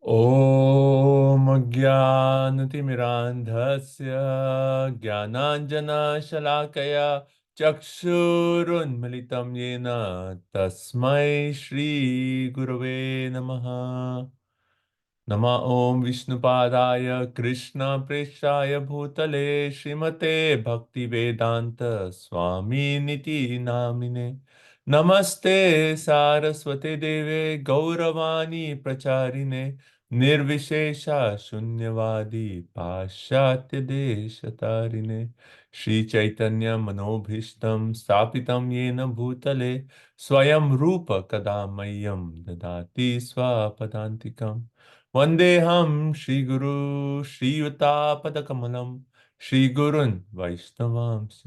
ॐ अज्ञानतिमिरान्धस्य ज्ञानाञ्जनशलाकया चक्षुरुन्मिलितं येन तस्मै श्रीगुरवे नमः। नमः ॐ विष्णुपादाय कृष्णप्रेष्ठाय भूतले श्रीमते भक्तिवेदान्त स्वामिनिति नामिने। नमस्ते सारस्वते देवे गौरवाणी प्रचारिणे निर्विशेषा शून्यवादी पाश्चात्य देशतारिणे। श्री चैतन्य मनोभीष्टं स्थापितं येन भूतले स्वयं रूप कदा मह्यं ददाति स्वपदान्तिकम्। वन्देऽहं श्रीगुरु श्रीयुतापदकमलं श्रीगुरुन् वैष्णवांश्च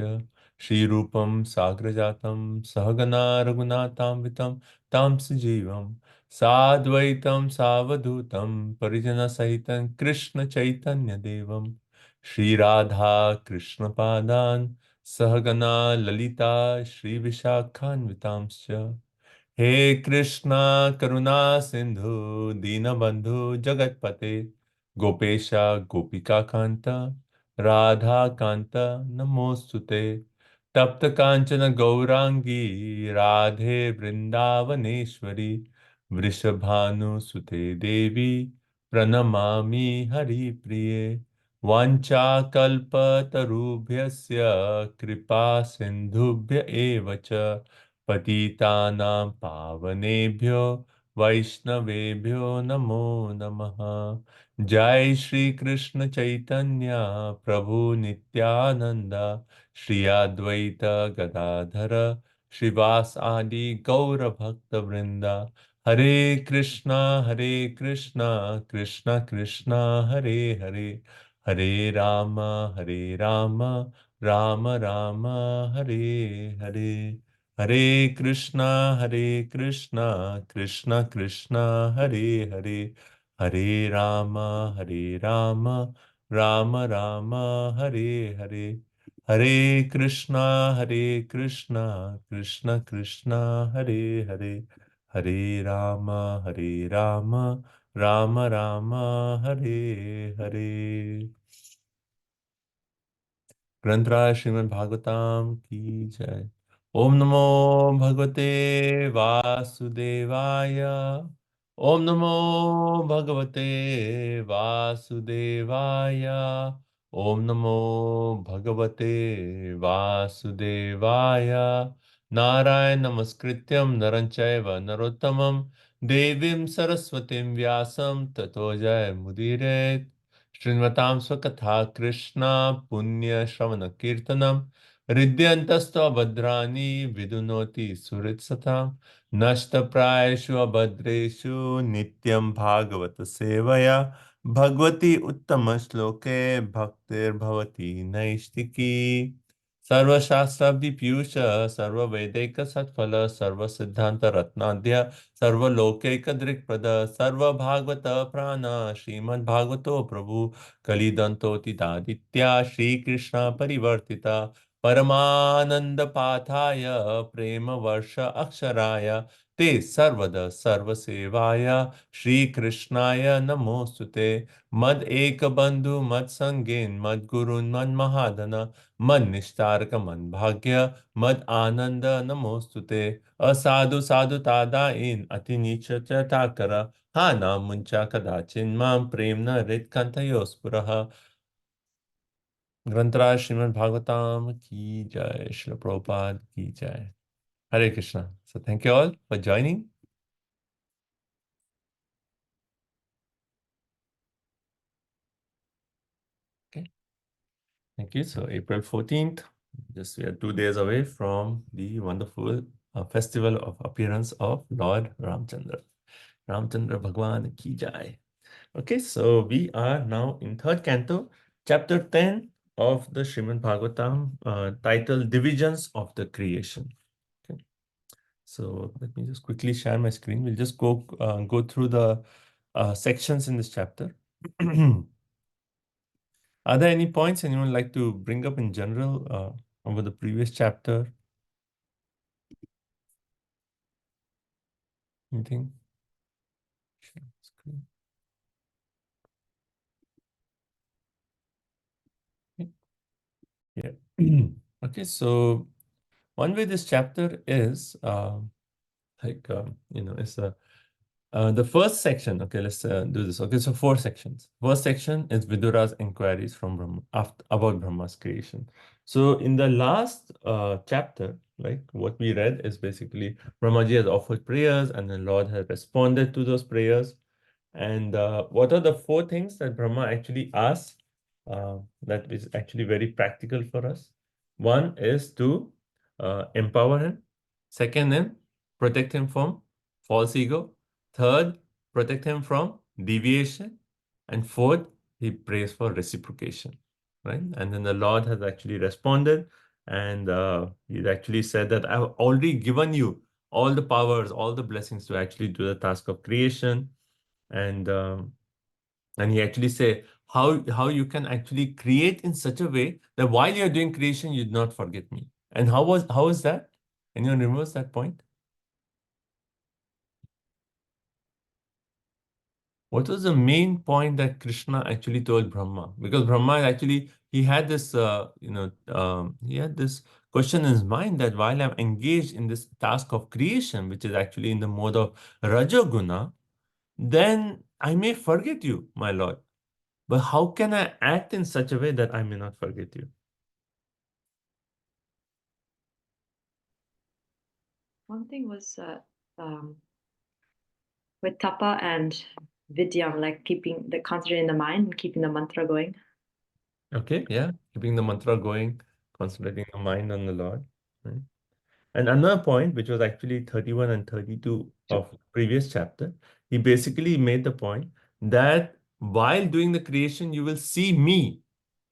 श्रीरूपं साग्रजातं सहगना रघुनाथान्वितं तं सजीवं साद्वैतं सावधूतं परिजनसहितं कृष्णचैतन्यदेवं श्रीराधा कृष्णपादान् सहगना ललिता श्रीविशाखान्वितांश्च। हे कृष्णा करुणा सिंधु दीनबंधु जगतपते गोपेशा गोपिका कांता राधा कांता नमोस्तुते। तप्त कांचन गौरांगी राधे वृंदावनेश्वरी वृषभानुसुते देवी प्रणमामि हरिप्रिये। वाञ्छाकल्पतरुभ्यस्य कृपा सिन्धुभ्य एव च पतितानां पावनेभ्यो वैष्णवेभ्यो नमो नमः। जय श्री कृष्ण चैतन्य प्रभु नित्यानंद श्री अद्वैत गदाधर श्रीवास आदि गौर भक्त वृंदा। हरे कृष्णा कृष्णा कृष्णा हरे हरे हरे राम हरे राम राम राम हरे हरे। हरे कृष्णा कृष्णा कृष्णा हरे हरे हरे हरे राम राम राम हरे हरे। हरे कृष्णा कृष्णा कृष्णा हरे हरे हरे राम राम राम हरे हरे। ग्रंथराज श्रीमद् भागवतम की जय। ओम नमो भगवते वासुदेवाय। ओम नमो भगवते वासुदेवाय। ओम नमो भगवते वासुदेवाय। नारायण नमस्कृत्यं नरं चैव नरोत्तमं देवीं सरस्वतीं व्यासं ततो जयमुदीरयेत्। शृण्वतां स्वकथा कृष्णा पुण्य श्रवण कीर्तनम हृद्यन्तस्त्वभद्राणि विदुनोति सुहृत्सताम्। नष्टप्रायेषु अभद्रेषु नित्यं भागवत सेवया भगवती उत्तम श्लोके भक्तिर्भवति नैष्टिकी। सर्वशास्त्राब्धिपीयूष सर्ववैदिक सत्फल सर्वसिद्धांत रत्नाद्य सर्वलोकैकदृक्पद सर्वभागवत प्राण श्रीमद्भागवतो प्रभु कलिदन्तोतिदादित्या श्रीकृष्ण परिवर्तिता परमानंद पाथाय प्रेम वर्ष अक्षराय ते सर्वद सर्वसेवाय श्रीकृष्णाय नमोस्तुते। मद एक बंधु मद संगेन मद गुरुन् मद महाधन मद निस्तारक मन भाग्य मद आनंद नमोस्तुते। असाधु साधु तादाइन अति नीच कर हा ना मुंचा कदाचिन मां प्रेम न हृत कंथयोस्पुरः। ग्रंथराज श्रीमद् भागवतम की जय। श्रील प्रभुपाद की जय। हरे Krishna. So thank you all for joining. Okay, thank you. So April 14th, just we are 2 days away from the wonderful festival of appearance of Lord Ramchandra. Ramchandra Bhagwan ki jai. Okay, so we are now in third canto, chapter 10 of the Srimad Bhagavatam, titled Divisions of the Creation. Okay, so let me just quickly share my screen. We'll just go through the sections in this chapter. Are there any points anyone like to bring up in general over the previous chapter? Anything? Share screen. Okay, so one way this chapter is it's the first section. Okay, let's do this. Okay, so four sections. First section is Vidura's inquiries from Brahma about Brahma's creation. So in the last chapter, like what we read is basically Brahmaji has offered prayers and the Lord has responded to those prayers. And what are the four things that Brahma actually asks that is actually very practical for us? One is to empower him. Second, him protect him from false ego. Third, protect him from deviation. And fourth, he prays for reciprocation, right? And then the Lord has actually responded, and he actually said that I've already given you all the powers, all the blessings to actually do the task of creation. And and he actually say how you can actually create in such a way that while you're doing creation, you do not forget me. And how is that? Anyone remembers that point? What was the main point that Krishna actually told Brahma? Because Brahma actually he had this he had this question in his mind that while I'm engaged in this task of creation, which is actually in the mode of Rajoguna, then I may forget you, my Lord. But how can I act in such a way that I may not forget you? One thing was um, with tapa and vidya, like keeping the concentrating the mind and keeping the mantra going. Okay, yeah, keeping the mantra going, concentrating the mind on the Lord. Right? And another point, which was actually 31 and 32 of previous chapter, he basically made the point that while doing the creation, you will see me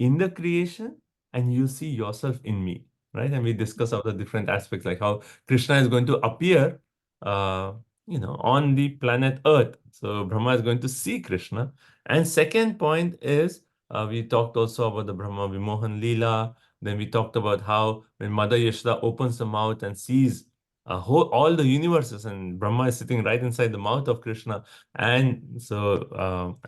in the creation and you see yourself in me, right? And we discuss all the different aspects, like how Krishna is going to appear, uh, on the planet Earth. So Brahma is going to see Krishna. And second point is, we talked also about the Brahma Vimohan Leela. Then we talked about how when Mother Yashoda opens the mouth and sees all the universes, and Brahma is sitting right inside the mouth of Krishna, and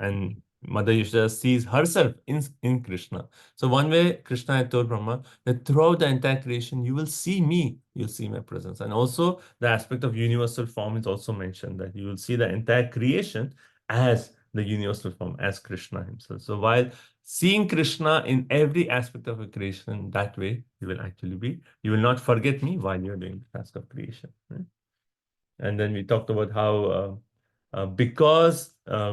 and Mother Yashoda sees herself in Krishna. So one way Krishna had told Brahma that throughout the entire creation you will see me, you'll see my presence, and also the aspect of universal form is also mentioned that you will see the entire creation as the universal form, as Krishna himself. So while seeing Krishna in every aspect of a creation, that way you will actually be, you will not forget me while you're doing the task of creation. Right? And then we talked about how because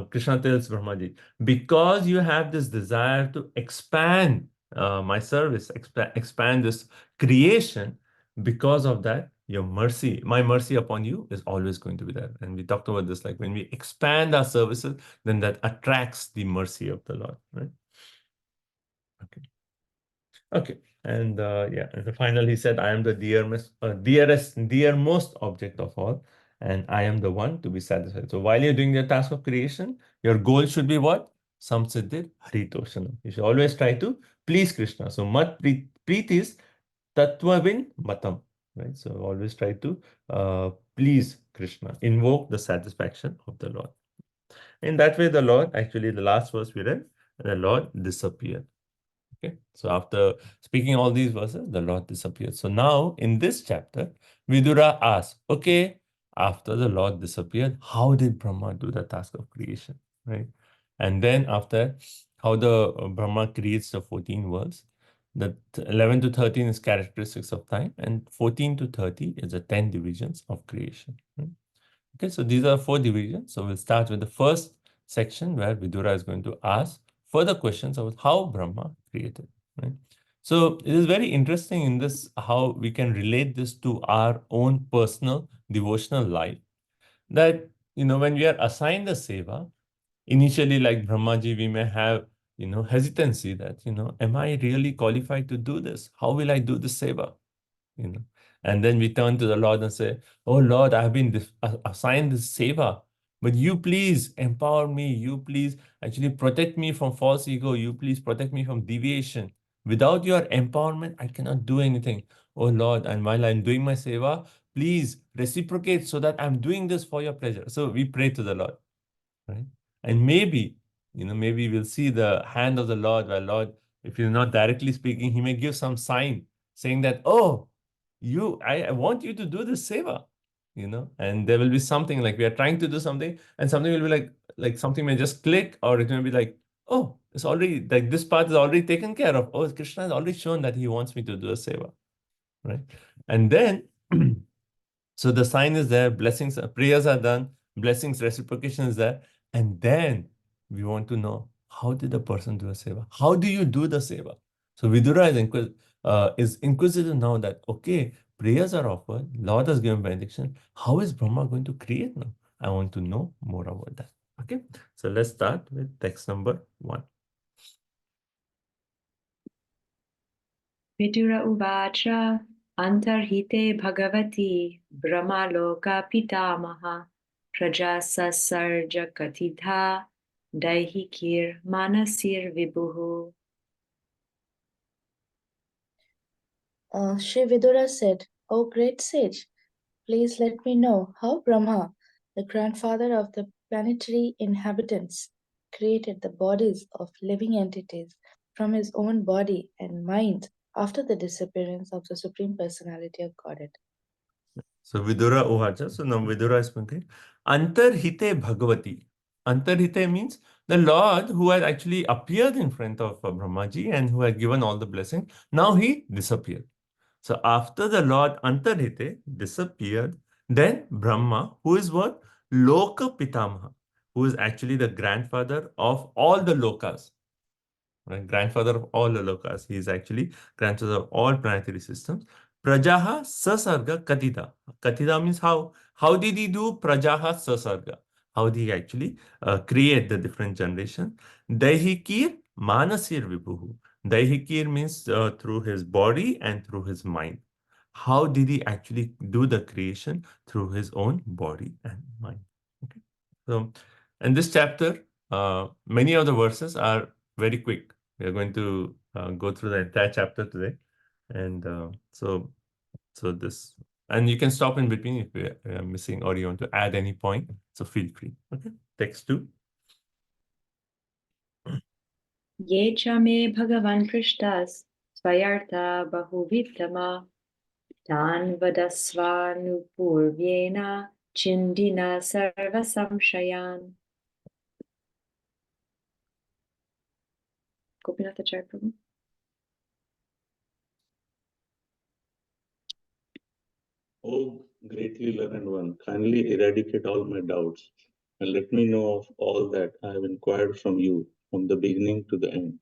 Krishna tells Brahmaji, because you have this desire to expand my service, expand this creation, because of that, your mercy, my mercy upon you is always going to be there. And we talked about this, like when we expand our services, then that attracts the mercy of the Lord, right? Okay. Okay. And yeah, and finally he said, I am the dearest, dearmost object of all, and I am the one to be satisfied. So while you're doing the task of creation, your goal should be what? Samsiddhir Haritoshanam. You should always try to please Krishna. So mat preetis tattvavin matam. Right? So always try to please Krishna, invoke the satisfaction of the Lord. In that way, the Lord, actually the last verse we read, the Lord disappeared. Okay, so after speaking all these verses, the Lord disappeared. So now in this chapter, Vidura asks, okay, after the Lord disappeared, how did Brahma do the task of creation? Right? And then after how the Brahma creates the 14 worlds, the 11 to 13 is characteristics of time, and 14 to 30 is the 10 divisions of creation. Right? Okay, so these are four divisions. So we'll start with the first section where Vidura is going to ask further questions about how Brahma created. Right? So it is very interesting in this how we can relate this to our own personal devotional life. That when we are assigned the seva, initially like Brahmaji, we may have hesitancy that am I really qualified to do this? How will I do this seva? you know. And then we turn to the Lord and say, oh Lord, I have been assigned this seva, but you please empower me. You please actually protect me from false ego. You please protect me from deviation. Without your empowerment, I cannot do anything. Oh Lord, and while I'm doing my seva, please reciprocate so that I'm doing this for your pleasure. So we pray to the Lord, right? And maybe we'll see the hand of the Lord, where Lord If he's not directly speaking, he may give some sign saying that, oh, I want you to do this seva, and there will be something like we are trying to do something, and something will be like something may just click, or it may be like, oh, it's already like this path is already taken care of. Oh, Krishna has already shown that he wants me to do a seva, right? And then so the sign is there, blessings, prayers are done, blessings, reciprocation is there. And then we want to know, how did the person do a seva? How do you do the seva? So Vidura is inquisitive now that, okay, prayers are offered, Lord has given benediction. How is Brahma going to create now? I want to know more about that. Okay, so let's start with text number 1. Vidura uvacha antarhite bhagavati brahmaloka pitamaha prajasasarja katidha daihikir manasir vibuhu. Sri Vidura said, O great sage, please let me know how Brahma, the grandfather of the planetary inhabitants, created the bodies of living entities from his own body and mind after the disappearance of the Supreme Personality of Godhead. So Vidura Uvacha. So now Vidura is speaking. Antarhite Bhagavati. Antarhite means the Lord who had actually appeared in front of Brahmaji and who had given all the blessings. Now he disappeared. So after the Lord Antarhite disappeared, then Brahma, who is what? Loka Pitamaha, who is actually the grandfather of all the lokas. Right? Grandfather of all the lokas. He is actually grandfather of all planetary systems. Prajaha Sasarga Katita. Katita means how. How did he do Prajaha Sasarga? How did he actually create the different generation? Daihikir Manasir Vibhuhu. Daihikir means through his body and through his mind. How did he actually do the creation? Through his own body and mind. Okay. So, in this chapter, many of the verses are very quick. We are going to go through the entire chapter today, and so this, and you can stop in between if we are missing or you want to add any point. So feel free. Okay, text 2. Ye cha me bhagavan prishtas svayartha bahuvittama tan vadasvanupurvyena chindina sarva samshayan. Gopinath Acharya Prabhu. O greatly learned one, kindly eradicate all my doubts and let me know of all that I have inquired from you from the beginning to the end.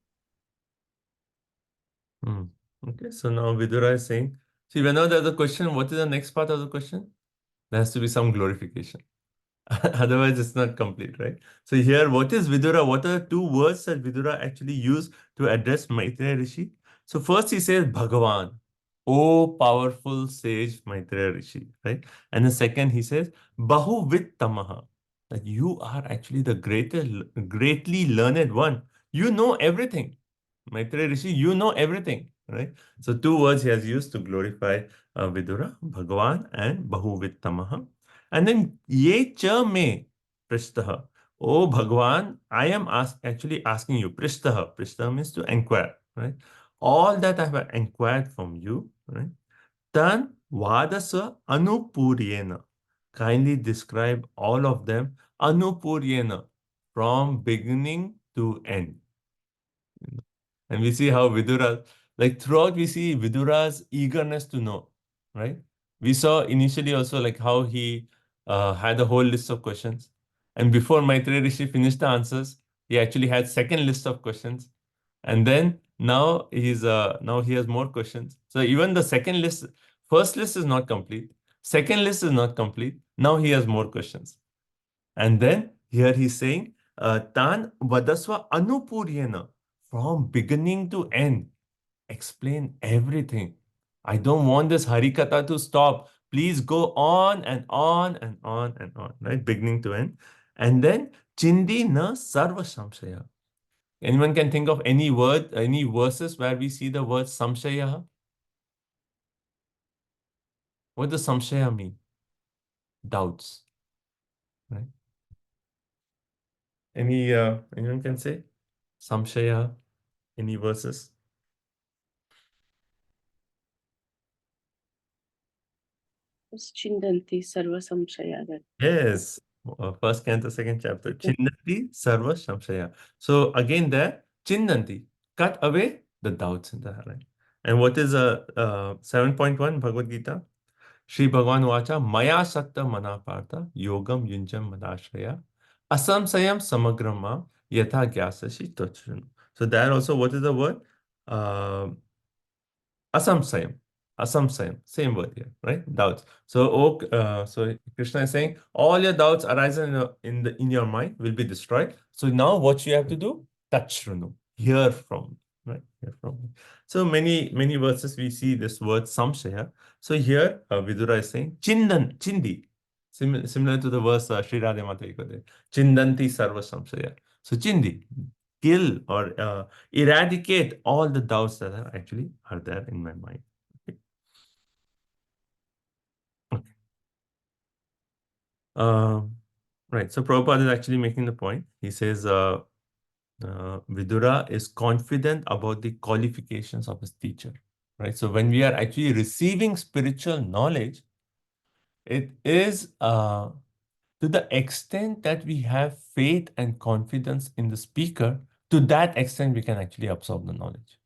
Okay, so now Vidura is saying, see, whenever there's a question, what is the next part of the question? There has to be some glorification. Otherwise, it's not complete, right? So here, what is Vidura? What are the two words that Vidura actually used to address Maitreya Rishi? So first he says Bhagavan, O powerful sage Maitreya Rishi, right? And the second he says Bahuvit Tamaha, that you are actually the greatly learned one. You know everything. Maitreya Rishi, you know everything, right? So two words he has used to glorify Vidura, Bhagavan and Bahuvit Tamaha. And then ye cha me prishtaha. Oh Bhagwan, I am actually asking you. Prishtaha. Prishtaha means to inquire, right? All that I have inquired from you, right? Tan vadasa anupuryena. Kindly describe all of them anupuryena from beginning to end. And we see how Vidura, like throughout, we see Vidura's eagerness to know, right? We saw initially also like how he had a whole list of questions. And before Maitreya Rishi finished the answers, he actually had second list of questions. And then now he has more questions. So even the first list is not complete. Second list is not complete. Now he has more questions. And then here he's saying, Tan Vadaswa Anupuryena, from beginning to end, explain everything. I don't want this Harikatha to stop. Please go on and on and on and on, right? Beginning to end. And then Chindi na Sarva Samshaya. Anyone can think of any word, any verses where we see the word Samshaya? What does Samshaya mean? Doubts, right? Anyone can say? Samshaya, any verses? Chindanti Sarva Samshaya. Yes. First canto, second chapter. Chindanti Sarva Samshaya. So again there, Chindanti, cut away the doubts in the heart. And what is 7.1 Bhagavad Gita? Shri Bhagavan Vacha Maya Sakta Mana Partha Yogam Yunjam Madashraya Asamsayam Samagrama Yatha Gyasashi Tachrunu. So there also, what is the word? Asamsayam. Asamsayam. Same word here, right? Doubts. So, so Krishna is saying all your doubts arising in your mind will be destroyed. So now what you have to do? Tachrunu. Hear from. Right? Hear from me. So many verses we see this word samshaya. So here Vidura is saying chindi. Similar to the verse Sri Radha Mata Ekade. Chindanti sarva samshaya. So chindi, kill or eradicate all the doubts that are there in my mind. Okay. Right. So Prabhupada is actually making the point. He says Vidura is confident about the qualifications of his teacher. Right. So when we are actually receiving spiritual knowledge, it is to the extent that we have faith and confidence in the speaker, to that extent we can actually absorb the knowledge.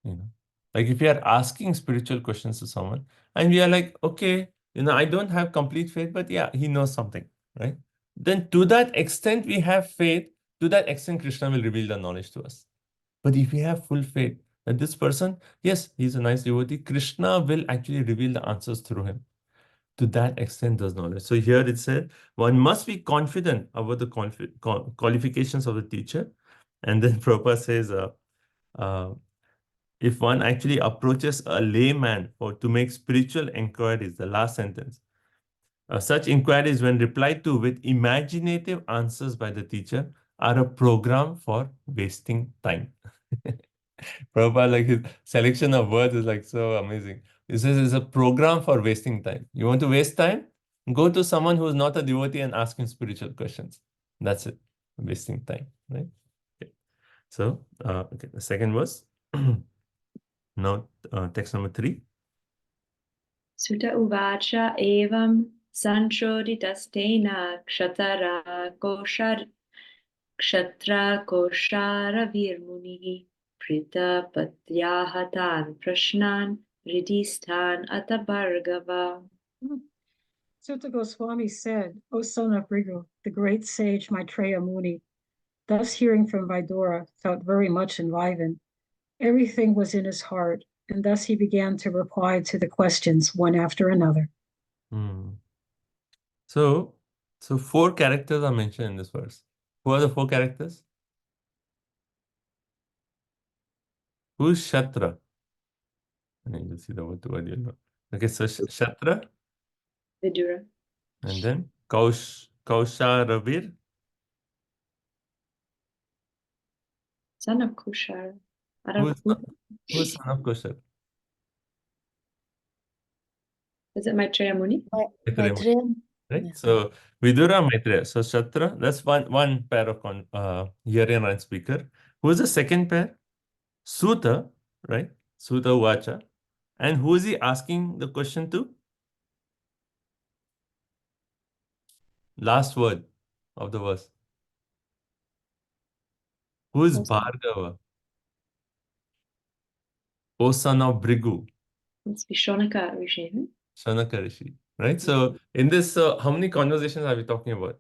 Like if you are asking spiritual questions to someone and we are like, okay, I don't have complete faith, but yeah, he knows something, right? Then to that extent we have faith, to that extent Krishna will reveal the knowledge to us. But if we have full faith that this person, yes, he's a nice devotee, Krishna will actually reveal the answers through him. To that extent does knowledge. So here it said, one must be confident about the qualifications of the teacher. And then Prabhupada says, if one actually approaches a layman or to make spiritual inquiries, the last sentence, such inquiries, when replied to with imaginative answers by the teacher, are a program for wasting time. Prabhupada, like his selection of words is like so amazing. This is a program for wasting time. You want to waste time? Go to someone who is not a devotee and ask him spiritual questions. That's it. Wasting time, right? Okay. So, okay, the second verse. Now, text number 3. Sutta uvacha evam sanchoditastena ksatra koshara virmunihi pritapatyahatan prashnan ridistan atabargava. Sutta Goswami said, O son of Bhrigu, the great sage Maitreya Muni, thus hearing from Vidura, felt very much enlivened. Everything was in his heart, and thus he began to reply to the questions one after another. So 4 characters are mentioned in this verse. Who are the 4 characters? Who's Shatra? I need to see the word you know. Okay, so Shatra. Vidura. And then Kausharavir. Son of Kushara. I don't know. Who's son of Kushar? Is it Maitreya Muni? Maitreya. Right? Yeah. So Vidura, Maitreya. So Shatra, that's one pair of hearing and speaker. Who is the second pair? Suta, right? Suta Vacha. And who is he asking the question to? Last word of the verse. Who is Bhargava? O son of Bhrigu. It's Vishonaka Rishi. Shanaka Rishi. Right? So in this, how many conversations are we talking about?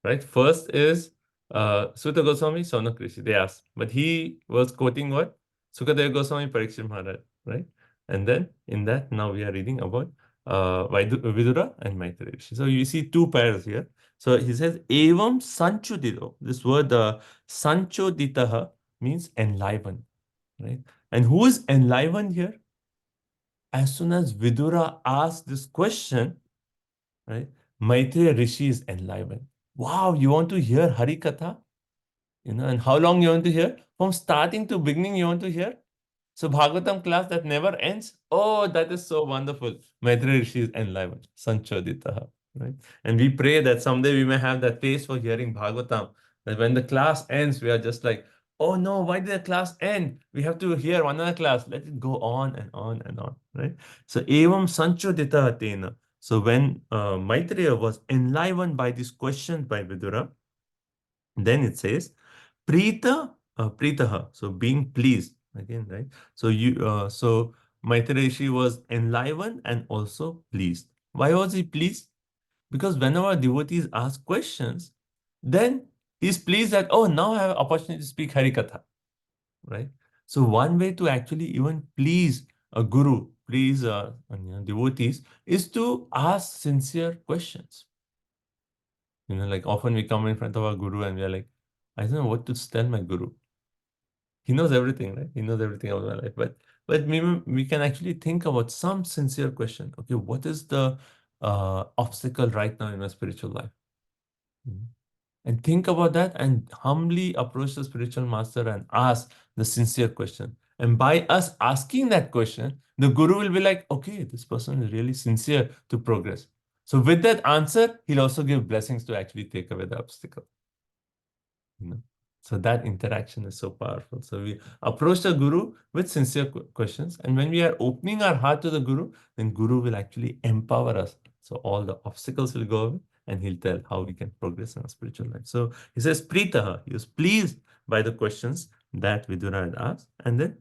Right? First is Suta Goswami, Shanak Rishi. They asked. But he was quoting what? Sukadeva Goswami, Parikshit Maharaj. Right? And then in that, now we are reading about Vidura and Maitreya Rishi. So you see 2 pairs here. So he says, Evam Sanchodito. This word, Sanchoditaha, means enlivened. Right? And who is enlivened here? As soon as Vidura asked this question, right, Maitreya Rishi is enlivened. Wow, you want to hear Hari Katha? And how long you want to hear? From starting to beginning you want to hear? So Bhagavatam class that never ends? Oh, that is so wonderful. Maitreya Rishi is enlivened. Sanchoditaha. Right? And we pray that someday we may have that taste for hearing Bhagavatam. That when the class ends, we are just like, oh no, why did the class end? We have to hear another class. Let it go on and on and on, right? So, evam sanchodita tena. So, when Maitreya was enlivened by these questions by Vidura, then it says, Pritaha, so being pleased again, right? So Maitreya Rishi was enlivened and also pleased. Why was he pleased? Because whenever devotees ask questions, then he's pleased that, oh, now I have opportunity to speak Harikatha, right? So one way to actually even please a guru, please devotees, is to ask sincere questions. Like often we come in front of our guru and we are like, I don't know what to tell my guru. He knows everything, right? He knows everything about my life. But maybe we can actually think about some sincere question. Okay, what is the obstacle right now in my spiritual life? Mhm. And think about that and humbly approach the spiritual master and ask the sincere question. And by us asking that question, the guru will be like, okay, this person is really sincere to progress. So with that answer, he'll also give blessings to actually take away the obstacle. So that interaction is so powerful. So we approach the guru with sincere questions, and when we are opening our heart to the guru, then guru will actually empower us. So all the obstacles will go away, and he'll tell how we can progress in our spiritual life. So he says, Pritaha, he was pleased by the questions that Vidura had asked, and then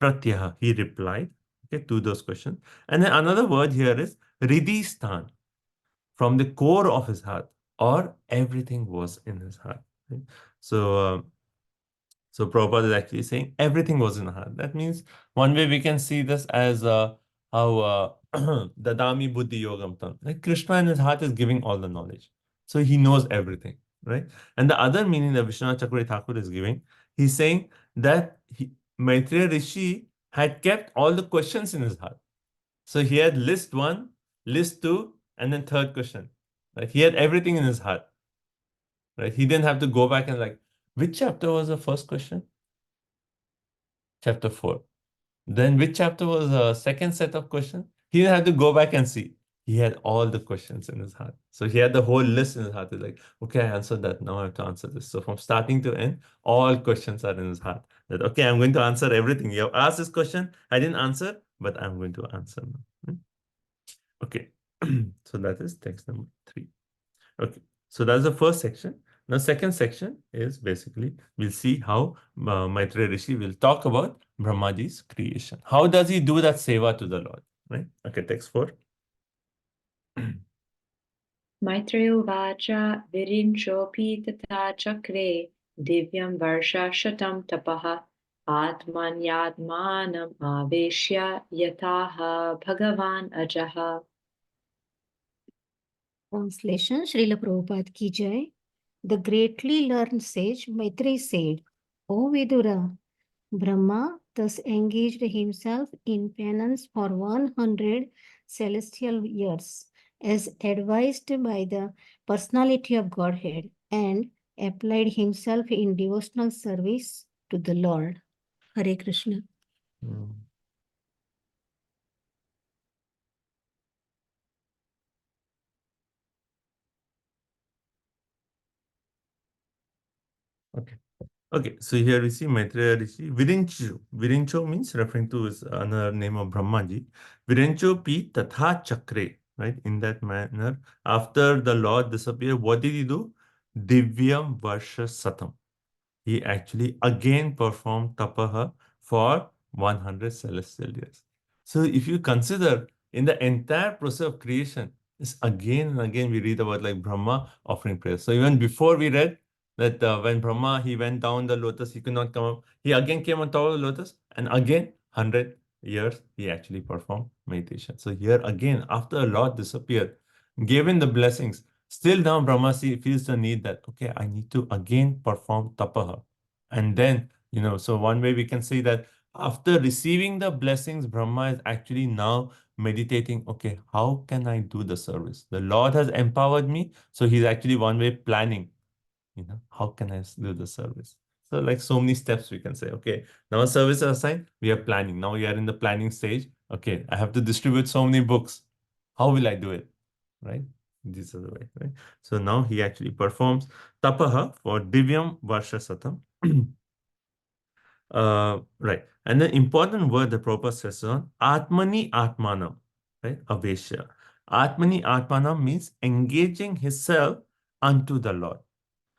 Pratyaha, he replied, okay, to those questions. And then another word here is Ridhistan, from the core of his heart, or everything was in his heart. Right? So, so Prabhupada is actually saying everything was in the heart. That means one way we can see this as how Dadami Buddhi Yogam Tam. Like Krishna in his heart is giving all the knowledge. So he knows everything, right? And the other meaning that Vishwanath Chakravarti Thakur is giving, he's saying that Maitreya Rishi had kept all the questions in his heart. So he had list 1, list 2, and then third question. Right? He had everything in his heart. Right? He didn't have to go back and like, which chapter was the first question? Chapter 4. Then which chapter was the second set of questions? He didn't have to go back and see. He had all the questions in his heart. So he had the whole list in his heart. He's like, okay, I answered that. Now I have to answer this. So from starting to end, all questions are in his heart. That, okay, I'm going to answer everything. You have asked this question. I didn't answer, but I'm going to answer now. Okay. So that is text number 3. Okay. So that's the first section. Now, second section is basically, we'll see how Maitreya Rishi will talk about Brahmaji's creation. How does he do that seva to the Lord? Right? Okay, text 4. Maitreyo vacha virinchopi tata chakre divyam varsha shatam tapaha atmanyatmanam aveshya yataha bhagavan ajaha. Translation Srila Prabhupada ki jai. The greatly learned sage Maitreya said, O Vidura, Brahma thus engaged himself in penance for 100 celestial years, as advised by the personality of Godhead, and applied himself in devotional service to the Lord. Hare Krishna. Okay. Okay, so here we see Maitreya Rishi. Virincho. Virincho means referring to his another name of Brahmaji. Virincho pi tatha chakre. Right? In that manner, after the Lord disappeared, what did he do? Divyam Varsha Satam. He actually again performed tapaha for 100 celestial years. So if you consider in the entire process of creation, it's again and again we read about like Brahma offering prayer. So even before we read that when Brahma, he went down the lotus, he could not come up. He again came on top of the lotus, and again 100 years he actually performed meditation. So here again, after the Lord disappeared, gave him the blessings, still now Brahma feels the need that, okay, I need to again perform tapaha. And then, so one way we can say that after receiving the blessings, Brahma is actually now meditating, okay, how can I do the service? The Lord has empowered me. So he's actually one way planning, how can I do the service? So like so many steps we can say, okay, now service is assigned, we are planning. Now we are in the planning stage. Okay, I have to distribute so many books. How will I do it? Right? This is the way, right? So now he actually performs tapaha for Divyam Varsha Satam. Right. And the important word the Prabhupada says on Atmani Atmanam, right? Avesha. Atmani Atmanam means engaging himself unto the Lord.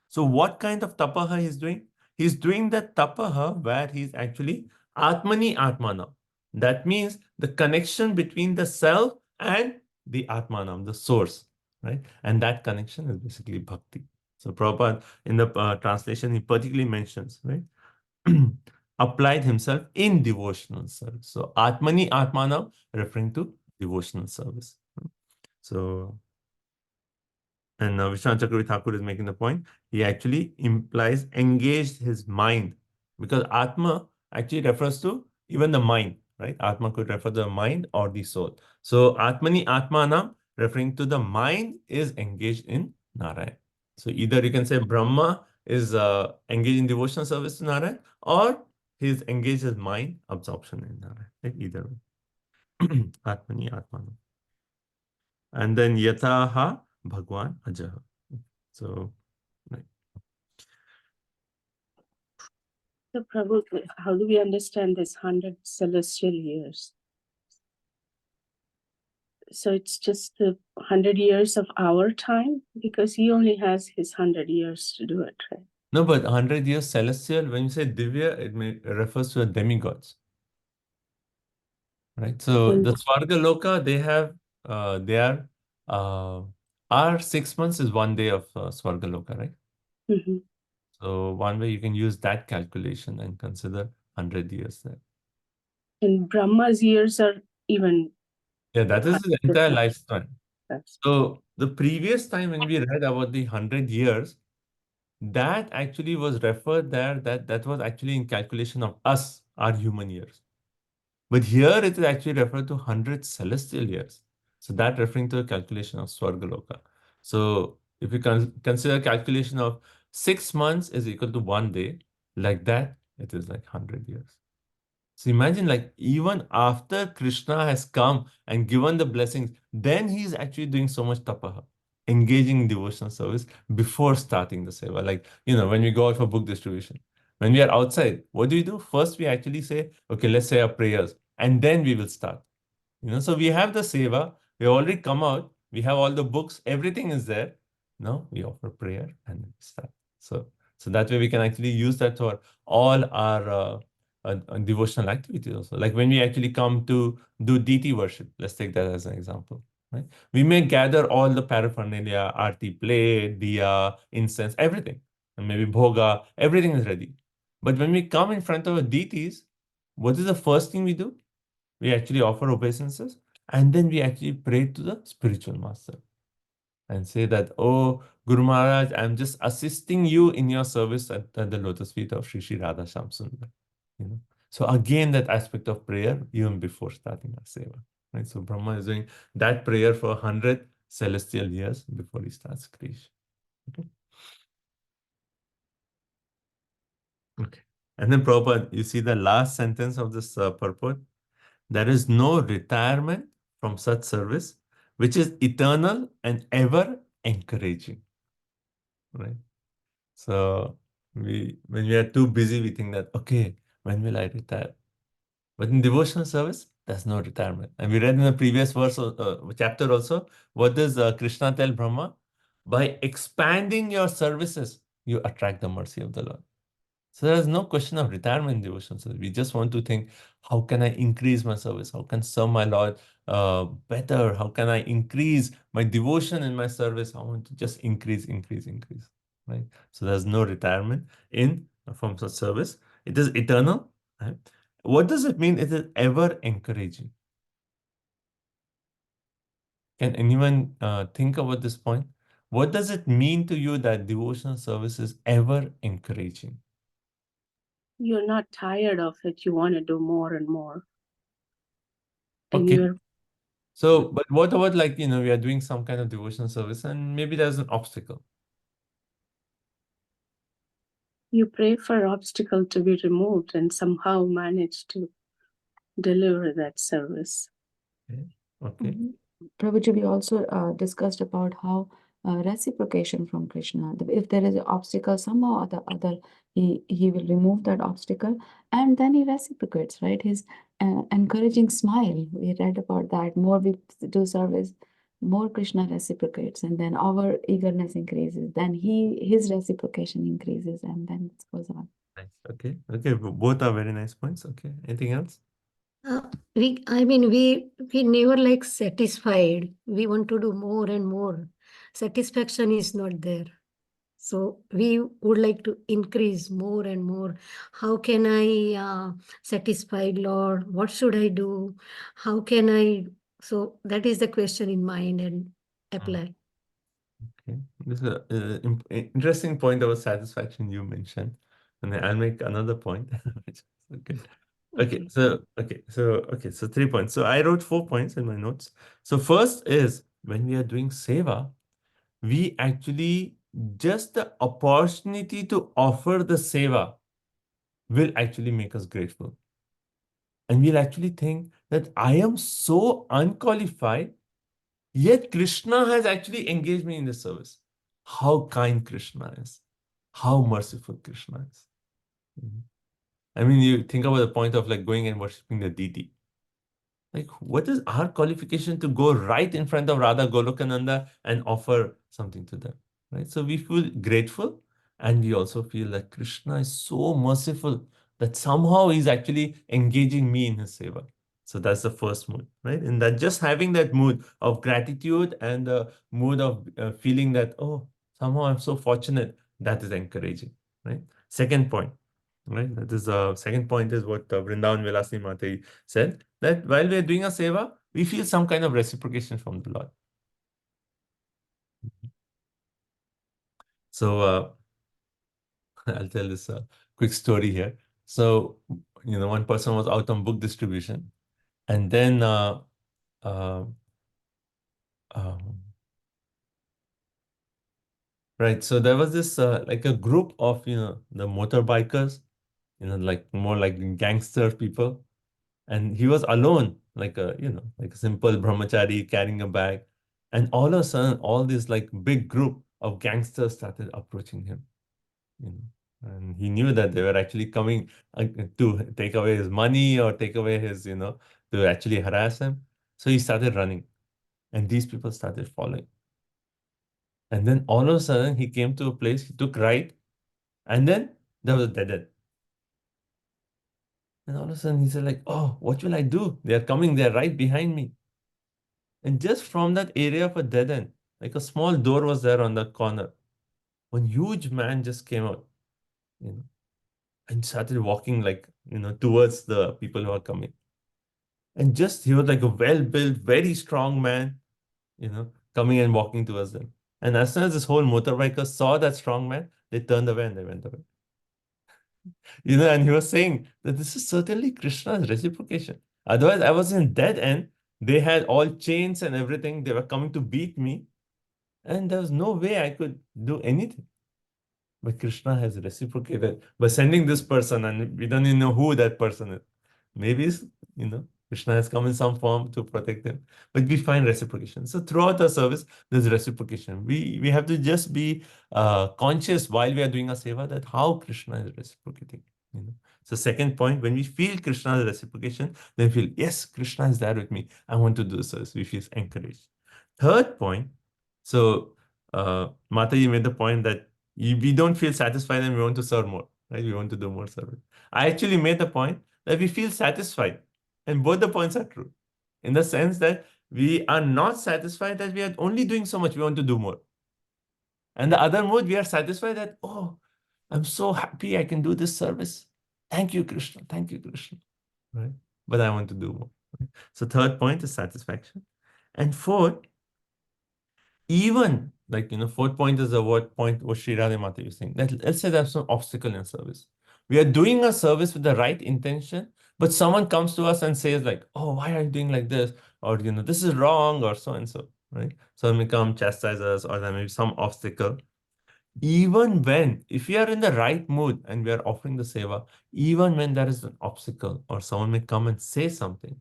So what kind of tapaha he's doing? He's doing the tapaha where he's actually Atmani Atmanam. That means the connection between the self and the Atmanam, the source, right? And that connection is basically bhakti. So Prabhupada in the translation, he particularly mentions, right? Applied himself in devotional service. So Atmani Atmanam referring to devotional service. So, and Vishwanath Chakravarti Thakur is making the point, he actually implies engaged his mind, because Atma actually refers to even the mind, right? Atma could refer to the mind or the soul. So Atmani Atmanam referring to the mind is engaged in Narayan. So either you can say Brahma is engaged in devotional service to Narayan, or he's engaged his mind absorption in Narayan. Right? Either way. Atmani Atmanam. And then Yataha Bhagwan Ajaha. So, right. So Prabhu, how do we understand this 100 celestial years? So it's just the 100 years of our time, because he only has his 100 years to do it, right? No, but 100 years celestial, when you say Divya, it refers to the demigods. Right? So Mm. the Swarga Loka, our 6 months is 1 day of Swarga Loka, right? Mhm. So one way you can use that calculation and consider 100 years there. And Brahma's years are even. Yeah, that is the entire lifespan. That's- So the previous time when we read about the 100 years, that actually was referred there, that was actually in calculation of us, our human years. But here it is actually referred to 100 celestial years. So that referring to the calculation of Swargaloka. So if you consider calculation of 6 months is equal to 1 day, like that, it is like 100 years. So imagine, like, even after Krishna has come and given the blessings, then he's actually doing so much tapaha, engaging in devotional service before starting the seva. Like, when we go out for book distribution, when we are outside, what do? First, we actually say, okay, let's say our prayers, and then we will start. So we have the seva, we already come out, we have all the books, everything is there. Now we offer prayer and then we start. So that way we can actually use that for all our devotional activities also. Like when we actually come to do deity worship, let's take that as an example, right? We may gather all the paraphernalia, arti plate, diya, incense, everything, and maybe bhoga, everything is ready. But when we come in front of our deities, what is the first thing we do? We actually offer obeisances, and then we actually pray to the spiritual master and say that, oh, Guru Maharaj, I'm just assisting you in your service at the lotus feet of Sri Sri Radha Shamsundar. So again, that aspect of prayer even before starting our seva. Right? So Brahma is doing that prayer for 100 celestial years before he starts creation. Okay. And then Prabhupada, you see the last sentence of this purport. There is no retirement from such service, which is eternal and ever encouraging. Right? So when we are too busy, we think that, okay, when will I retire? But in devotional service, there's no retirement. And we read in the previous verse, chapter also, what does Krishna tell Brahma? By expanding your services, you attract the mercy of the Lord. So there's no question of retirement in devotional service. We just want to think, how can I increase my service? How can I serve my Lord better? How can I increase my devotion in my service? I want to just increase, right? So there's no retirement in from such service. It is eternal. Right? What does it mean? It is ever encouraging. Can anyone think about this point? What does it mean to you that devotional service is ever encouraging? You're not tired of it. You want to do more and more. And Okay. you're. So, but what about, like, we are doing some kind of devotional service and maybe there's an obstacle. You pray for obstacle to be removed and somehow manage to deliver that service. Okay. Prabhuji, we also discussed about how reciprocation from Krishna. If there is an obstacle, somehow or the other, he will remove that obstacle, and then he reciprocates, right? His encouraging smile. We read about that. More we do service, more Krishna reciprocates, and then our eagerness increases. Then his reciprocation increases, and then it goes on. Nice. Okay. Okay. Both are very nice points. Okay. Anything else? We never like satisfied. We want to do more and more. Satisfaction is not there. So we would like to increase more and more. How can I satisfy Lord? What should I do? How can I? So that is the question in mind and apply. Okay. This is an interesting point about satisfaction you mentioned. And then I'll make another point. which is good. Okay, so 3 points. So I wrote 4 points in my notes. So first is when we are doing seva, we actually just the opportunity to offer the seva will actually make us grateful. And we'll actually think that I am so unqualified, yet Krishna has actually engaged me in the service. How kind Krishna is. How merciful Krishna is. I mean, you think about the point of like going and worshipping the deity. Like, what is our qualification to go right in front of Radha Golokananda and offer something to them, right? So we feel grateful, and we also feel that Krishna is so merciful that somehow he's actually engaging me in his seva. So that's the first mood, right? And that just having that mood of gratitude and the mood of feeling that, oh, somehow I'm so fortunate, that is encouraging, right? Second point, right? That is second point is what Vrindavan Vilasini Mataji said, that while we are doing a seva, we feel some kind of reciprocation from the Lord. So I'll tell this quick story here. So, one person was out on book distribution, and then right, so there was this like a group of the motorbikers, like more like gangster people, and he was alone, like a like a simple brahmachari carrying a bag, and all of a sudden all this like big group of gangsters started approaching him, and he knew that they were actually coming to take away his money or take away his to actually harass him. So he started running, and these people started following. And then all of a sudden he came to a place, he took right, and then there was a dead end. And all of a sudden he said like, oh, what will I do? They are coming, they're right behind me. And just from that area of a dead end, like a small door was there on the corner. One huge man just came out, and started walking like, towards the people who are coming. And just, he was like a well-built, very strong man, coming and walking towards them. And as soon as this whole motorbiker saw that strong man, they turned away and they went away. And he was saying that this is certainly Krishna's reciprocation. Otherwise, I was in dead end. They had all chains and everything. They were coming to beat me. And there was no way I could do anything. But Krishna has reciprocated by sending this person, and we don't even know who that person is. Maybe, Krishna has come in some form to protect him. But we find reciprocation. So throughout our service, there's reciprocation. We have to just be conscious while we are doing our seva that how Krishna is reciprocating. So second point, when we feel Krishna's reciprocation, then we feel, yes, Krishna is there with me. I want to do service. We feel encouraged. Third point, so Mataji made the point that we don't feel satisfied and we want to serve more, right? We want to do more service. I actually made the point that we feel satisfied, and both the points are true, in the sense that we are not satisfied that we are only doing so much, we want to do more. And the other mode, we are satisfied that, oh, I'm so happy I can do this service. Thank you, Krishna. Thank you, Krishna. Right? But I want to do more. Right? So third point is satisfaction. And fourth, even like, fourth point is what Sri Radha Mata is saying. Let's say there's some obstacle in service. We are doing a service with the right intention, but someone comes to us and says like, oh, why are you doing like this? Or, this is wrong, or so and so, right? So may come chastise us, or there may be some obstacle. Even when, if we are in the right mood and we are offering the seva, even when there is an obstacle or someone may come and say something,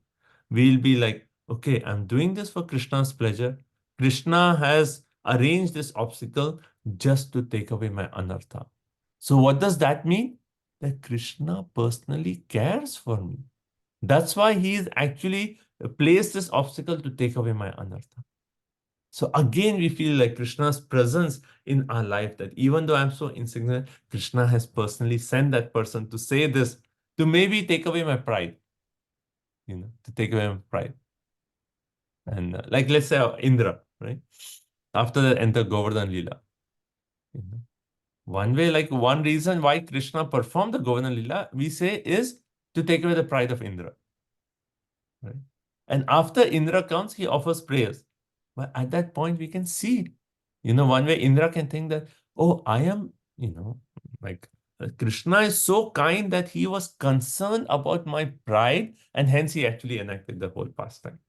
we'll be like, okay, I'm doing this for Krishna's pleasure. Krishna has arranged this obstacle just to take away my anartha. So what does that mean? That Krishna personally cares for me. That's why he is actually placed this obstacle to take away my anartha. So again, we feel like Krishna's presence in our life, that even though I'm so insignificant, Krishna has personally sent that person to say this, to maybe take away my pride, to take away my pride. And like, let's say Indra, right? After that, enter Govardhan Leela. One way, like one reason why Krishna performed the Govardhan Leela, we say, is to take away the pride of Indra. Right? And after Indra comes, he offers prayers. But at that point, we can see, one way Indra can think that, oh, I am, like Krishna is so kind that he was concerned about my pride, and hence he actually enacted the whole pastime.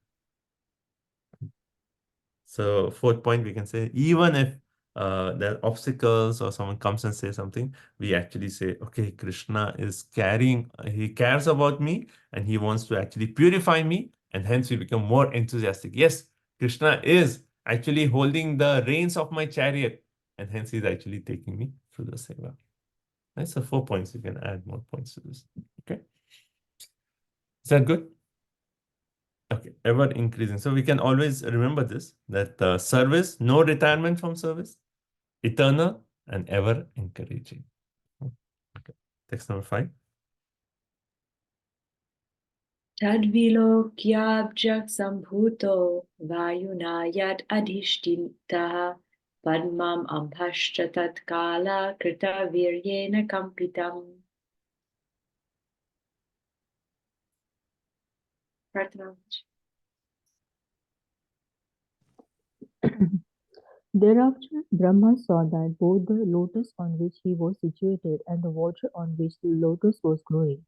So fourth point, we can say, even if there are obstacles or someone comes and says something, we actually say, okay, Krishna is he cares about me and he wants to actually purify me, and hence we become more enthusiastic. Yes, Krishna is actually holding the reins of my chariot, and hence he's actually taking me through the seva. Right? So 4 points, you can add more points to this. Okay. Is that good? Okay, ever increasing. So we can always remember this, that service, no retirement from service, eternal and ever encouraging. Okay, text number 5. Tadvilokyabjak sambhuto vayuna yad adhishtitaha padmam ambhashcha tatkala krita viryena kampitam. Pratna. Thereafter, Brahma saw that both the lotus on which he was situated and the water on which the lotus was growing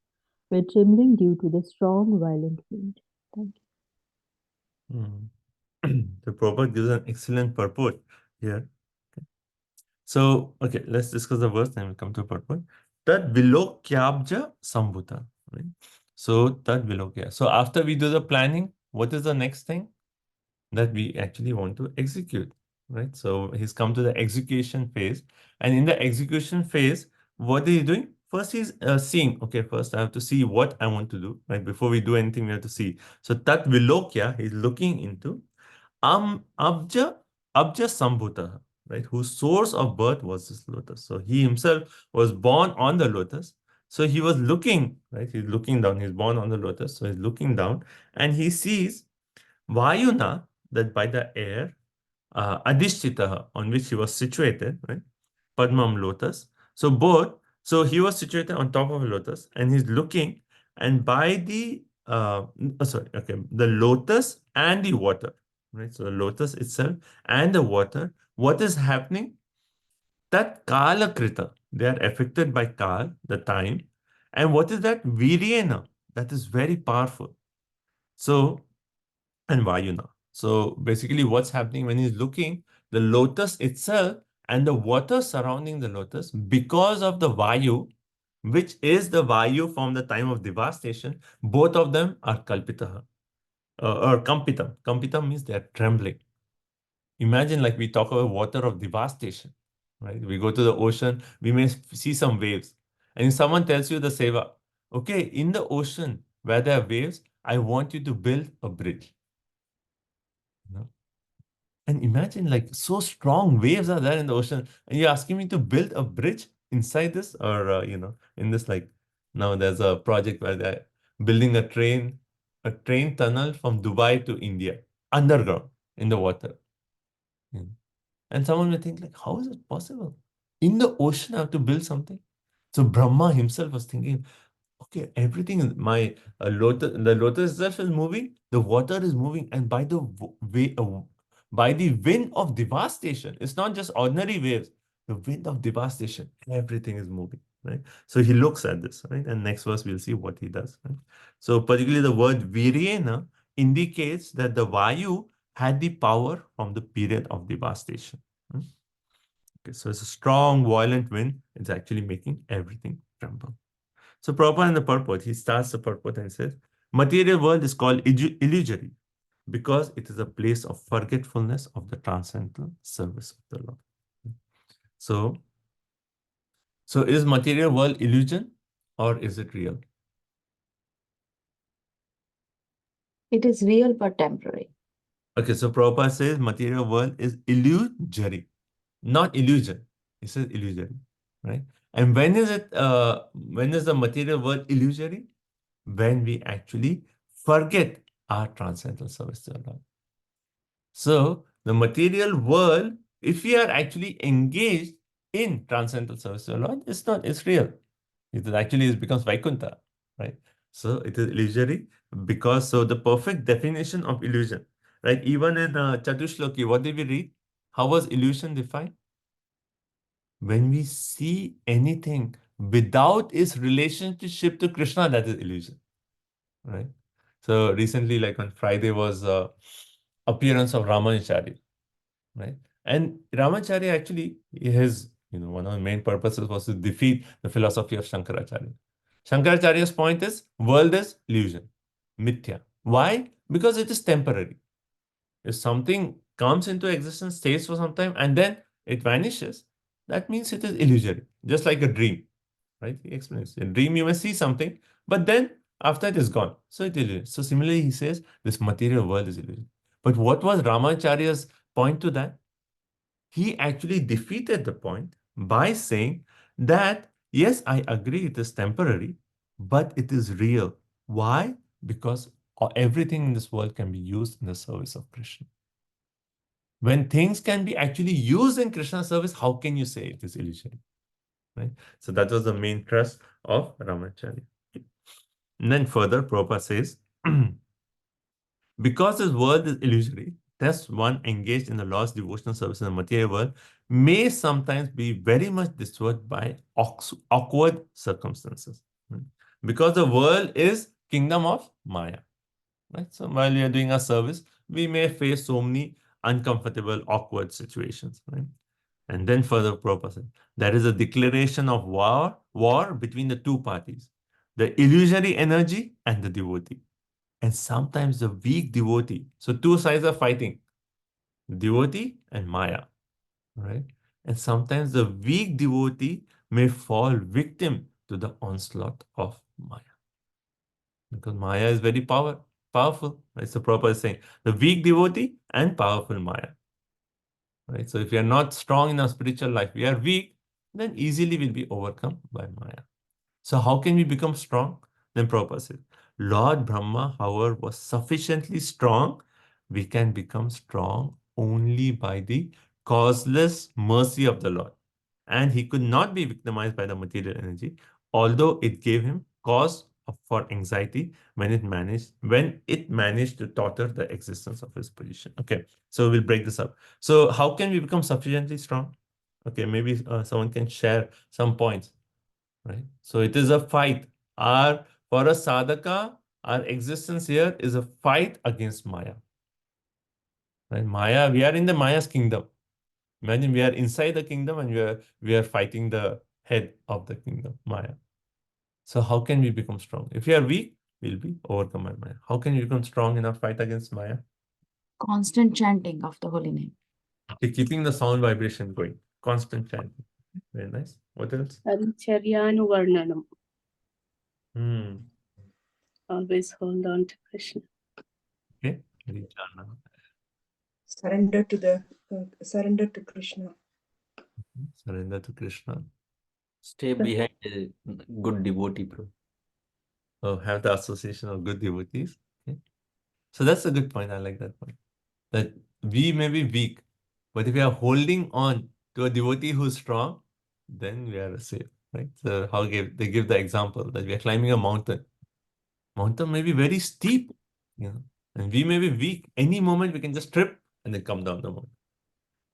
were trembling due to the strong, violent wind. Thank you. The Prabhupada gives an excellent purport here. Okay. So, okay, let's discuss the verse, then we'll come to purport. Tad vilokyabja sambhuta. Right? So, tad vilokya. So, after we do the planning, what is the next thing that we actually want to execute? Right? So, he's come to the execution phase. And in the execution phase, what is he doing? First, he's seeing, okay, first I have to see what I want to do. Right? Before we do anything, we have to see. So, tat vilokya, he's looking into Abja Sambhuta, right? Whose source of birth was this lotus. So he himself was born on the lotus. So he was looking, right? He's looking down. He's born on the lotus. So he's looking down and he sees Vayuna, that by the air, Adhishtitaha, on which he was situated, right? Padmam lotus. So he was situated on top of a lotus and he's looking, and by the the lotus and the water, right? So the lotus itself and the water, what is happening? That kala krita, they are affected by kal, the time. And what is that? Viryena, that is very powerful. So, and Vayuna. So basically what's happening when he's looking, the lotus itself and the water surrounding the lotus, because of the Vayu, which is the Vayu from the time of devastation, both of them are kalpitaha. Or kampitam. Kampitam means they are trembling. Imagine, like, we talk about water of devastation, right? We go to the ocean, we may see some waves. And if someone tells you the seva, okay, in the ocean where there are waves, I want you to build a bridge. And imagine, like, so strong waves are there in the ocean, and you're asking me to build a bridge inside this, or in this, like, now there's a project where they're building a train tunnel from Dubai to India, underground in the water. And someone may think, like, how is it possible? In the ocean, I have to build something. So Brahma himself was thinking, okay, everything is the lotus itself is moving, the water is moving, and by the wind of devastation, it's not just ordinary waves, the wind of devastation, everything is moving, right? So he looks at this, right? And next verse, we'll see what he does, right? So particularly the word viryena indicates that the Vayu had the power from the period of devastation. Okay, so it's a strong, violent wind. It's actually making everything tremble. So Prabhupada in the purport, he starts the purport and says, material world is called illusory. because it is a place of forgetfulness of the transcendental service of the Lord. So is material world illusion or is it real? It is real but temporary. Okay, so Prabhupada says material world is illusory, not illusion. He says illusory, right? And when is it? When is the material world illusory? When we actually forget our transcendental service to the Lord. So the material world, if we are actually engaged in transcendental service to the Lord, it's real. It actually becomes Vaikuntha, right? So it is illusory because, so the perfect definition of illusion, right? Even in Chatushloki, what did we read? How was illusion defined? When we see anything without its relationship to Krishna, that is illusion, right? So recently, like on Friday was appearance of Ramanacharya, right? And Ramanacharya actually, his, one of the main purposes was to defeat the philosophy of Shankaracharya. Shankaracharya's point is, world is illusion, mithya. Why? Because it is temporary. If something comes into existence, stays for some time, and then it vanishes, that means it is illusory, just like a dream, right? He explains. In dream, you may see something, but then after it is gone. So it is illusion. So similarly, he says this material world is illusion. But what was Ramanacharya's point to that? He actually defeated the point by saying that, yes, I agree it is temporary, but it is real. Why? Because everything in this world can be used in the service of Krishna. When things can be actually used in Krishna's service, how can you say it is illusory? Right? So that was the main thrust of Ramanacharya. And then further, Prabhupada says, because this world is illusory, thus one engaged in the Lord's devotional service in the material world may sometimes be very much disturbed by awkward circumstances. Right? Because the world is kingdom of Maya. Right? So while we are doing our service, we may face so many uncomfortable, awkward situations. Right? And then further Prabhupada said, there is a declaration of war between the two parties, the illusory energy and the devotee. And sometimes the weak devotee. So two sides are fighting, devotee and Maya, right? And sometimes the weak devotee may fall victim to the onslaught of Maya. Because Maya is very powerful, right? So Prabhupada is saying, the weak devotee and powerful Maya, right? So if we are not strong in our spiritual life, we are weak, then easily we'll be overcome by Maya. So how can we become strong? Then Prabhupada said, Lord Brahma, however, was sufficiently strong. We can become strong only by the causeless mercy of the Lord. And he could not be victimized by the material energy, although it gave him cause for anxiety when it managed to totter the existence of his position. Okay, so we'll break this up. So how can we become sufficiently strong? Okay, maybe someone can share some points. Right? So it is a fight. For a sadhaka, our existence here is a fight against Maya. Right? Maya, we are in the Maya's kingdom. Imagine we are inside the kingdom and we are fighting the head of the kingdom, Maya. So how can we become strong? If we are weak, we'll be overcome by Maya. How can we become strong in our fight against Maya? Constant chanting of the holy name. Okay, keeping the sound vibration going. Constant chanting. Very nice. What else? Charyanuvarnanam. Hmm. Always hold on to Krishna. Okay. Surrender to Krishna. Surrender to Krishna. Stay behind a good devotee, bro. Oh, have the association of good devotees. Okay. So that's a good point. I like that point. That we may be weak, but if we are holding on to a devotee who's strong, then we are safe, right? So they give the example that we are climbing a mountain. Mountain may be very steep, and we may be weak. Any moment we can just trip and then come down the mountain.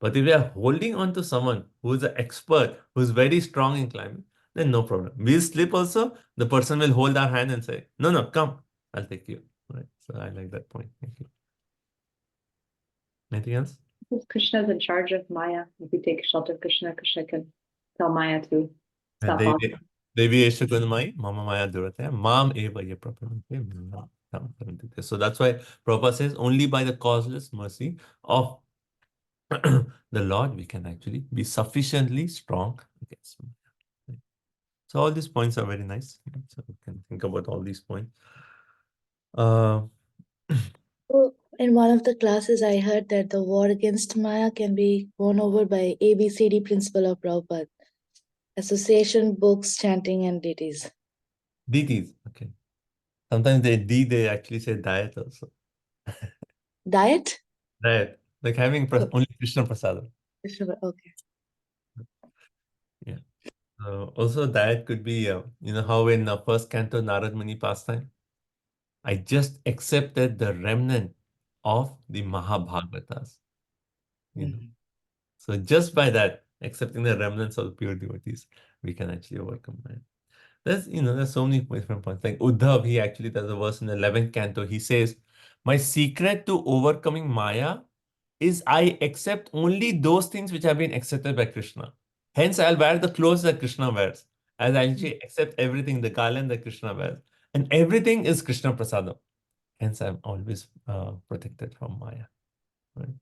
But if we are holding on to someone who is an expert, who is very strong in climbing, then no problem. We'll slip also, the person will hold our hand and say, no, come, I'll take you. Right? So I like that point. Thank you. Anything else? Krishna is in charge of Maya. If we take shelter of Krishna, Krishna can tell Maya to stop on. Devi Esha Gunamai, Mama Maya Durate, Mam Eva Ye Prapranate. So that's why Prabhupada says only by the causeless mercy of the Lord we can actually be sufficiently strong against Maya. Right? So all these points are very nice. So we can think about all these points. So in one of the classes, I heard that the war against Maya can be won over by ABCD principle of Prabhupada: association, books, chanting, and deities. Deities, okay. Sometimes they actually say diet also. Diet? Diet, like having only Krishna Prasadam. Okay. Yeah. Also, diet could be, how in the first canto Narad Muni pastime, I just accepted the remnant of the Mahabhagavatas. You know, so just by that, accepting the remnants of the pure devotees, we can actually overcome that. There's so many different points. Like Uddhav, he actually, there's a verse in the 11th canto. He says, my secret to overcoming Maya is I accept only those things which have been accepted by Krishna. Hence, I'll wear the clothes that Krishna wears. I'll actually accept everything, the garland that Krishna wears. And everything is Krishna Prasadam. Hence, I'm always protected from Maya. Right?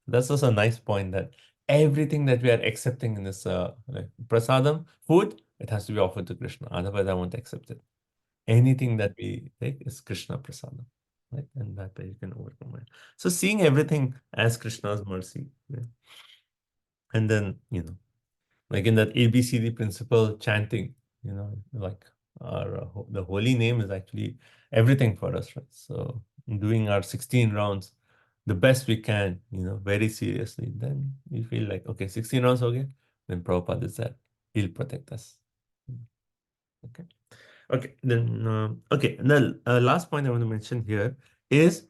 That's also a nice point that everything that we are accepting in this like prasadam, food, it has to be offered to Krishna. Otherwise, I won't accept it. Anything that we take is Krishna prasadam. Right? And that way you can overcome it. So seeing everything as Krishna's mercy. Right? And then, like in that ABCD principle chanting, like the holy name is actually everything for us, right? So doing our 16 rounds the best we can, very seriously, then we feel like, okay, 16 rounds, okay, then Prabhupada is there. He'll protect us. Okay. Okay. Then, and the last point I want to mention here is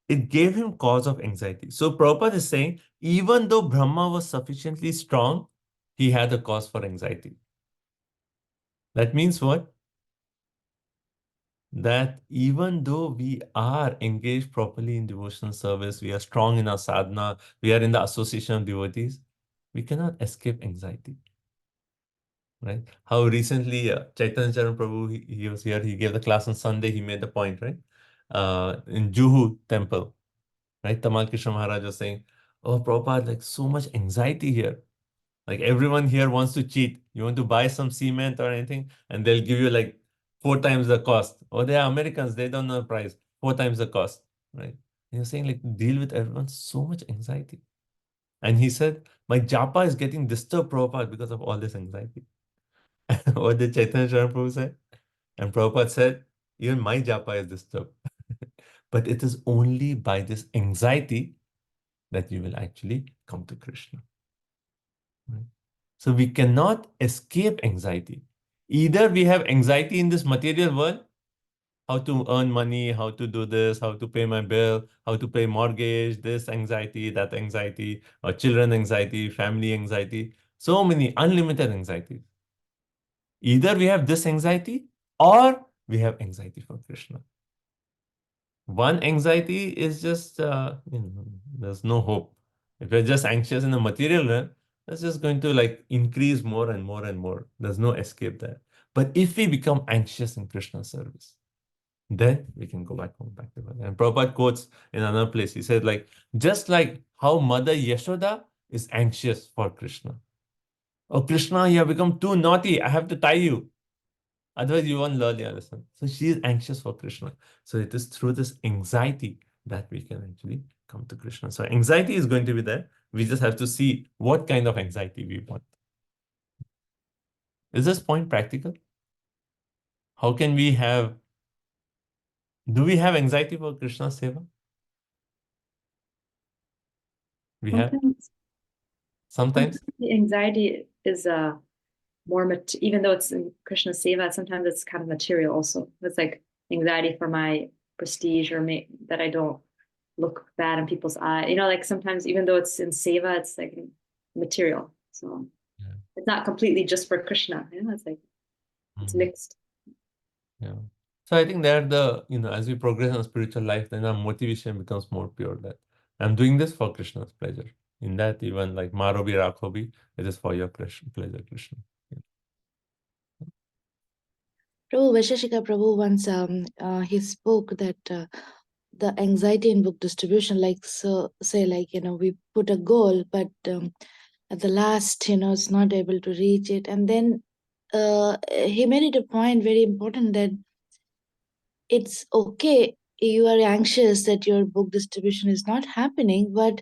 it gave him cause of anxiety. So Prabhupada is saying, even though Brahma was sufficiently strong, he had a cause for anxiety. That means what? That even though we are engaged properly in devotional service, we are strong in our sadhana, we are in the association of devotees, we cannot escape anxiety. Right? How recently Chaitanya Charan Prabhu, he was here, he gave the class on Sunday, he made the point, right? In Juhu temple, right? Tamal Krishna Maharaj was saying, oh, Prabhupada, like so much anxiety here. Like everyone here wants to cheat. You want to buy some cement or anything, and they'll give you like 4 times the cost. Or they are Americans, they don't know the price. 4 times the cost, right? And you're saying like deal with everyone, so much anxiety. And he said, my japa is getting disturbed, Prabhupada, because of all this anxiety. What did Chaitanya Charan Prabhu say? And Prabhupada said, even my japa is disturbed. But it is only by this anxiety that you will actually come to Krishna. Right? So we cannot escape anxiety. Either we have anxiety in this material world, how to earn money, how to do this, how to pay my bill, how to pay mortgage, this anxiety, that anxiety, or children anxiety, family anxiety, so many unlimited anxieties. Either we have this anxiety or we have anxiety for Krishna. One anxiety is just, there's no hope. If you're just anxious in the material realm, that's just going to like increase more and more and more. There's no escape there. But if we become anxious in Krishna's service, then we can go back home, back to God. And Prabhupada quotes in another place, he said like, just like how Mother Yashoda is anxious for Krishna. Oh, Krishna, you have become too naughty. I have to tie you. Otherwise, you won't learn your lesson. So she is anxious for Krishna. So it is through this anxiety that we can actually come to Krishna. So anxiety is going to be there. We just have to see what kind of anxiety we want. Is this point practical? How can we have, do we have anxiety for Krishna's seva? We have? Sometimes? The anxiety is even though it's in Krishna seva, sometimes it's kind of material also. It's like anxiety for my prestige or that I don't look bad in people's eyes. Like sometimes even though it's in seva, it's like material. So it's not completely just for Krishna. It's like it's mixed. Yeah. So I think that as we progress in spiritual life, then our motivation becomes more pure that I'm doing this for Krishna's pleasure. In that, even like Marobi Rakhobi, it is for your pleasure, Krishna. Prabhu Vaisheshika Prabhu once he spoke that the anxiety in book distribution, like so say like we put a goal, but at the last it's not able to reach it, and then he made it a point very important that it's okay you are anxious that your book distribution is not happening, but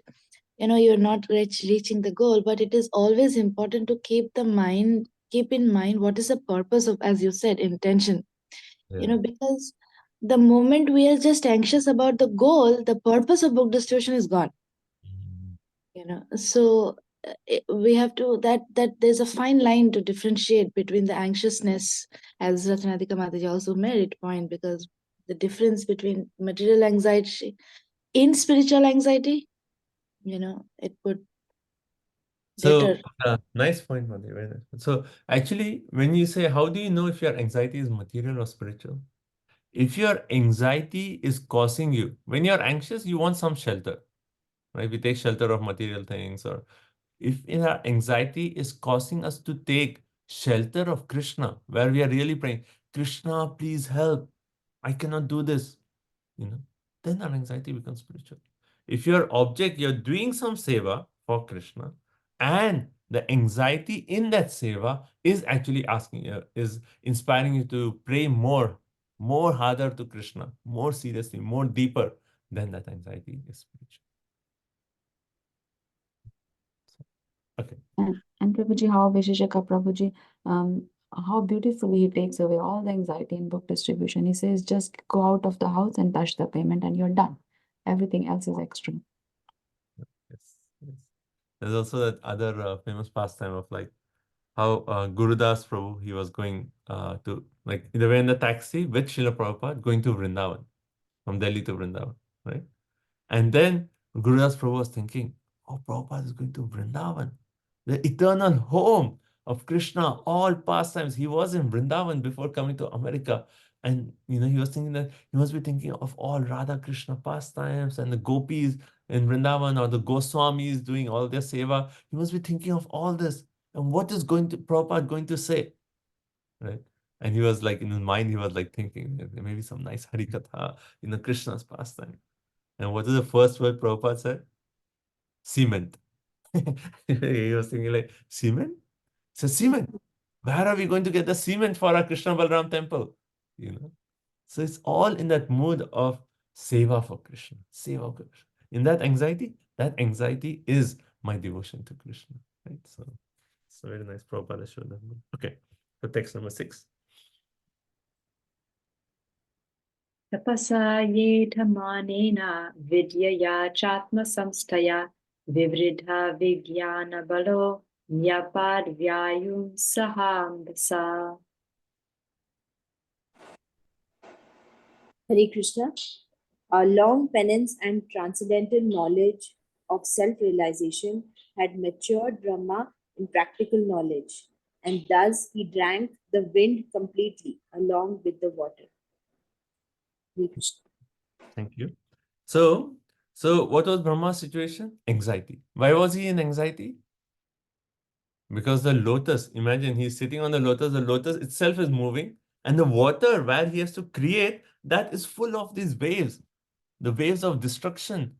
you're not reaching the goal, but it is always important to keep in mind what is the purpose of, as you said, intention. Because the moment we are just anxious about the goal, the purpose of book distribution is gone. So we have to that there's a fine line to differentiate between the anxiousness, as Ratnadika Mataji also made it point, because the difference between material anxiety in spiritual anxiety, it would So, deter. nice point, Madhu. Very nice. So, actually, when you say, how do you know if your anxiety is material or spiritual? If your anxiety is causing you, when you're anxious, you want some shelter, right? We take shelter of material things, or if our anxiety is causing us to take shelter of Krishna, where we are really praying, Krishna, please help. I cannot do this, then our anxiety becomes spiritual. If your object, you're doing some seva for Krishna, and the anxiety in that seva is actually asking you, is inspiring you to pray more harder to Krishna, more seriously, more deeper, then that anxiety is spiritual. Okay. And Prabhuji, how Visheshika Prabhuji, how beautifully he takes away all the anxiety in book distribution. He says, just go out of the house and touch the payment and you're done. Everything else is extra. Yes. There's also that other famous pastime of like how Gurudas Prabhu, he was going to, like, they were in the taxi with Srila Prabhupada going to Vrindavan, from Delhi to Vrindavan, right? And then Gurudas Prabhu was thinking, oh, Prabhupada is going to Vrindavan, the eternal home of Krishna, all pastimes. He was in Vrindavan before coming to America. And, he was thinking that he must be thinking of all Radha Krishna pastimes and the gopis in Vrindavan, or the Goswamis doing all their seva. He must be thinking of all this. And what is Prabhupada going to say? Right? And he was like, in his mind, he was like thinking, maybe some nice Harikatha, Krishna's pastime. And what is the first word Prabhupada said? Cement. He was thinking like, cement? So cement. Where are we going to get the cement for our Krishna Balram temple? So it's all in that mood of seva for Krishna. Seva for Krishna. In that anxiety is my devotion to Krishna. Right? So it's very nice. Prabhupada showed that. Okay. So text number 6. Tapasa yeta manena vidyaya chatma samstaya vivridha vigyana balo nyapad vyayum sahambasa. Hare Krishna. A long penance and transcendental knowledge of self-realization had matured Brahma in practical knowledge, and thus he drank the wind completely along with the water. Hare Krishna. Thank you. So what was Brahma's situation? Anxiety. Why was he in anxiety? Because the lotus, imagine he's sitting on the lotus itself is moving, and the water where he has to create, that is full of these waves, the waves of destruction.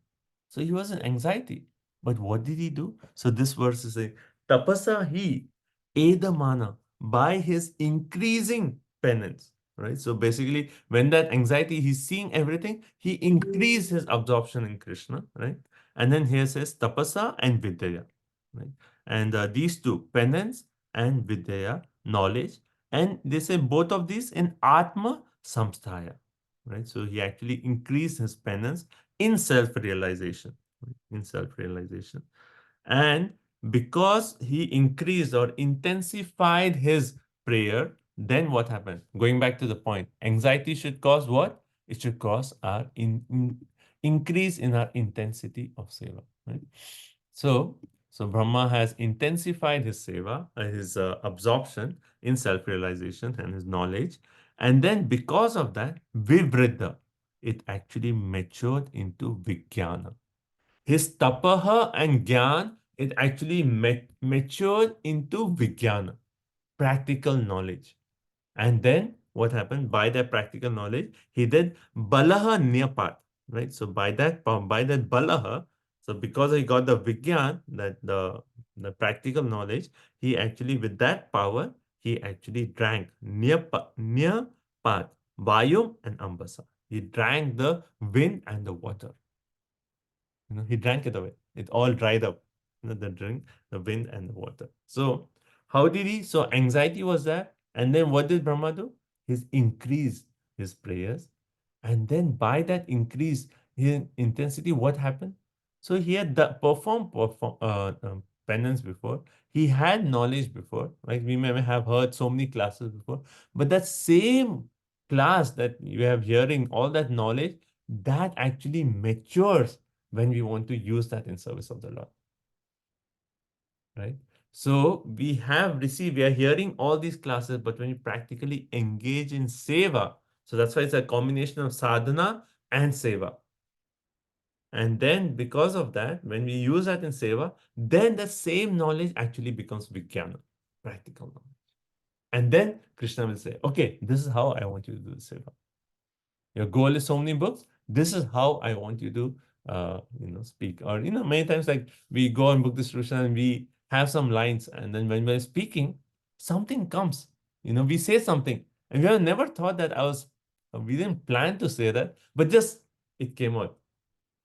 So he was in anxiety. But what did he do? So this verse is saying, tapasa he edamana, by his increasing penance. Right? So basically, when that anxiety, he's seeing everything, he increased his absorption in Krishna. Right? And then here says tapasa and vidya. Right? And these two, penance and vidya, knowledge. And they say both of these in Atma Samsthaya. Right? So he actually increased his penance in self-realization. In self-realization. And because he increased or intensified his prayer, then what happened? Going back to the point, anxiety should cause what? It should cause our increase in our intensity of seva. Right? So Brahma has intensified his seva, his absorption in self-realization and his knowledge. And then because of that, vivriddha, it actually matured into vijnana. His tapaha and gyan, it actually matured into vijnana, practical knowledge. And then what happened? By that practical knowledge, he did Balaha Nyapat, right? So by that Balaha, so because he got the Vigyan, that the practical knowledge, he actually, with that power, he actually drank Nyapat, Vayum and Ambasa. He drank the wind and the water. He drank it away. It all dried up. The drink, the wind and the water. So how did he? So anxiety was there. And then what did Brahma do? He increased his prayers. And then by that increase in intensity, what happened? So he had performed penance before. He had knowledge before. Like we may have heard so many classes before. But that same class that you have hearing, all that knowledge, that actually matures when we want to use that in service of the Lord. Right? So we are hearing all these classes, but when you practically engage in seva, so that's why it's a combination of sadhana and seva. And then because of that, when we use that in seva, then the same knowledge actually becomes vijnana, practical knowledge. And then Krishna will say, okay, this is how I want you to do the seva. Your goal is so many books. This is how I want you to speak. Or, many times like we go on book distribution and we have some lines, and then when we're speaking, something comes. We say something, and we have never thought that we didn't plan to say that, but just it came out.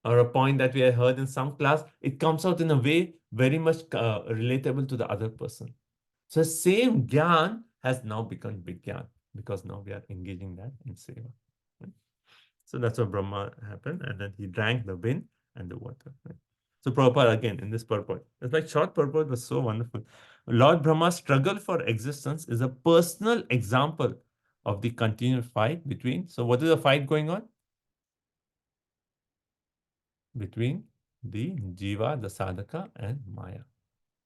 Or a point that we had heard in some class, it comes out in a way very much relatable to the other person. So same gyan has now become big gyan, because now we are engaging that in seva. Right? So that's what Brahma happened, and then he drank the wind and the water. Right? So Prabhupada, again, in this purport, it's like short purport was so wonderful. Lord Brahma's struggle for existence is a personal example of the continued fight between, so what is the fight going on? Between the Jiva, the Sadhaka, and Maya.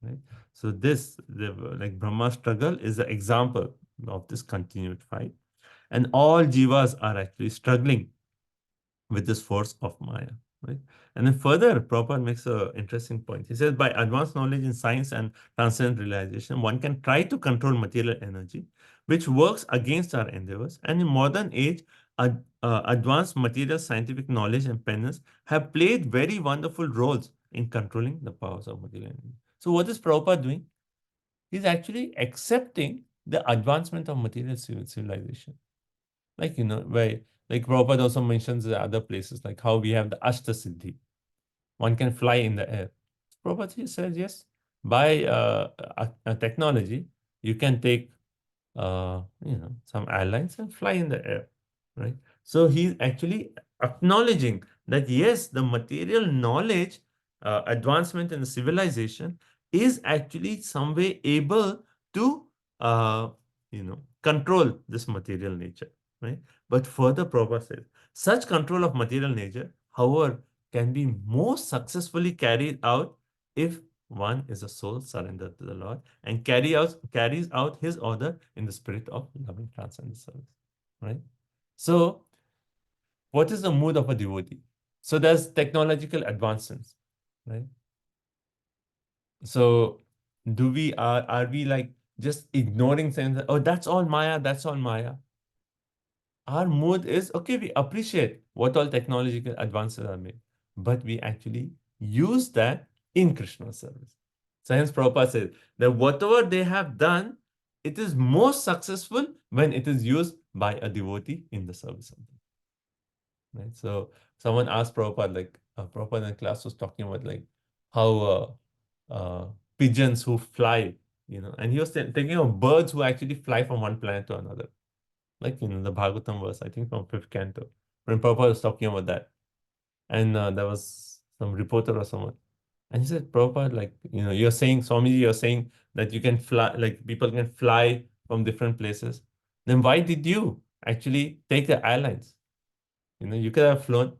Right? So this, like Brahma's struggle is the example of this continued fight. And all Jivas are actually struggling with this force of Maya. Right? And then further, Prabhupada makes an interesting point. He says, by advanced knowledge in science and transcendent realization, one can try to control material energy, which works against our endeavors. And in modern age, advanced material scientific knowledge and penance have played very wonderful roles in controlling the powers of material energy. So what is Prabhupada doing? He's actually accepting the advancement of material civilization. Like, where, like Prabhupada also mentions the other places, like how we have the Ashta Siddhi. One can fly in the air. Prabhupada says, yes, by technology, you can take, some airlines and fly in the air, right? So he's actually acknowledging that, yes, the material knowledge, advancement in the civilization is actually some way able to, control this material nature, right? But further, Prabhupada says, such control of material nature, however, can be most successfully carried out if one is a soul surrendered to the Lord and carries out his order in the spirit of loving transcendent service, right? So, what is the mood of a devotee? So there's technological advancements, right? So, are we like just ignoring saying that, oh, that's all Maya, that's all Maya? Our mood is, okay, we appreciate what all technological advances are made, but we actually use that in Krishna service. So hence Prabhupada says that whatever they have done, it is most successful when it is used by a devotee in the service of them. Right? So someone asked Prabhupada, like Prabhupada in class was talking about like how pigeons who fly, and he was thinking of birds who actually fly from one planet to another. Like, the Bhagavatam verse, I think from 5th canto, when Prabhupada was talking about that. And there was some reporter or someone. And he said, Prabhupada, like, you're saying, Swamiji, you're saying that you can fly, like people can fly from different places. Then why did you actually take the airlines? You could have flown.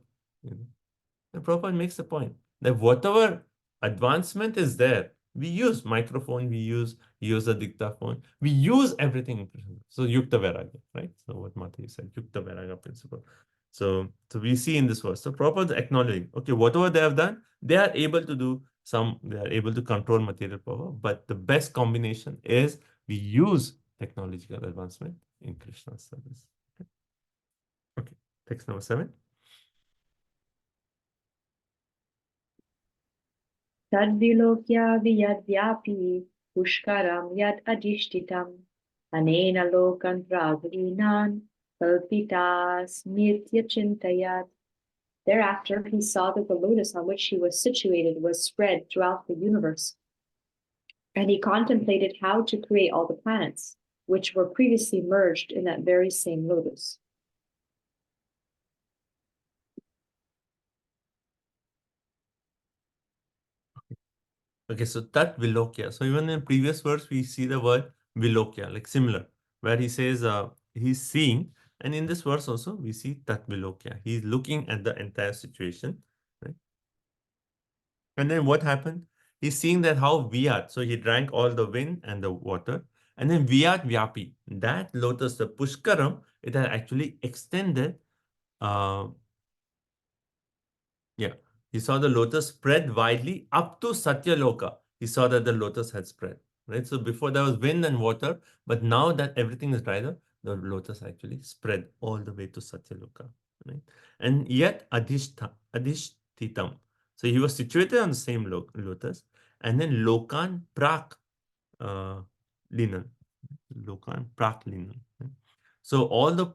And Prabhupada makes the point that whatever advancement is there, we use microphone, we use the dictaphone, we use everything. So Yukta Vairagya, right? So what Mataji said, Yukta Vairagya principle. So we see in this verse. So Prabhupada acknowledging, okay, whatever they have done, they are able to do they are able to control material power, but the best combination is we use technological advancement in Krishna's service. Okay, text number 7. Tadvilokya viyadvyapi pushkaram yad adishtitam anena lokan pragrinan kalpitas nitya chintayat. Thereafter he saw that the lotus on which he was situated was spread throughout the universe. And he contemplated how to create all the planets, which were previously merged in that very same lotus. Okay, so Tat Vilokya. So even in previous verse, we see the word Vilokya, like similar, where he says he's seeing. And in this verse also, we see Tat Vilokya. He's looking at the entire situation, right? And then what happened? He's seeing that how Vyat, so he drank all the wind and the water. And then Vyat Vyapi, that lotus, the Pushkaram, it had actually extended. Yeah, he saw the lotus spread widely up to Satyaloka. He saw that the lotus had spread, right? So before there was wind and water, but now that everything is dried up, the lotus actually spread all the way to Satyaloka, right? And yet Adhishtitam. So he was situated on the same lotus, and then Lokan Prak Linan. Lokan Prak Linan. Right? So all the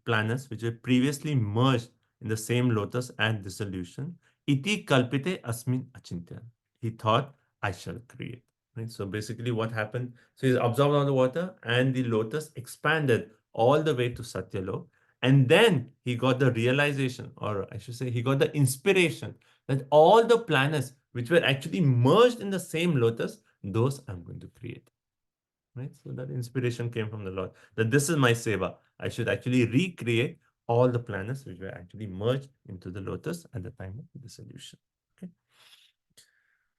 planets which were previously merged in the same lotus and dissolution, iti kalpite asmin achintya. He thought, I shall create. Right? So basically what happened, so he's absorbed on the water and the lotus expanded all the way to Satyalok. And then he got the realization, or I should say, he got the inspiration that all the planets which were actually merged in the same lotus, those I'm going to create. Right? So that inspiration came from the Lord, that this is my seva. I should actually recreate all the planets which were actually merged into the lotus at the time of dissolution. Okay.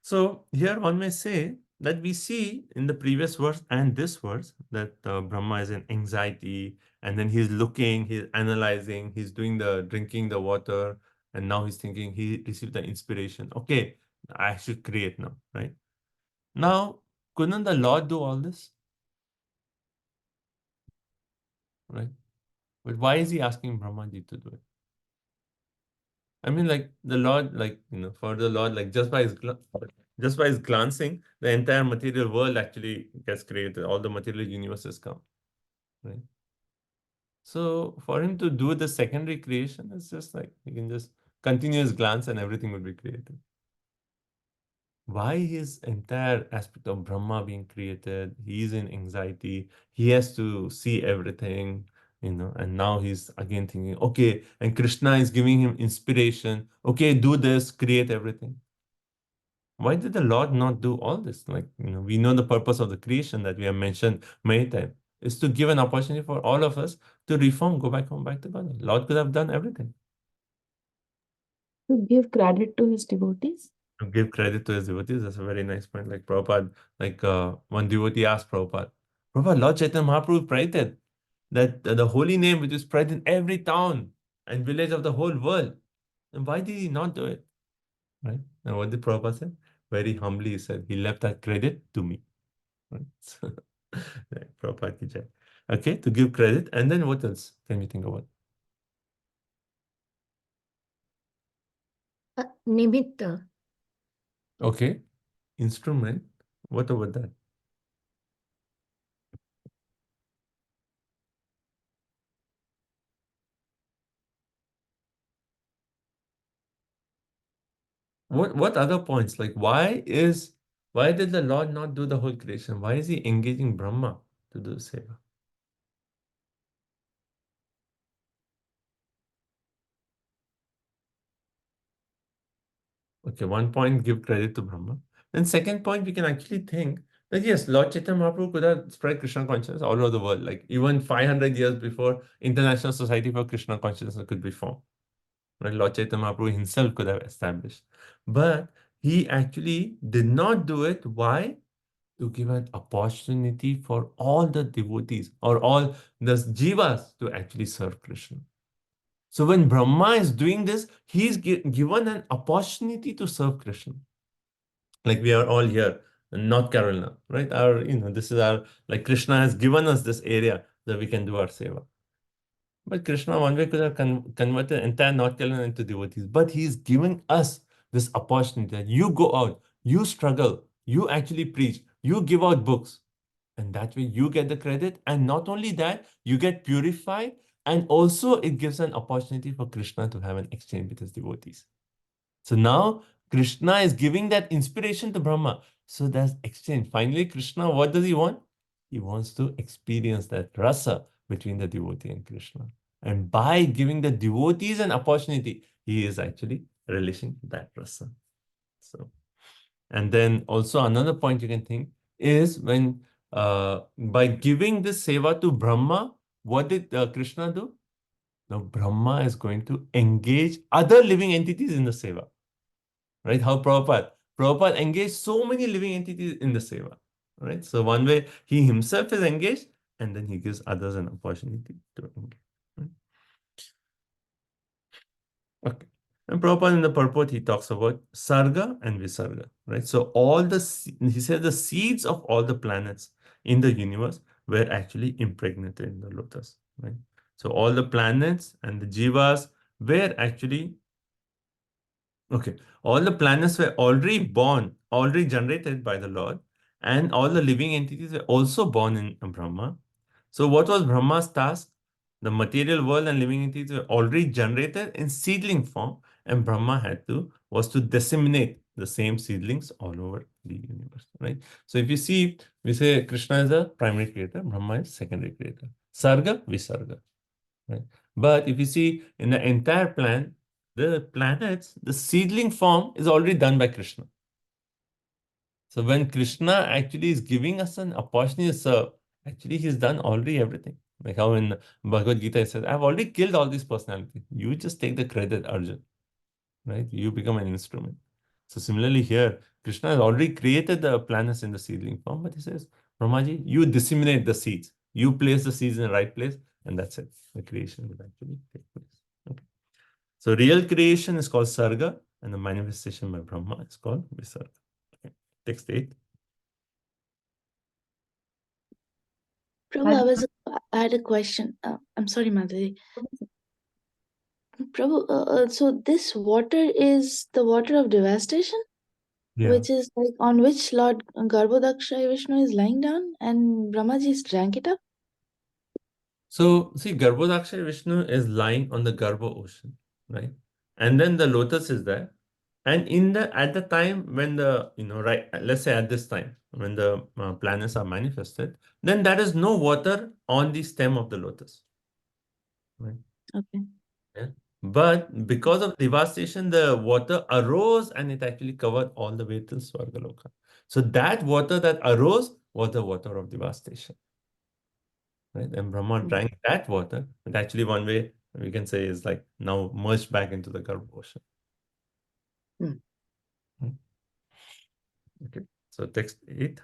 So here one may say that we see in the previous verse and this verse that Brahma is in anxiety, and then he's looking, he's analyzing, he's doing the drinking the water, and now he's thinking he received the inspiration. Okay, I should create now, right? Now, couldn't the Lord do all this? Right? But why is he asking Brahmaji to do it? I mean, like the Lord, like, for the Lord, like just by his glancing, the entire material world actually gets created. All the material universes come, right? So for him to do the secondary creation, it's just like he can just continue his glance and everything will be created. Why his entire aspect of Brahma being created? He's in anxiety. He has to see everything. And now he's again thinking, okay, and Krishna is giving him inspiration. Okay, do this, create everything. Why did the Lord not do all this? Like, we know the purpose of the creation that we have mentioned many times is to give an opportunity for all of us to reform, go back home, back to God. Lord could have done everything. To give credit to his devotees. To give credit to his devotees, that's a very nice point. Like Prabhupada, one devotee asked Prabhupada, Lord Chaitanya Mahaprabhu prayed that the holy name which is spread in every town and village of the whole world, and why did he not do it? Right? And what did Prabhupada say? Very humbly he said, he left that credit to me. Right? So, right, Prabhupada ki jai. Okay, to give credit. And then what else can we think about? Nimitta. Okay, instrument. What about that? What other points? Like why did the Lord not do the whole creation? Why is he engaging Brahma to do seva? Okay, one point, give credit to Brahma. Then second point, we can actually think that yes, Lord Chaitanya Mahaprabhu could have spread Krishna consciousness all over the world, like even 500 years before International Society for Krishna Consciousness could be formed. Right? Lord Chaitanya Mahaprabhu himself could have established. But he actually did not do it. Why? To give an opportunity for all the devotees or all the jivas to actually serve Krishna. So when Brahma is doing this, he is given an opportunity to serve Krishna. Like we are all here. North Carolina, right? This is our, like Krishna has given us this area that we can do our seva. But Krishna one way could have converted entire North Carolina into devotees. But he's giving us this opportunity that you go out, you struggle, you actually preach, you give out books. And that way you get the credit. And not only that, you get purified. And also it gives an opportunity for Krishna to have an exchange with his devotees. So now Krishna is giving that inspiration to Brahma. So that's exchange. Finally, Krishna, what does he want? He wants to experience that rasa between the devotee and Krishna. And by giving the devotees an opportunity, he is actually relishing that rasa. So, and then also another point you can think is when by giving this seva to Brahma, what did Krishna do? Now Brahma is going to engage other living entities in the seva. Right? How Prabhupada engaged so many living entities in the seva. Right? So one way he himself is engaged, and then he gives others an opportunity to engage. Right? Okay. And Prabhupada in the purport, he talks about Sarga and Visarga. Right? So he said the seeds of all the planets in the universe were actually impregnated in the lotus. Right? So all the planets and the jivas were actually okay. All the planets were already born, already generated by the Lord, and all the living entities were also born in Brahma. So what was Brahma's task? The material world and living entities were already generated in seedling form, and Brahma was to disseminate the same seedlings all over the universe, right? So if you see, we say Krishna is a primary creator, Brahma is secondary creator. Sarga, Visarga, right? But if you see in the entire plan, the planets, the seedling form is already done by Krishna. So when Krishna actually is giving us an opportunity to serve, actually he's done already everything. Like how in Bhagavad Gita it says, I've already killed all these personalities. You just take the credit, Arjun. Right? You become an instrument. So similarly here, Krishna has already created the planets in the seedling form, but he says, Brahmaji, you disseminate the seeds. You place the seeds in the right place, and that's it. The creation will actually take place. Okay. So real creation is called Sarga, and the manifestation by Brahma is called Visarga. Okay. Text 8. Prabhu, I had a question. I'm sorry, Madhuri. Prabhu, so this water is the water of devastation, Yeah. which is like on which Lord Garbhodaksha Vishnu is lying down and Brahmaji drank it up? So see, Garbhodaksha Vishnu is lying on the Garbha ocean, right? And then the lotus is there. And at the time when right, let's say at this time, when the planets are manifested, then there is no water on the stem of the lotus. Right? Okay. Yeah. But because of devastation, the water arose and it actually covered all the way till Swargaloka. So that water that arose was the water of devastation. Right? And Brahma drank that water. And actually one way we can say is like now merged back into the Garbha ocean. Okay. So text 8.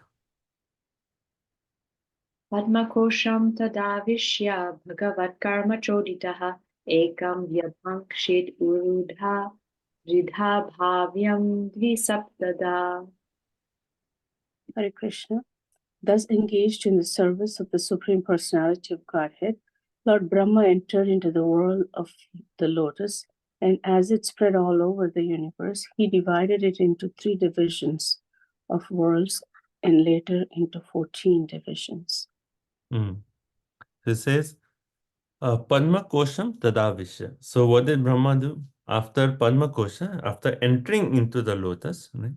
Padmakosham tadavishya bhagavat karma choditaha ekam vyabhankshit urudha ridha bhavyam dvisaptada. Hare Krishna. Thus engaged in the service of the Supreme Personality of Godhead, Lord Brahma entered into the world of the lotus, and as it spread all over the universe, he divided it into 3 divisions of worlds and later into 14 divisions. It says, Padma Kosham Tadavishya. So what did Brahma do? After Padma Kosha, after entering into the lotus, right?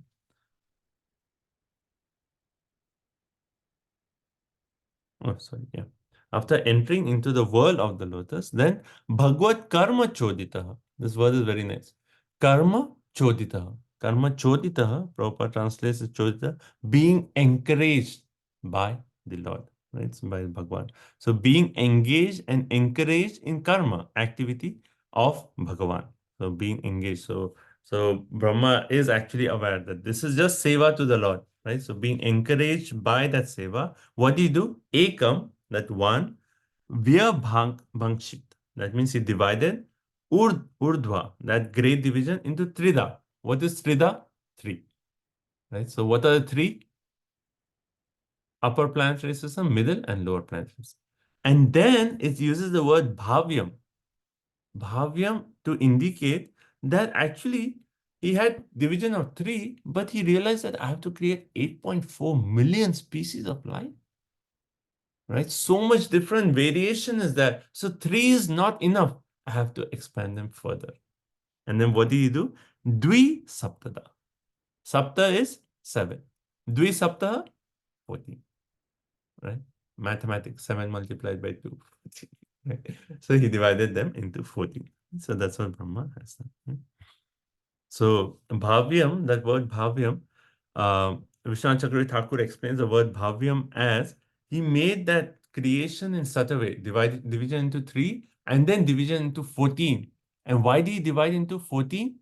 Oh, sorry, yeah. After entering into the world of the lotus, then Bhagavad Karma Choditaha. This word is very nice. Karma Choditaha. Karma Choditaha, Prabhupada translates as Chodita, being encouraged by the Lord, right? So by Bhagavan. So being engaged and encouraged in karma, activity of Bhagavan. So being engaged. So Brahma is actually aware that this is just seva to the Lord, right? So being encouraged by that seva, what do you do? Ekam, that one, Vyabhankshit. That means he divided Urdhva, that great division, into Trida. What is Trida? 3. Right? So what are the 3? upper planetary system, middle, and lower planetary system. And then it uses the word bhavyam. Bhavyam to indicate that actually he had division of 3, but he realized that I have to create 8.4 million species of life. Right? So much different variation is there. So 3 is not enough. I have to expand them further. And then what do you do? Dvi Saptada. Sapta is 7. Dvi Sapta, 14. Right? Mathematics, 7 multiplied by 2. 14. Right? So he divided them into 14. So that's what Brahma has done. Right? So Bhavyam, that word Bhavyam, Vishwanath Chakravarti Thakur explains the word Bhavyam as he made that creation in such a way, division into 3 and then division into 14. And why did he divide into 14?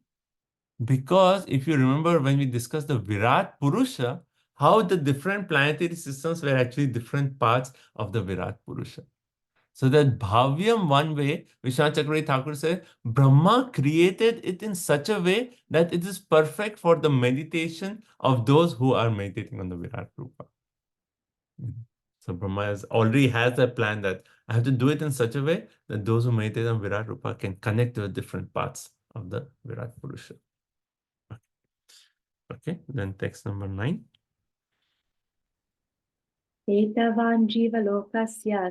Because if you remember when we discussed the Virat Purusha, how the different planetary systems were actually different parts of the Virat Purusha. So that Bhavyam, one way, Vishwanath Chakravarti Thakur said, Brahma created it in such a way that it is perfect for the meditation of those who are meditating on the Virat Rupa. So Brahma already has a plan that I have to do it in such a way that those who meditate on Virat Rupa can connect to the different parts of the Virat Purusha. Okay, then text number 9. Etavan jivalokasya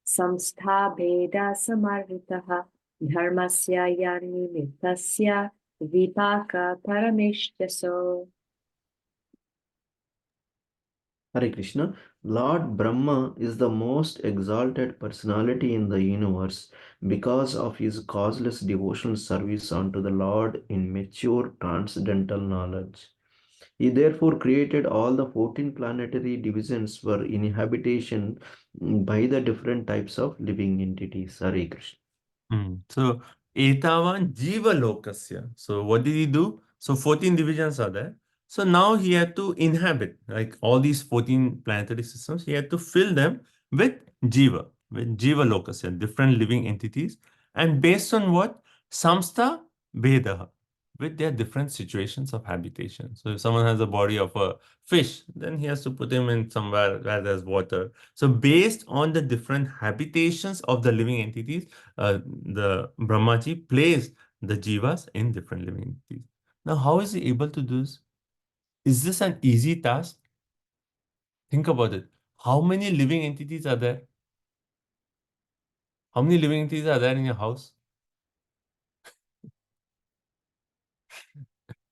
samstha bheda samarvitaha dharmasya yanimitasya vipaka parameshtaso. Hare Krishna. Lord Brahma is the most exalted personality in the universe because of his causeless devotional service unto the Lord in mature transcendental knowledge. He therefore created all the 14 planetary divisions for inhabitation by the different types of living entities. Hare Krishna. So, Etavan Jiva Lokasya. So, what did he do? So, 14 divisions are there. So, now he had to inhabit, like all these 14 planetary systems, he had to fill them with Jiva Lokasya, different living entities. And based on what? Samstha Vedaha, with their different situations of habitation. So, if someone has a body of a fish, then he has to put him in somewhere where there's water. So, based on the different habitations of the living entities, the Brahmaji placed the jivas in different living entities. Now, how is he able to do this? Is this an easy task? Think about it. How many living entities are there? How many living entities are there in your house?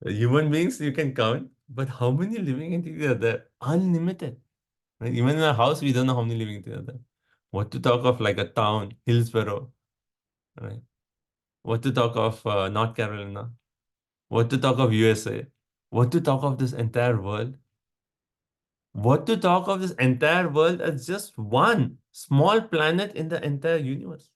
Human beings you can count, but how many living entities are there? Unlimited. Right? Even in a house, we don't know how many living entities are there. What to talk of like a town, Hillsborough, right? What to talk of North Carolina? What to talk of USA? What to talk of this entire world? What to talk of this entire world as just one small planet in the entire universe?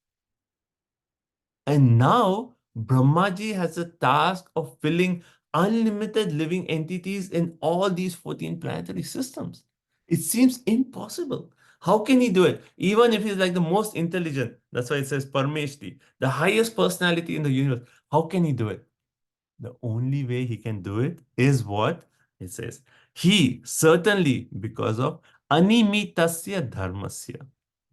And now Brahmaji has a task of filling unlimited living entities in all these 14 planetary systems. It seems impossible. How can he do it? Even if he's like the most intelligent, that's why it says Parmeshti, the highest personality in the universe. How can he do it? The only way he can do it is what it says. He certainly, because of animitasya dharmasya,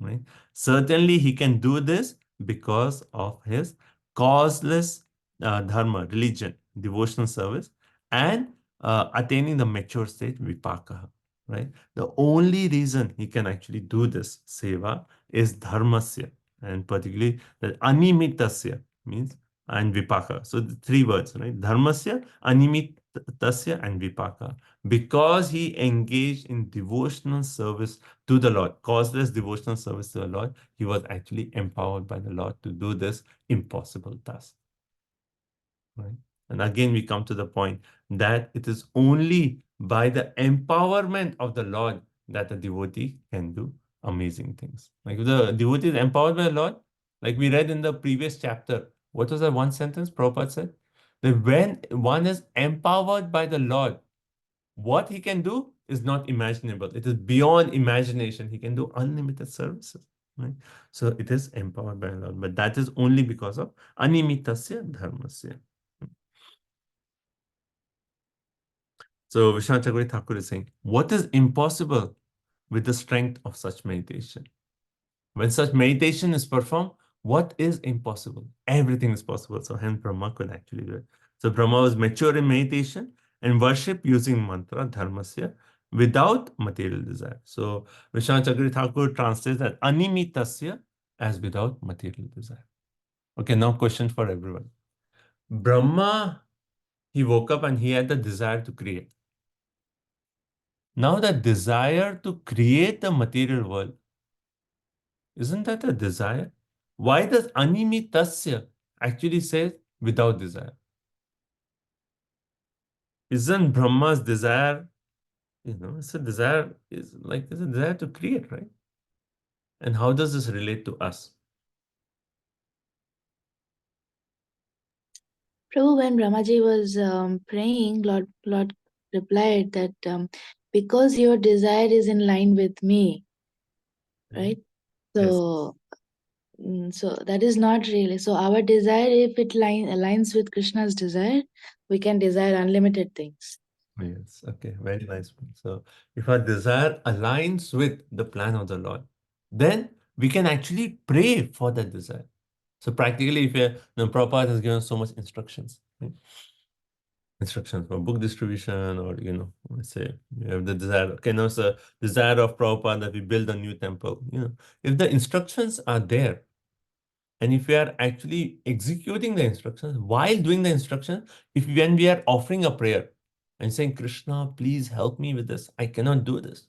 right? Certainly he can do this because of his causeless dharma, religion, devotional service, and attaining the mature state, vipaka, right? The only reason he can actually do this seva is dharmasya, and particularly that animitasya means and vipaka. So the 3 words, right? Dharmasya, animitasya, and vipaka. Because he engaged in devotional service to the Lord, causeless devotional service to the Lord, he was actually empowered by the Lord to do this impossible task. Right? And again, we come to the point that it is only by the empowerment of the Lord that a devotee can do amazing things. Like if the devotee is empowered by the Lord, like we read in the previous chapter, what was that one sentence Prabhupada said? That when one is empowered by the Lord, what he can do is not imaginable. It is beyond imagination. He can do unlimited services. Right? So it is empowered by the Lord. But that is only because of animitasya dharmasya. So Vishwanath Chakravarti Thakur is saying, what is impossible with the strength of such meditation. When such meditation is performed, what is impossible? Everything is possible. So hence Brahma could actually do it. So Brahma was mature in meditation and worship using mantra, dharmasya, without material desire. So Vishwanath Chakravarti Thakur translates that animitasya as without material desire. Okay, now question for everyone. Brahma, he woke up and he had the desire to create. Now the desire to create the material world, isn't that a desire? Why does animitasya actually say without desire? Isn't Brahma's desire, it's a desire, it's a desire to create, right? And how does this relate to us? Prabhu, when Brahmaji was praying, Lord replied that because your desire is in line with me, right? So, so that is not really. So our desire, if it aligns with Krishna's desire, we can desire unlimited things. Yes, okay, very nice. So if our desire aligns with the plan of the Lord, then we can actually pray for that desire. So practically, if Prabhupada has given so much instructions, right? Instructions for book distribution, or let's say you have the desire. Okay, now it's the desire of Prabhupada that we build a new temple. If the instructions are there, and if we are actually executing the instructions while doing the instructions, when we are offering a prayer and saying, Krishna, please help me with this, I cannot do this.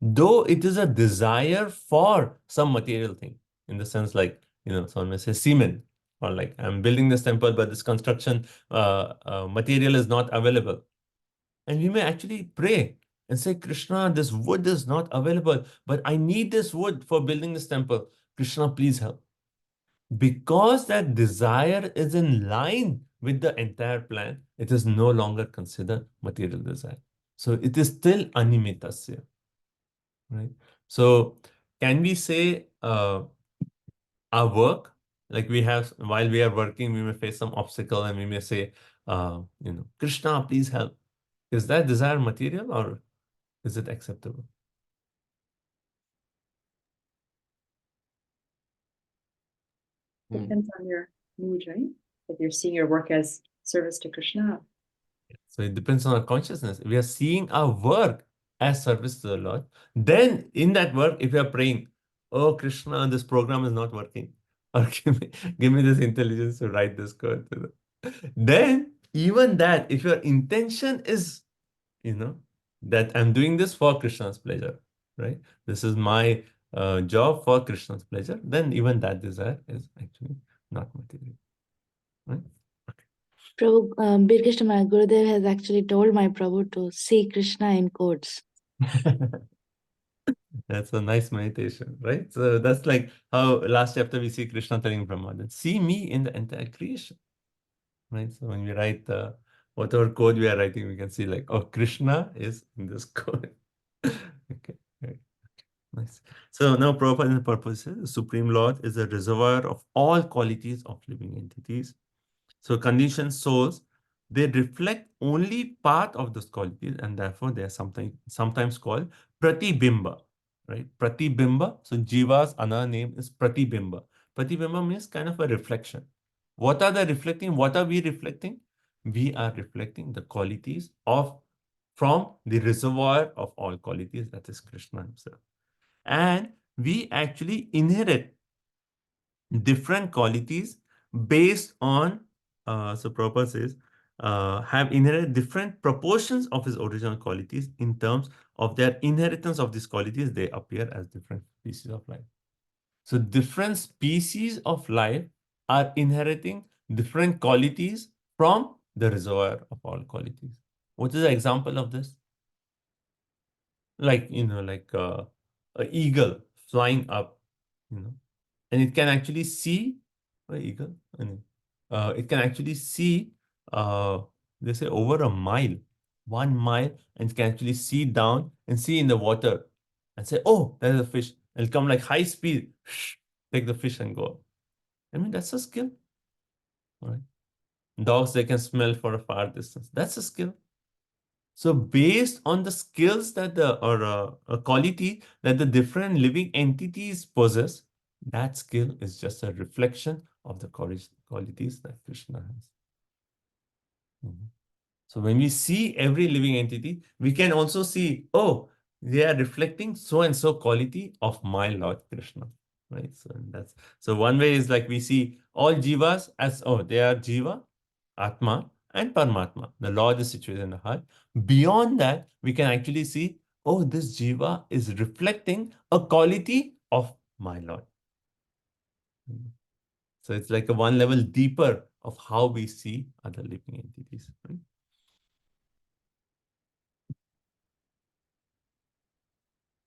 Though it is a desire for some material thing, in the sense someone may say cement, or like I'm building this temple, but this construction material is not available. And we may actually pray and say, Krishna, this wood is not available, but I need this wood for building this temple. Krishna, please help. Because that desire is in line with the entire plan, it is no longer considered material desire. So it is still animitasya, right? So can we say our work, like while we are working, we may face some obstacle and we may say, Krishna, please help. Is that desire material or is it acceptable? Depends on your mood, right? If you're seeing your work as service to Krishna. So it depends on our consciousness. If we are seeing our work as service to the Lord, then in that work, if we are praying, oh Krishna, this program is not working, or give me this intelligence to write this code, then even that, if your intention is, that I'm doing this for Krishna's pleasure, right? This is my job for Krishna's pleasure, then even that desire is actually not material, right? Prabhu, Bir Krishna, my Gurudev has actually told my Prabhu to see Krishna in quotes. That's a nice meditation, right? So that's like how last chapter we see Krishna telling Brahma that see me in the entire creation, right? So when we write whatever code we are writing, we can see like, oh, Krishna is in this code. Okay, right. Nice. So now Prabhupada in the purpose says, the Supreme Lord is a reservoir of all qualities of living entities. So conditioned souls, they reflect only part of those qualities, and therefore they are sometimes called pratibimba, right? Pratibimba. So Jiva's another name is pratibimba. Pratibimba means kind of a reflection. What are they reflecting? What are we reflecting? We are reflecting the qualities from the reservoir of all qualities, that is Krishna himself. And we actually inherit different qualities based on, so Prabhupada says, have inherited different proportions of his original qualities. In terms of their inheritance of these qualities, they appear as different species of life. So different species of life are inheriting different qualities from the reservoir of all qualities. What is the example of this? Like, an eagle flying up, and it can actually see, eagle, it can actually see, they say over a mile, 1 mile, and it can actually see down and see in the water and say, oh, there's a fish. It'll come like high speed, take the fish and go. I mean, that's a skill, right? Dogs, they can smell for a far distance. That's a skill. So based on the skills that a quality that the different living entities possess, that skill is just a reflection of the qualities that Krishna has. Mhm. So when we see every living entity, we can also see, oh, they are reflecting so and so quality of my Lord Krishna. Right. So one way is like we see all jivas as, oh, they are jiva, atma, and paramatma. The Lord is situated in the heart. Beyond that, we can actually see, oh, this jiva is reflecting a quality of my Lord. So it's like a one level deeper of how we see other living entities. Right?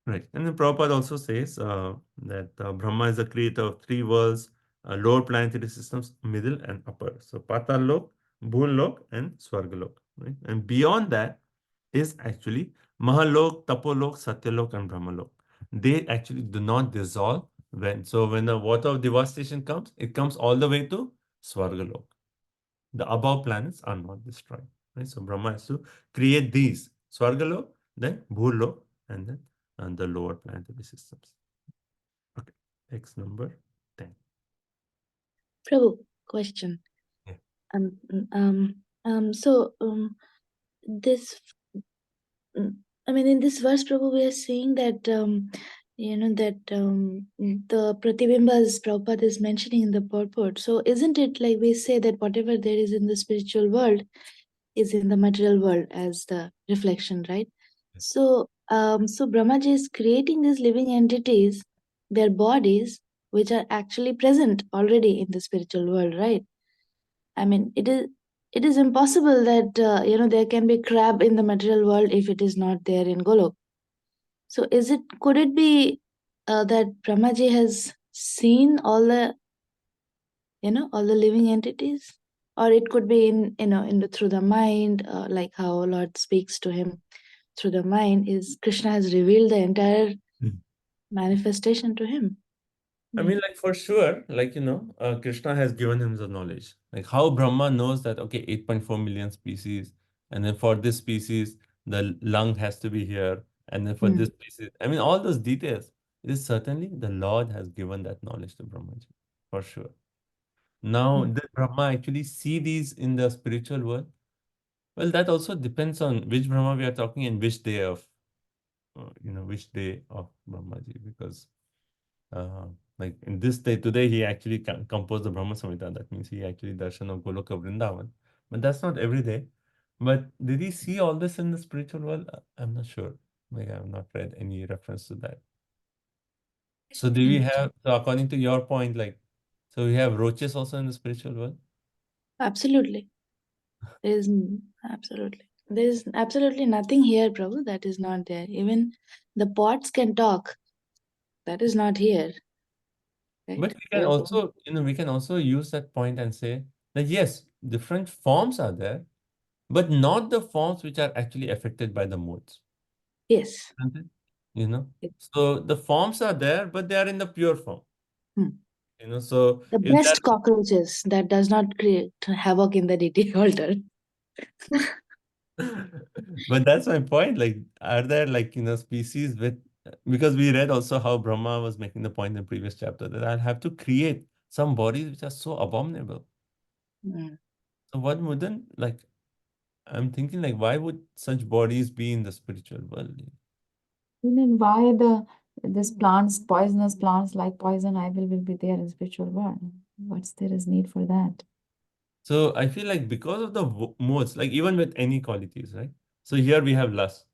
Right. And then Prabhupada also says that Brahma is the creator of three worlds, lower planetary systems, middle and upper. So Patal Lok, Bhul Lok, and Swargalok. Right? And beyond that is actually Mahalok, Tapolok, Satyalok, and Brahmalok. They actually do not dissolve when the water of devastation comes, it comes all the way to Swargalok. The above planets are not destroyed. Right? So Brahma has to create these Swargalok, then Bhulok, and then the lower planetary systems. Okay, X number 10. Prabhu, question. Yeah. This, I mean, in this verse, Prabhu, we are seeing that, the Pratibhimbas Prabhupada is mentioning in the purport. So isn't it like we say that whatever there is in the spiritual world is in the material world as the reflection, right? So, so Brahmaji is creating these living entities, their bodies, which are actually present already in the spiritual world, right? I mean, it is impossible that there can be crab in the material world if it is not there in Golok. So, could it be that Brahmaji has seen all the living entities, or it could be through the mind, like how Lord speaks to him through the mind. Is Krishna has revealed the entire manifestation to him? I mean, like for sure, like, Krishna has given him the knowledge. Like how Brahma knows that, okay, 8.4 million species, and then for this species, the lung has to be here, and then for this species, I mean, all those details, it is certainly the Lord has given that knowledge to Brahmaji, for sure. Now, did Brahma actually see these in the spiritual world? Well, that also depends on which Brahma we are talking and which day of, which day of Brahmaji, because like in this day, today he actually composed the Brahma Samhita. That means he actually darshan of Goloka Vrindavan. But that's not every day. But did he see all this in the spiritual world? I'm not sure. Like I have not read any reference to that. So do we have, so according to your point, like, so we have roaches also in the spiritual world? Absolutely. There is absolutely nothing here, Prabhu, that is not there. Even the pots can talk. That is not here. Right? But we can also, we can also use that point and say that yes, different forms are there, but not the forms which are actually affected by the modes. Yes. Isn't it? So the forms are there, but they are in the pure form. So The if best cockroaches that does not create havoc in the deity altar. but that's my point. Like, are there like, species with, because we read also how Brahma was making the point in the previous chapter that I'll have to create some bodies which are so abominable. So what wouldn't, like, I'm thinking like, why would such bodies be in the spiritual world? Then why this plants, poisonous plants like poison ivy will be there in spiritual world? What's there is need for that? So I feel like because of the modes, like even with any qualities, right? So here we have lust.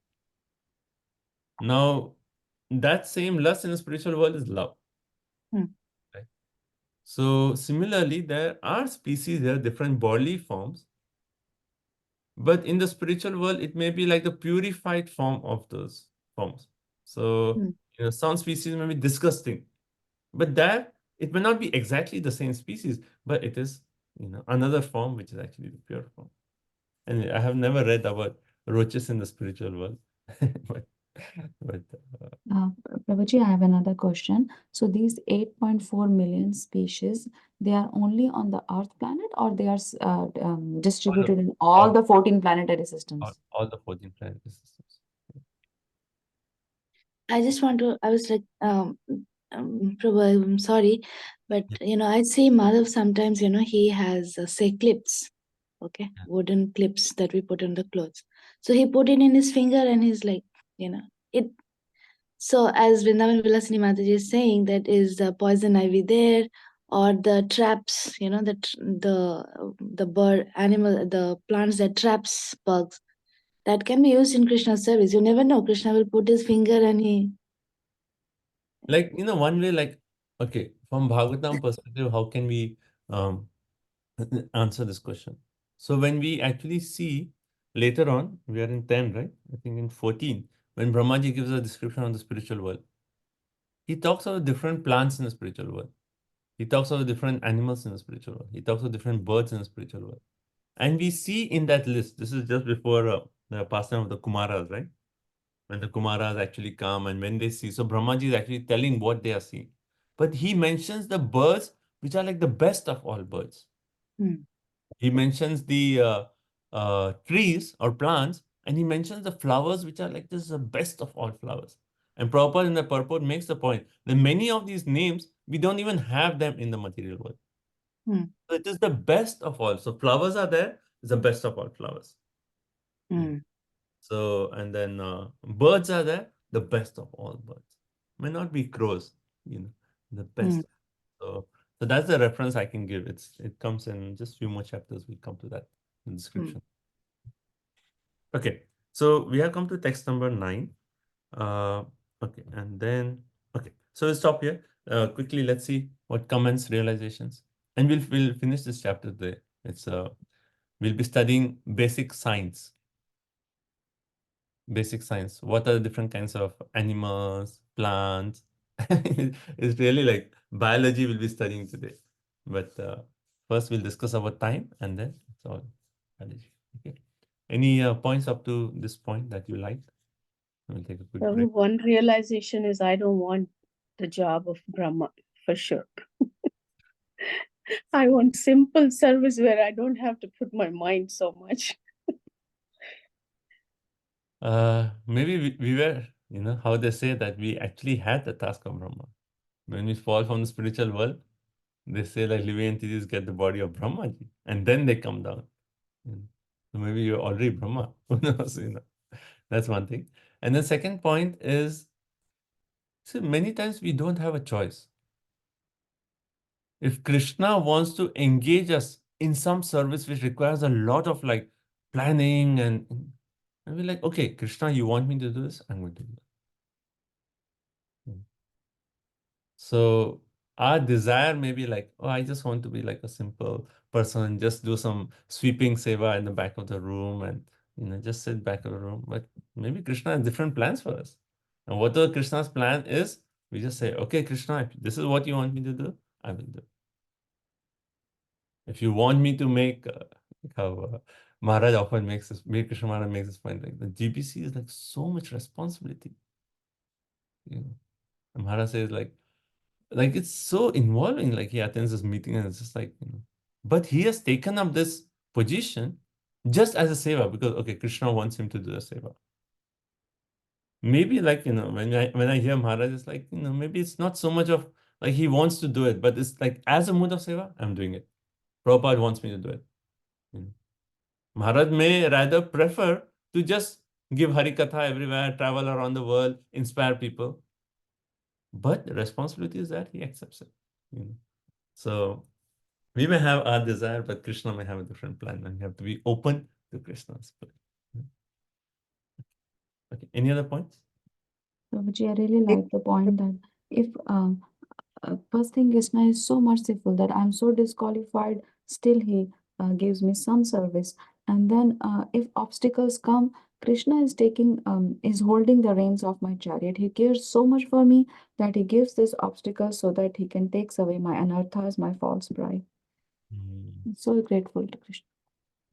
Now, that same lust in the spiritual world is love. Right? So similarly, there are species, there are different bodily forms. But in the spiritual world, it may be like the purified form of those forms. So, some species may be disgusting, but that it may not be exactly the same species, but it is, another form which is actually the pure form. And I have never read about roaches in the spiritual world, but But Prabhuji, I have another question. So these 8.4 million species, they are only on the Earth planet, or they are distributed in all the 14 planetary systems? all the 14 planetary systems. I just want to, I was like, Prabhu, I'm sorry, but I see Madhav sometimes, he has, say, clips, okay, wooden clips that we put on the clothes. So he put it in his finger and he's like, it. So as Vrindavan Vilasini Mataji is saying, that is the poison ivy there, or the traps, the bird, animal, the plants that traps bugs, that can be used in Krishna's service. You never know. Krishna will put his finger and he. Like, one way, like, okay, from Bhagavatam perspective, how can we answer this question? So when we actually see later on, we are in 10, right? I think in 14, when Brahmaji gives a description of the spiritual world, he talks about different plants in the spiritual world. He talks about different animals in the spiritual world. He talks about different birds in the spiritual world. And we see in that list, this is just before the pastime of the Kumaras, right? When the Kumaras actually come and when they see. So Brahmaji is actually telling what they are seeing. But he mentions the birds which are like the best of all birds. He mentions the trees or plants, and he mentions the flowers which are like this is the best of all flowers. And Prabhupada in the purport makes the point that many of these names, we don't even have them in the material world. So it is the best of all. So flowers are there, it's the best of all flowers. So, and then birds are there, the best of all birds. May not be crows, the best. So that's the reference I can give. It comes in just few more chapters. We'll come to that in description. Okay, so we have come to text number 9. Okay, and then so we'll stop here. Quickly, let's see what comments, realizations, and we'll finish this chapter today. It's we'll be studying basic science. Basic science. What are the different kinds of animals, plants? It's really like biology we'll be studying today. But first we'll discuss about time, and then it's all biology. Okay. Any points up to this point that you liked? We'll take a quick Prabhu, break. one realization is I don't want the job of Brahma for sure. I want simple service where I don't have to put my mind so much. Maybe we were, how they say that we actually had the task of Brahma. When we fall from the spiritual world, they say like living entities get the body of Brahmaji, and then they come down. So maybe you're already Brahma. Who knows? That's one thing. And the second point is, see, many times we don't have a choice. If Krishna wants to engage us in some service which requires a lot of like planning and we're like, okay, Krishna, you want me to do this? I'm going to do it. So our desire may be like, oh, I just want to be like a simple person, just do some sweeping seva in the back of the room and just sit back of the room. But maybe Krishna has different plans for us. And whatever Krishna's plan is, we just say, okay, Krishna, if this is what you want me to do, I will do it. If you want me to make how Maharaj often makes this, Krishna Maharaj makes this point, like the GBC is like so much responsibility. And Maharaj says like it's so involving, like he attends this meeting and it's just like, but he has taken up this position just as a seva because, okay, Krishna wants him to do the seva. Maybe like, when I hear Maharaj, it's like, maybe it's not so much of like he wants to do it, but it's like as a mood of seva, I'm doing it. Prabhupada wants me to do it. Maharaj may rather prefer to just give Harikatha everywhere, travel around the world, inspire people. But the responsibility is that he accepts it. So we may have our desire, but Krishna may have a different plan, and we have to be open to Krishna's plan. Okay. Any other points? Prabhuji, I really like the point that if first thing, Krishna is so merciful that I'm so disqualified, still he gives me some service. And then if obstacles come, Krishna is is holding the reins of my chariot. He cares so much for me that he gives this obstacle so that he can take away my anarthas, my false pride. I'm so grateful to Krishna.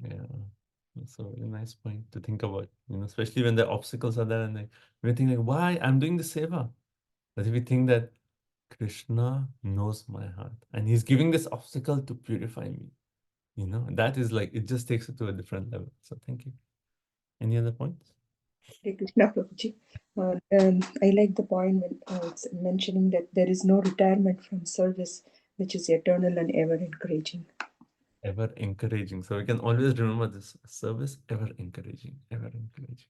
Yeah. That's a very nice point to think about, especially when the obstacles are there and we think like, why I'm doing the seva? But if we think that Krishna knows my heart and he's giving this obstacle to purify me, that is like, it just takes it to a different level. So thank you. Any other points? Hare Krishna, Prabhuji. I like the point when it's mentioning that there is no retirement from service, which is eternal and ever encouraging. Ever encouraging. So we can always remember this service, ever encouraging, ever encouraging.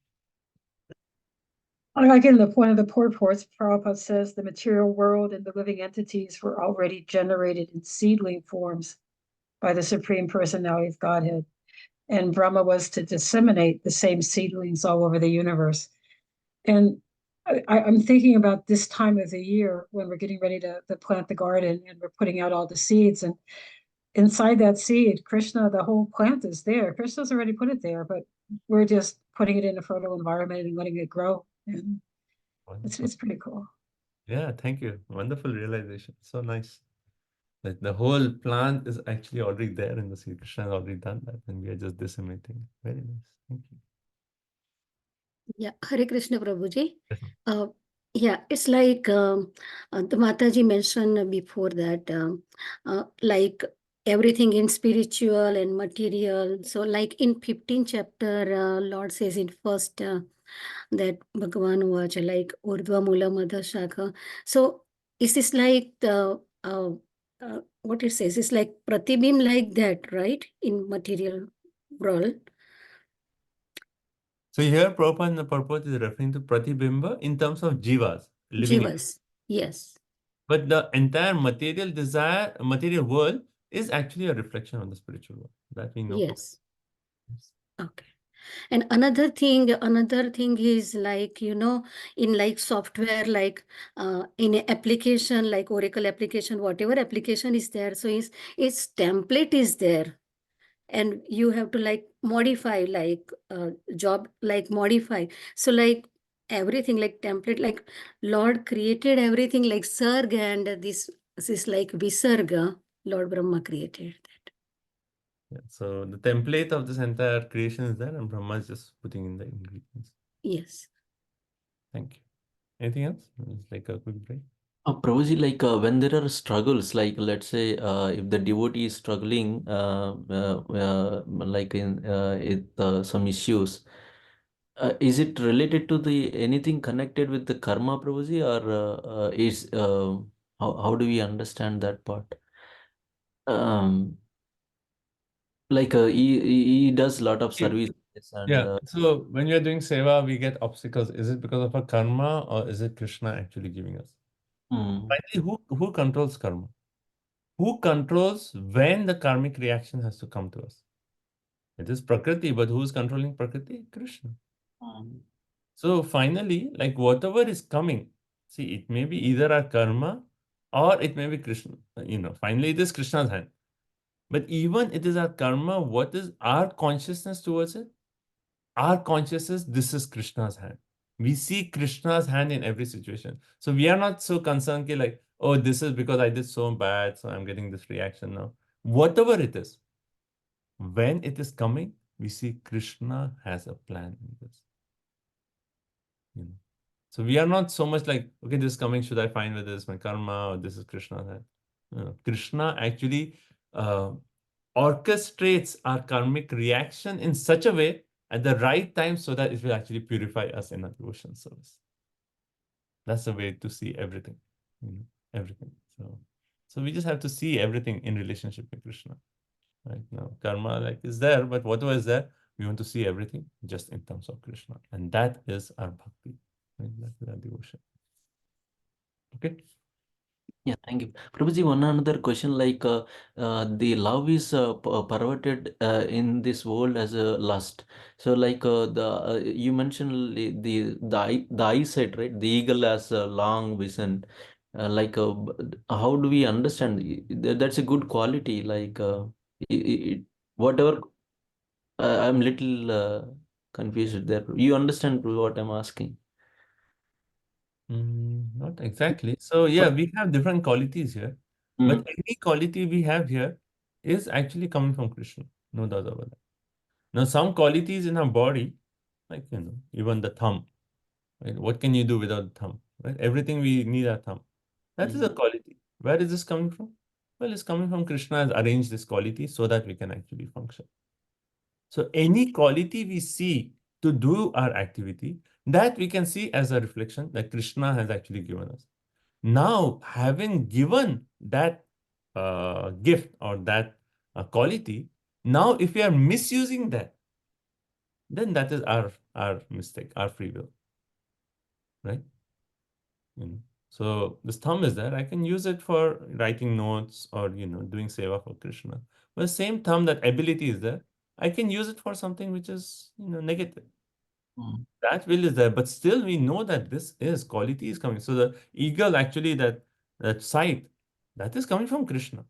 Like in one of the purports, Prabhupada says the material world and the living entities were already generated in seedling forms by the Supreme Personality of Godhead. And Brahma was to disseminate the same seedlings all over the universe. And I'm thinking about this time of the year when we're getting ready to plant the garden and we're putting out all the seeds. And inside that seed, Krishna, the whole plant is there. Krishna's already put it there, but we're just putting it in a fertile environment and letting it grow. And it's pretty cool. Yeah, thank you. Wonderful realization. So nice. Like the whole plant is actually already there in the seed. Krishna has already done that, and we are just disseminating. Very nice. Thank you. Yeah, Hare Krishna Prabhuji. Yes, ma'am. Yeah, it's like the Mataji mentioned before that, like everything in spiritual and material. So, like in 15th chapter, Lord says in first that Bhagavan Vacha, like Urdhva Mula Madha Shakha. So, is this like the what it says? It's like Pratibim like that, right? In material world. So here, Prabhupada in the purport is referring to Pratibimba in terms of jivas, living. Jivas, yes. But the entire material desire, material world is actually a reflection of the spiritual world. That we know. Yes. Okay. And another thing is like, in like software, like in an application, like Oracle application, whatever application is there. So its template is there. And you have to like modify, like job, like modify. So like everything like template, like Lord created everything like Sarga, and this is like Visarga, Lord Brahma created that. Yeah, so the template of this entire creation is there, and Brahma is just putting in the ingredients. Yes. Thank you. Anything else? It's like a quick break. Prabhuji, like when there are struggles, like let's say if the devotee is struggling, like in some issues, is it related to the anything connected with the karma, Prabhuji, or is how do we understand that part? Like he does a lot of service and Yeah. So when you're doing seva, we get obstacles. Is it because of a karma, or is it Krishna actually giving us? Finally, who controls karma? Who controls when the karmic reaction has to come to us? It is Prakriti, but who's controlling Prakriti? Krishna. So finally, like whatever is coming, see, it may be either our karma or it may be Krishna. Finally, it is Krishna's hand. But even it is our karma, what is our consciousness towards it? Our consciousness, this is Krishna's hand. We see Krishna's hand in every situation. So we are not so concerned, like, oh, this is because I did so bad, so I'm getting this reaction now. Whatever it is, when it is coming, we see Krishna has a plan in this. So we are not so much like, okay, this is coming, should I find whether it's my karma or this is Krishna's hand? Krishna actually orchestrates our karmic reaction in such a way at the right time so that it will actually purify us in our devotion service. That's the way to see everything, everything. So we just have to see everything in relationship with Krishna. Right now, karma like is there, but whatever is there, we want to see everything just in terms of Krishna, and that is our bhakti. Right? That is our devotion. Okay. Yeah, thank you. Prabhuji, one another question, like the love is perverted in this world as a lust. So like you mentioned the eyesight, right? The eagle has a long vision. How do we understand? That's a good quality. Like whatever, I'm little confused there. You understand what I'm asking? Not exactly. So yeah, we have different qualities here, but any quality we have here is actually coming from Krishna. No doubt about that. Now, some qualities in our body, like, even the thumb, right? What can you do without the thumb, right? Everything we need our thumb. That is a quality. Where is this coming from? Well, it's coming from Krishna has arranged this quality so that we can actually function. So any quality we see to do our activity, that we can see as a reflection that Krishna has actually given us. Now, having given that gift or that quality, now if we are misusing that, then that is our mistake, our free will, right? So this thumb is there. I can use it for writing notes or doing seva for Krishna. But the same thumb, that ability is there. I can use it for something which is negative. That will is there, but still we know that this is quality is coming. So the eagle, actually, that sight, that is coming from Krishna.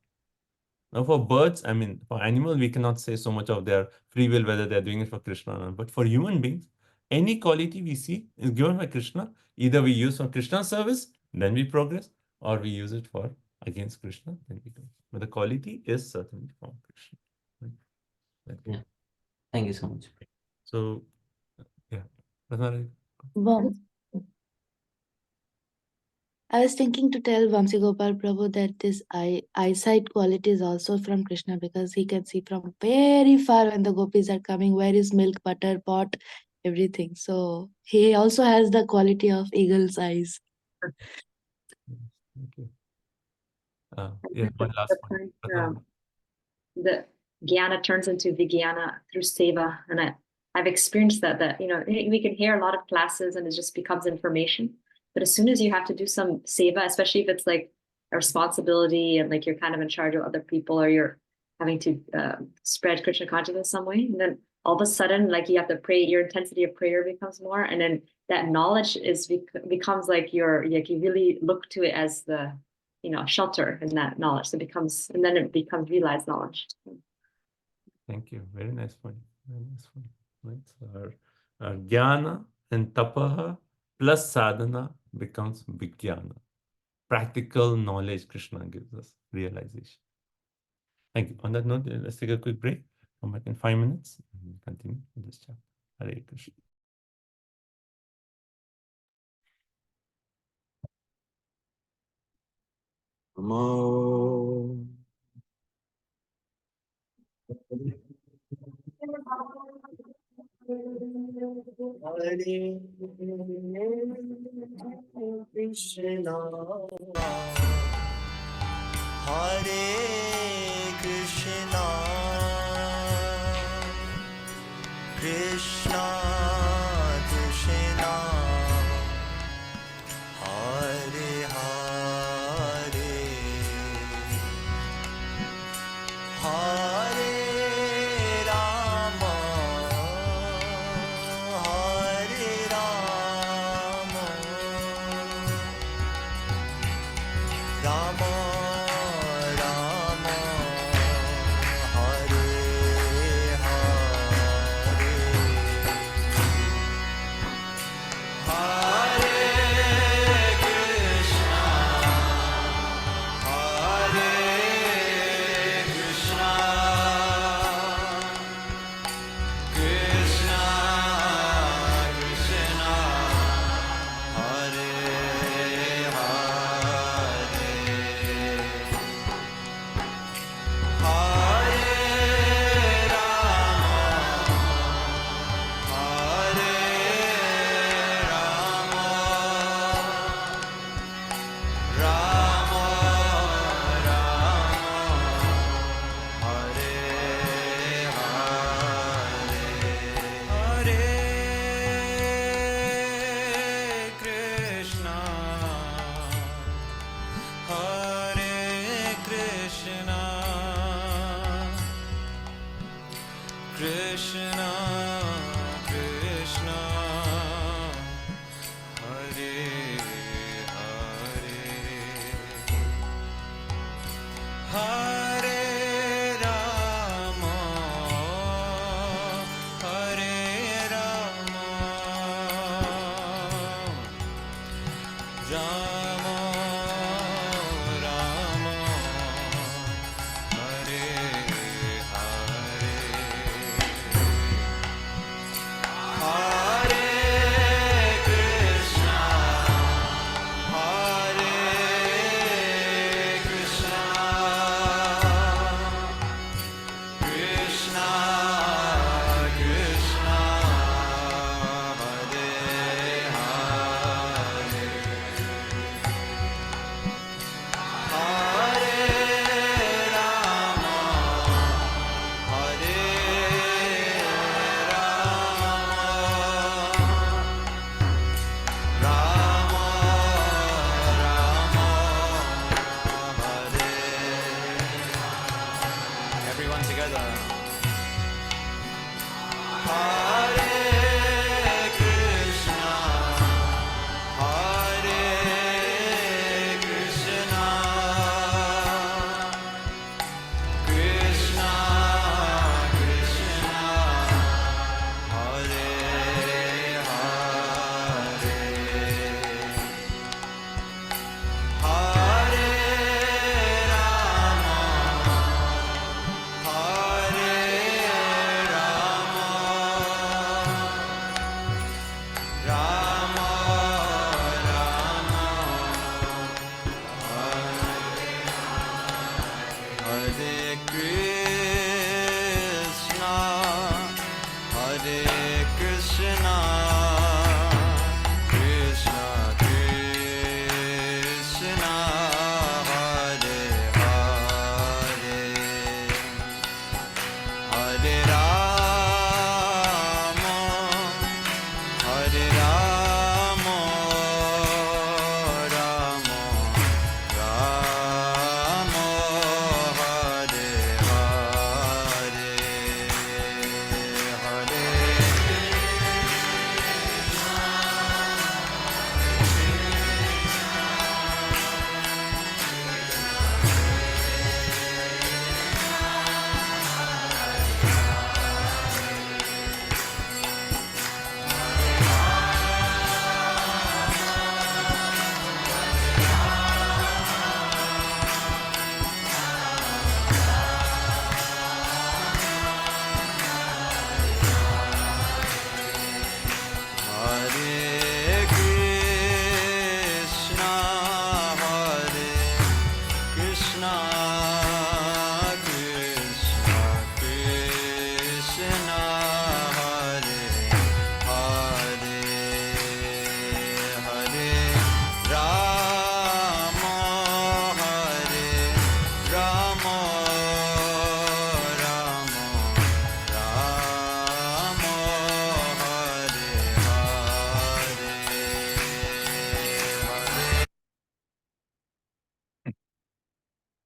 Now for birds, I mean, for animals, we cannot say so much of their free will, whether they're doing it for Krishna or not. But for human beings, any quality we see is given by Krishna. Either we use for Krishna's service, then we progress, or we use it for against Krishna, then we go. But the quality is certainly from Krishna. Right? Yeah. Thank you so much. So, yeah. Ratna, Well, I was thinking to tell Vamsi Gopal Prabhu that this eyesight quality is also from Krishna, because he can see from very far when the gopis are coming, where is milk, butter, pot, everything. So he also has the quality of eagle's eyes. Thank you. Yeah, one last point. Ratna. The jnana turns into vijnana through seva, and I've experienced that we can hear a lot of classes and it just becomes information, but as soon as you have to do some seva, especially if it's like a responsibility and like you're kind of in charge of other people, or you're having to spread Krishna consciousness some way, and then all of a sudden, like, you have to pray, your intensity of prayer becomes more, and then that knowledge becomes like you really look to it as the shelter in that knowledge. So it becomes realized knowledge. Thank you. Very nice point. Very nice point. Right? So our jnana and tapaha plus sadhana becomes vijnana. Practical knowledge Krishna gives us, realization. Thank you. On that note, let's take a quick break. Come back in 5 minutes and continue with this chapter. Hare Krishna. Namo. Hare Krishna, Krishna Krishna, Hare Hare, Hare Rama, Hare Rama, Rama Rama, Hare Krishna Krishna, Hare Hare, Hare Rama, Hare Rama, Rama Rama, Hare Hare.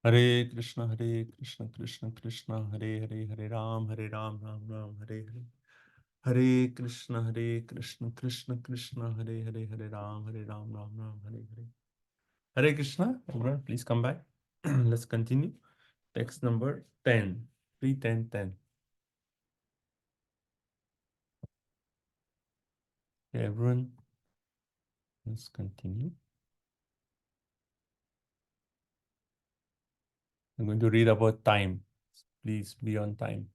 Hare Krishna, Krishna Krishna, Hare Hare, Hare Ram, Ram Ram, Hare Hare. Hare Krishna, Krishna Krishna, Hare Hare, Hare Ram, Ram Ram, Hare Hare. Hare Krishna, everyone, please come back. Let's continue. Text number 10, 3:10:10. Okay, everyone, let's continue. I'm going to read about time. Please be on time.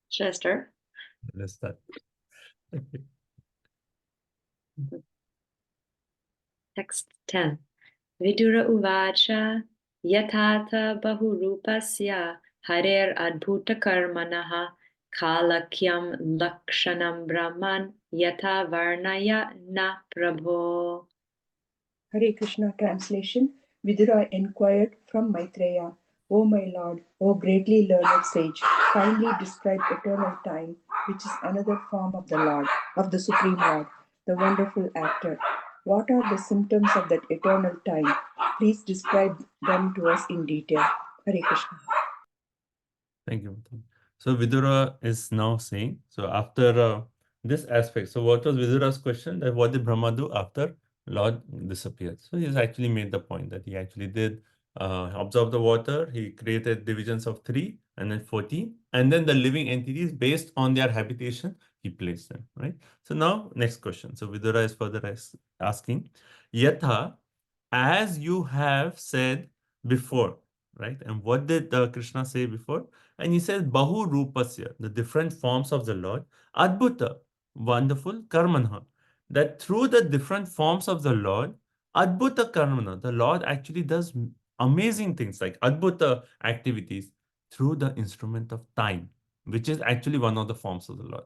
Should I start? Let's start. Okay. Text 10. Vidura uvacha yatata bahurupasya harer adbhuta karmanaha kalakyam lakshanam brahman yata varnaya na prabho. Hare Krishna translation. Vidura inquired from Maitreya, O my Lord, O greatly learned sage, kindly describe eternal time, which is another form of the Lord, of the Supreme Lord, the wonderful actor. What are the symptoms of that eternal time? Please describe them to us in detail. Hare Krishna. Thank you. So Vidura is now saying, so after this aspect, so what was Vidura's question? That what did Brahma do after Lord disappeared? So he's actually made the point that he actually did observe the water. He created divisions of 3 and then 14, and then the living entities based on their habitation, he placed them, right? So now next question. So Vidura is further asking, Yatha, as you have said before, right? And what did Krishna say before? And he says, Bahu Rupasya, the different forms of the Lord, Adbhuta, wonderful, Karmanha, that through the different forms of the Lord, Adbhuta Karmana, the Lord actually does amazing things like Adbhuta activities through the instrument of time, which is actually one of the forms of the Lord,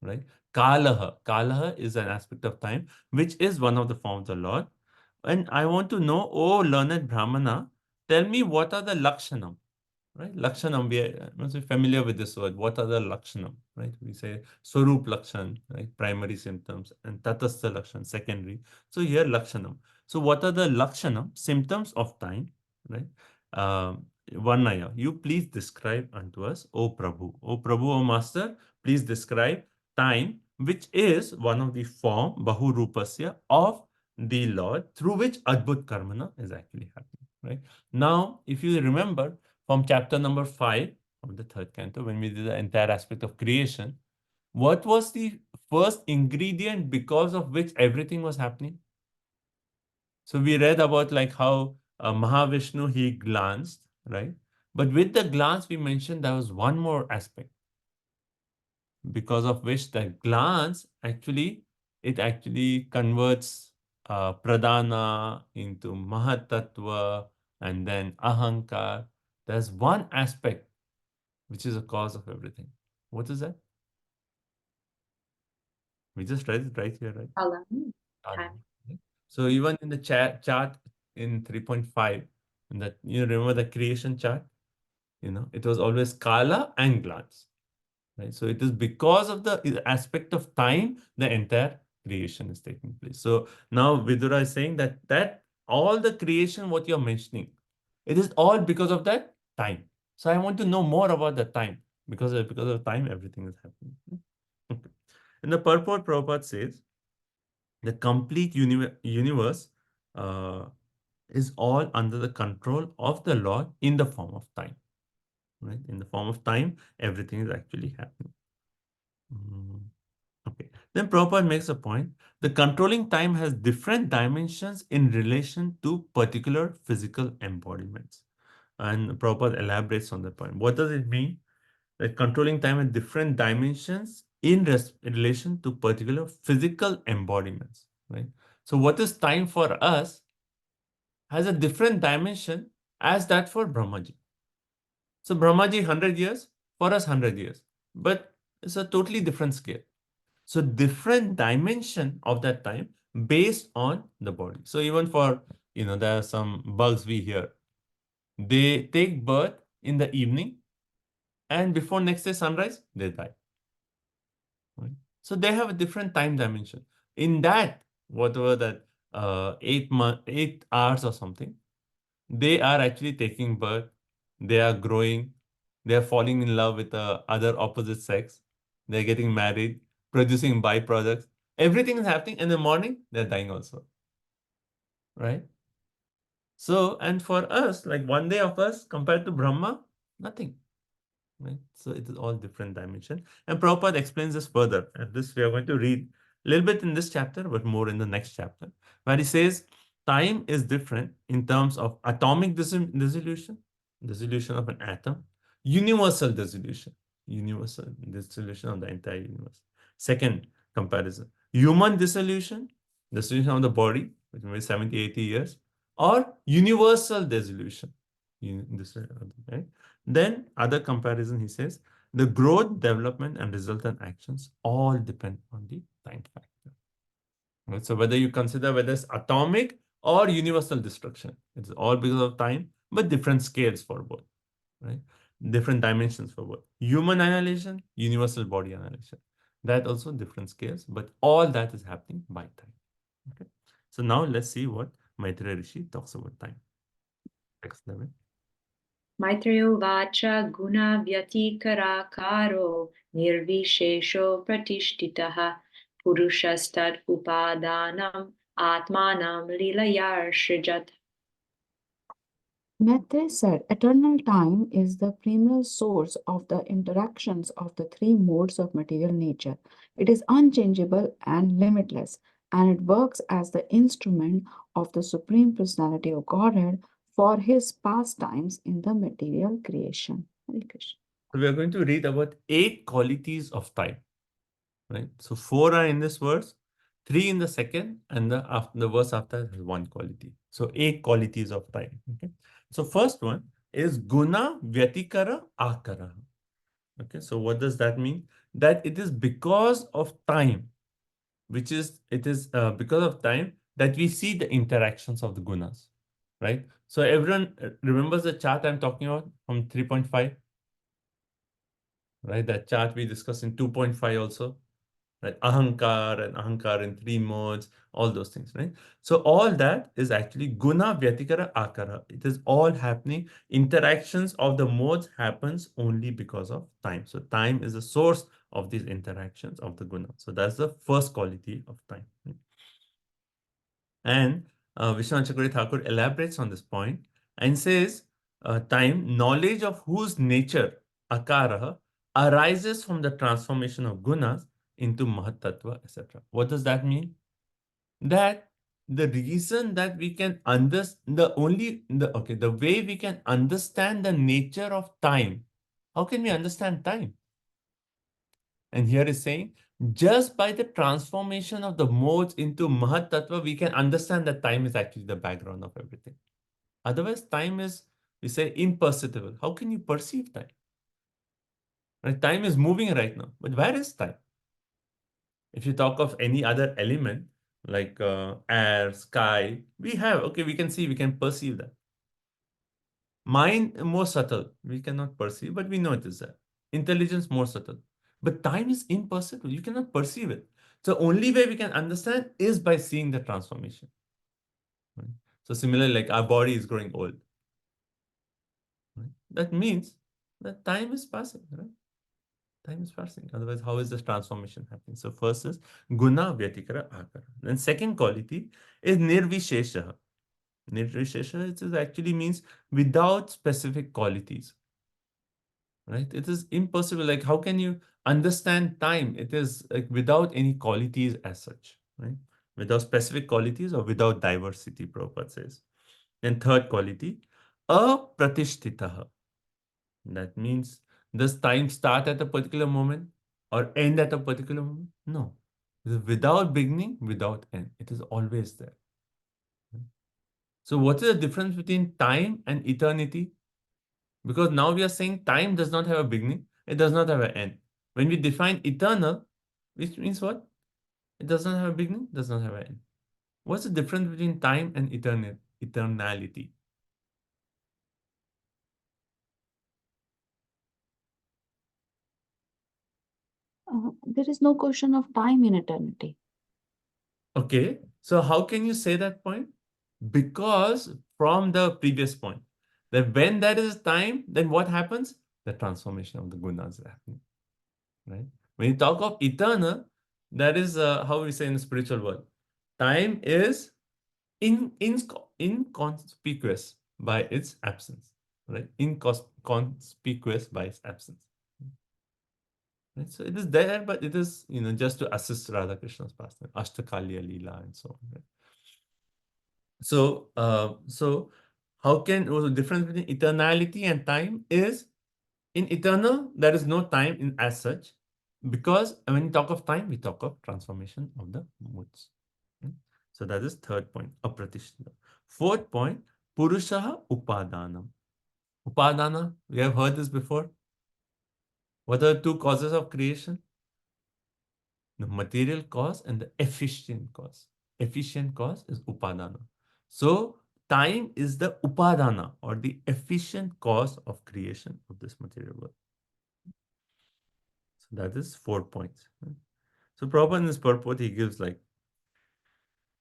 right? Kalaha, Kalaha is an aspect of time, which is one of the forms of the Lord. And I want to know, oh learned Brahmana, tell me what are the Lakshanam, right? Lakshanam, we must be familiar with this word. What are the Lakshanam, right? We say Swarup Lakshan, right? Primary symptoms, and Tatastha Lakshan, secondary. So here Lakshanam. So what are the Lakshanam, symptoms of time, right? Varnaya, you please describe unto us, O Prabhu. O Prabhu, O Master, please describe time, which is one of the form, Bahurupasya, of the Lord, through which Adbhut Karmana is actually happening. Right? Now, if you remember from chapter number 5 of the third canto, when we did the entire aspect of creation, what was the first ingredient because of which everything was happening? So we read about like how Mahavishnu, he glanced, right? But with the glance, we mentioned there was one more aspect because of which that glance actually, it actually converts Pradhana into Mahatattva and then Ahankar. There's one aspect which is a cause of everything. What is that? We just read it right here, right? Allah. Time. Time. So even in the chart in 3.5, in that, you remember the creation chart? It was always Kala and glance. Right? So it is because of the aspect of time, the entire creation is taking place. So now Vidura is saying that all the creation, what you're mentioning, it is all because of that time. So I want to know more about the time. Because of time, everything is happening. Okay. And the purport Prabhupada says, the complete universe is all under the control of the Lord in the form of time. Right? In the form of time, everything is actually happening. Okay. Then Prabhupada makes a point. The controlling time has different dimensions in relation to particular physical embodiments. And Prabhupada elaborates on that point. What does it mean? That controlling time has different dimensions in relation to particular physical embodiments. Right? So what is time for us has a different dimension as that for Brahmaji. So Brahmaji 100 years, for us 100 years. But it's a totally different scale. So different dimension of that time based on the body. So even for, there are some bugs we hear. They take birth in the evening and before next day sunrise, they die. Right? So they have a different time dimension. In that, whatever that 8 hours or something, they are actually taking birth, they are growing, they are falling in love with the other opposite sex, they're getting married, producing byproducts. Everything is happening. In the morning, they're dying also. Right? So, and for us, like one day of us compared to Brahma, nothing. Right? So it is all different dimension. And Prabhupada explains this further. And this we are going to read a little bit in this chapter, but more in the next chapter, where he says time is different in terms of atomic dissolution of an atom, universal dissolution of the entire universe. Second comparison, human dissolution of the body, which may be 70, 80 years, or universal dissolution. Right? Then other comparison, he says, the growth, development, and resultant actions all depend on the time factor. Right? So whether you consider whether it's atomic or universal destruction, it's all because of time, but different scales for both. Right? Different dimensions for both. Human annihilation, universal body annihilation. That also different scales, but all that is happening by time. Okay. So now let's see what Maitreya Rishi talks about time. Next level. Maitreyo vacha guna vyatikarakaro nirvishesho pratishtitaha purushastad upadanam atmanam lilayarshijat. Maitreya said, eternal time is the primal source of the interactions of the three modes of material nature. It is unchangeable and limitless, and it works as the instrument of the Supreme Personality of Godhead for his pastimes in the material creation. Hare Krishna. So we are going to read about 8 qualities of time. Right? So 4 are in this verse, 3 in the second, and the verse after has 1 quality. So 8 qualities of time. Okay. So first one is guna vyatikara akara. Okay. So what does that mean? That it is because of time, because of time that we see the interactions of the gunas. Right? So everyone remembers the chart I'm talking about from 3.5? Right? That chart we discussed in 2.5 also. right? Ahankar and ahankar in 3 modes, all those things, right? So all that is actually guna, vyatikara, akara. It is all happening. Interactions of the modes happens only because of time. So time is the source of these interactions of the guna. So that's the first quality of time. Right? And Vishwanath Chakravarti Thakur elaborates on this point and says, time, knowledge of whose nature, akara, arises from the transformation of gunas into Mahatattva, etc. What does that mean? That the reason that we can understand the way we can understand the nature of time. How can we understand time? And here is saying, just by the transformation of the modes into Mahat Tattva, we can understand that time is actually the background of everything. Otherwise, time is, we say, imperceptible. How can you perceive time? Right? Time is moving right now, but where is time? If you talk of any other element, like air, sky, we can see, we can perceive that. Mind, more subtle. We cannot perceive, but we know it is there. Intelligence, more subtle. But time is imperceptible. You cannot perceive it. So only way we can understand is by seeing the transformation. Right? So similarly, like our body is growing old. Right? That means that time is passing, right? Time is passing. Otherwise, how is this transformation happening? So first is guna, vyatikara, akara. Then second quality is nirvishesha. Nirvishesha, it actually means without specific qualities. Right? It is impossible. Like, how can you understand time? It is like without any qualities as such, right? Without specific qualities or without diversity, Prabhupada says. Then third quality, apratishtitaha. That means, does time start at a particular moment or end at a particular moment? No. It is without beginning, without end. It is always there. So what is the difference between time and eternity? Because now we are saying time does not have a beginning, it does not have an end. When we define eternal, which means what? It does not have a beginning, does not have an end. What's the difference between time and eternality? There is no question of time in eternity. Okay, so how can you say that point? Because from the previous point, that when there is time, then what happens? The transformation of the gunas is happening, right? When you talk of eternal, that is how we say in the spiritual world. Time is inconspicuous by its absence, right? Inconspicuous by its absence. Right? So it is there, but it is, just to assist Radha Krishna's pastime, Ashtakalya Leela and so on. Right? So, how can the difference between eternality and time is, in eternal, there is no time as such, because when we talk of time, we talk of transformation of the moods. Okay? So that is third point, apratishtita. Fourth point, purushaha upadanam. Upadana, we have heard this before. What are the two causes of creation? The material cause and the efficient cause. Efficient cause is upadana. So time is the upadana or the efficient cause of creation of this material world. So that is 4 points. So Prabhupada in this purport, he gives like,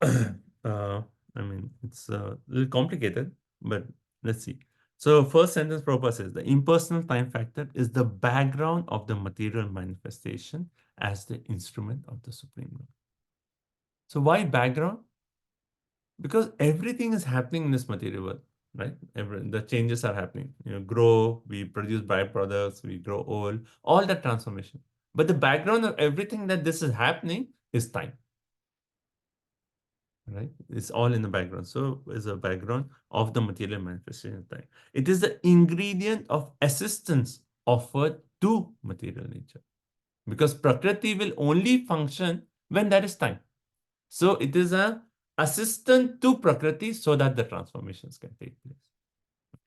it's a little complicated, but let's see. So first sentence Prabhupada says, the impersonal time factor is the background of the material manifestation as the instrument of the Supreme Lord. So why background? Because everything is happening in this material world, right? The changes are happening. Grow, we produce byproducts, we grow old, all that transformation. But the background of everything that this is happening is time. Right? It's all in the background. So it's a background of the material manifestation of time. It is the ingredient of assistance offered to material nature. Because Prakriti will only function when there is time. So it is an assistant to Prakriti so that the transformations can take place.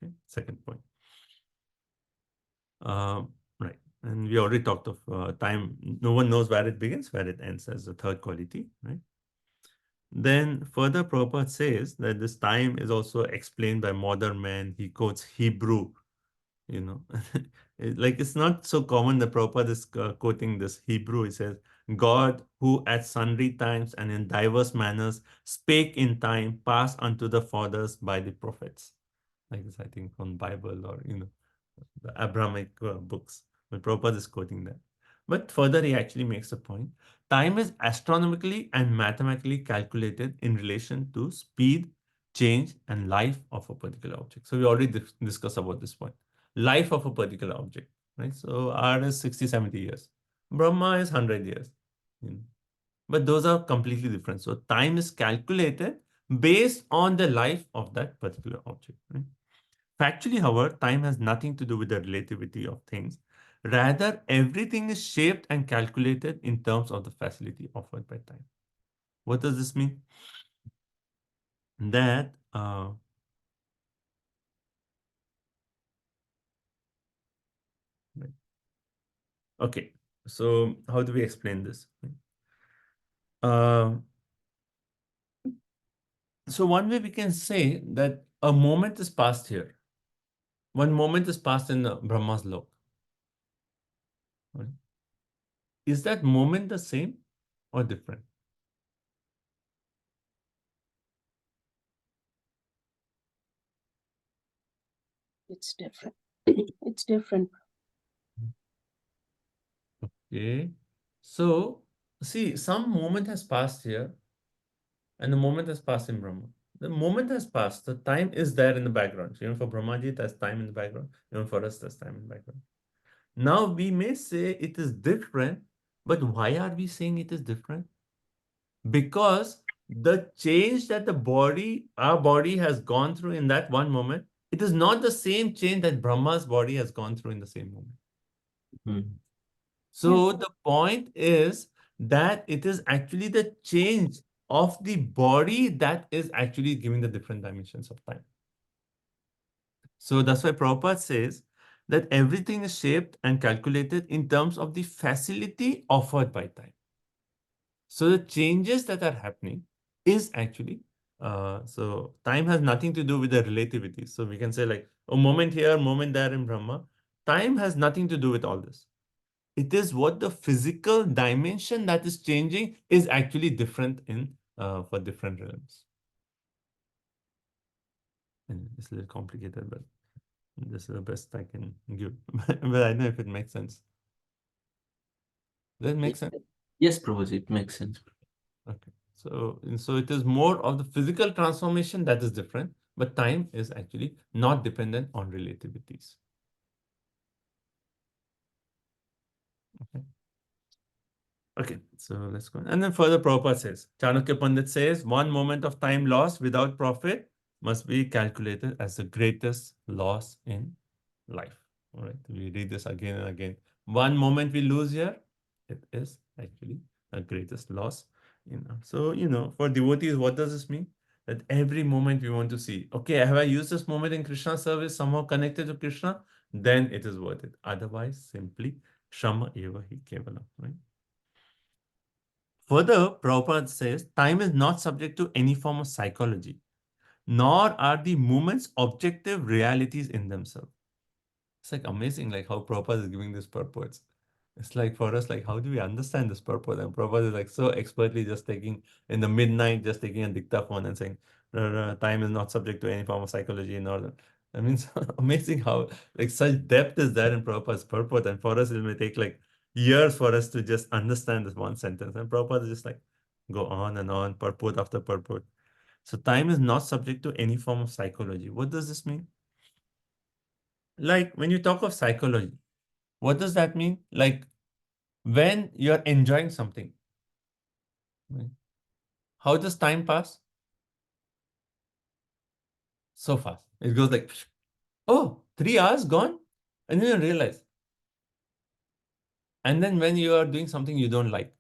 Okay, second point. Right. And we already talked of time. No one knows where it begins, where it ends as the third quality, right? Then further Prabhupada says that this time is also explained by modern men. He quotes Hebrew, like it's not so common that Prabhupada is quoting this Hebrew. He says, God, who at sundry times and in diverse manners spake in time past unto the fathers by the prophets. Like this, I think, from Bible or, the Abrahamic books. But Prabhupada is quoting that. But further, he actually makes a point. Time is astronomically and mathematically calculated in relation to speed, change, and life of a particular object. So we already discussed about this point. Life of a particular object, right? So R is 60, 70 years. Brahma is 100 years. But those are completely different. So time is calculated based on the life of that particular object, right? Factually, however, time has nothing to do with the relativity of things. Rather, everything is shaped and calculated in terms of the facility offered by time. What does this mean? That okay, so how do we explain this? So one way we can say that a moment is passed here. One moment is passed in Brahma's lok. Right? Is that moment the same or different? It's different. It's different. Okay. So, see, some moment has passed here and the moment has passed in Brahma. The moment has passed, the time is there in the background. So, even for Brahmaji, there's time in the background. Even for us, there's time in the background. Now, we may say it is different, but why are we saying it is different? Because the change that our body has gone through in that one moment, it is not the same change that Brahma's body has gone through in the same moment. So the point is that it is actually the change of the body that is actually giving the different dimensions of time. So that's why Prabhupada says that everything is shaped and calculated in terms of the facility offered by time. So the changes that are happening is actually, so time has nothing to do with the relativity. So we can say like a moment here, moment there in Brahma. Time has nothing to do with all this. It is what the physical dimension that is changing is actually different in for different realms. And it's a little complicated, but this is the best I can give. But I don't know if it makes sense. Does it make sense? Yes, Prabhuji, it makes sense. Okay. So it is more of the physical transformation that is different, but time is actually not dependent on relativities. Okay. Okay, so let's go. And then further Prabhupada says, Chanakya Pandit says, one moment of time lost without profit must be calculated as the greatest loss in life. All right, we read this again and again. One moment we lose here, it is actually the greatest loss. So, for devotees, what does this mean? That every moment we want to see, okay, have I used this moment in Krishna service, somehow connected to Krishna? Then it is worth it. Otherwise, simply Shama eva hi kevalam, right? Further, Prabhupada says, time is not subject to any form of psychology, nor are the moments objective realities in themselves. It's like amazing, like how Prabhupada is giving this purpose. It's like for us, like how do we understand this purpose? And Prabhupada is like so expertly just taking in the midnight, just taking a dictaphone and saying, time is not subject to any form of psychology in order. I mean, it's amazing how like such depth is there in Prabhupada's purport. And for us, it may take like years for us to just understand this one sentence. And Prabhupada is just like go on and on, purport after purport. So time is not subject to any form of psychology. What does this mean? Like when you talk of psychology, what does that mean? Like when you're enjoying something, right? How does time pass? So fast. It goes like, oh, 3 hours gone? And then you realize. And then when you are doing something you don't like,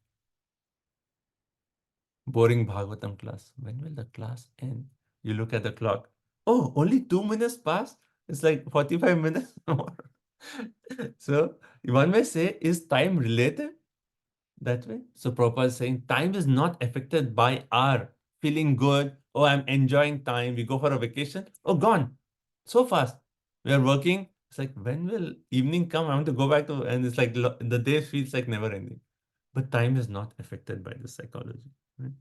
boring Bhagavatam class, when will the class end? You look at the clock. Oh, only 2 minutes passed? It's like 45 minutes more. So one may say, is time relative that way? So Prabhupada is saying time is not affected by our feeling good. Oh, I'm enjoying time. We go for a vacation. Oh, gone. So fast. We are working. It's like, when will evening come? I want to go back to, and it's like the day feels like never ending. But time is not affected by this psychology. Right?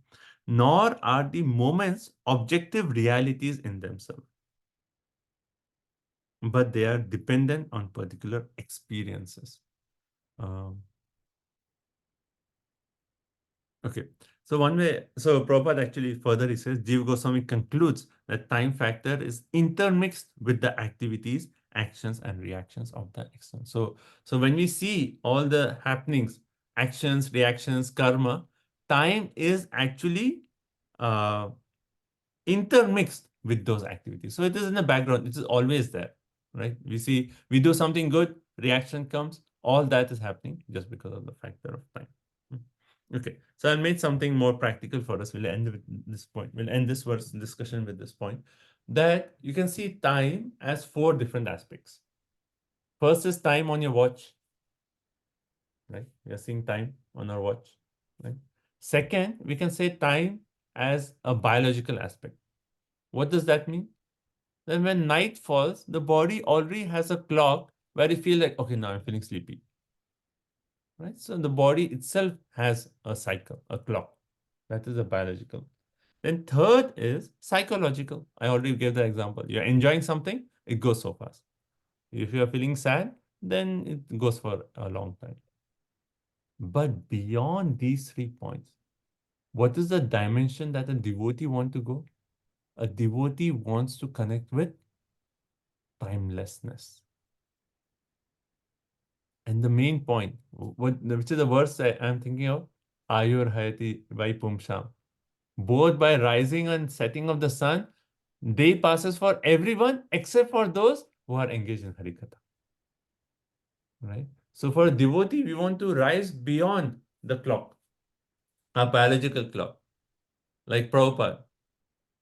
Nor are the moments objective realities in themselves, but they are dependent on particular experiences. Okay, so one way, so Prabhupada actually further he says, Jiva Goswami concludes that time factor is intermixed with the activities, actions, and reactions of the external. So when we see all the happenings, actions, reactions, karma, time is actually intermixed with those activities. So it is in the background, it is always there, right? We do something good, reaction comes, all that is happening just because of the factor of time. Okay, so I made something more practical for us. We'll end with this point. We'll end this verse discussion with this point, that you can see time as 4 different aspects. First is time on your watch, right? We are seeing time on our watch, right? Second, we can say time as a biological aspect. What does that mean? Then when night falls, the body already has a clock where you feel like, okay, now I'm feeling sleepy. Right? So the body itself has a cycle, a clock. That is a biological. Then third is psychological. I already gave the example. You're enjoying something, it goes so fast. If you're feeling sad, then it goes for a long time. But beyond these 3 points, what is the dimension that a devotee wants to go? A devotee wants to connect with timelessness. And the main point, which is the verse I'm thinking of, Ayur Hayati by Pumsham. Both by rising and setting of the sun, day passes for everyone except for those who are engaged in Harikatha. Right? So for a devotee, we want to rise beyond the clock, our biological clock, like Prabhupada.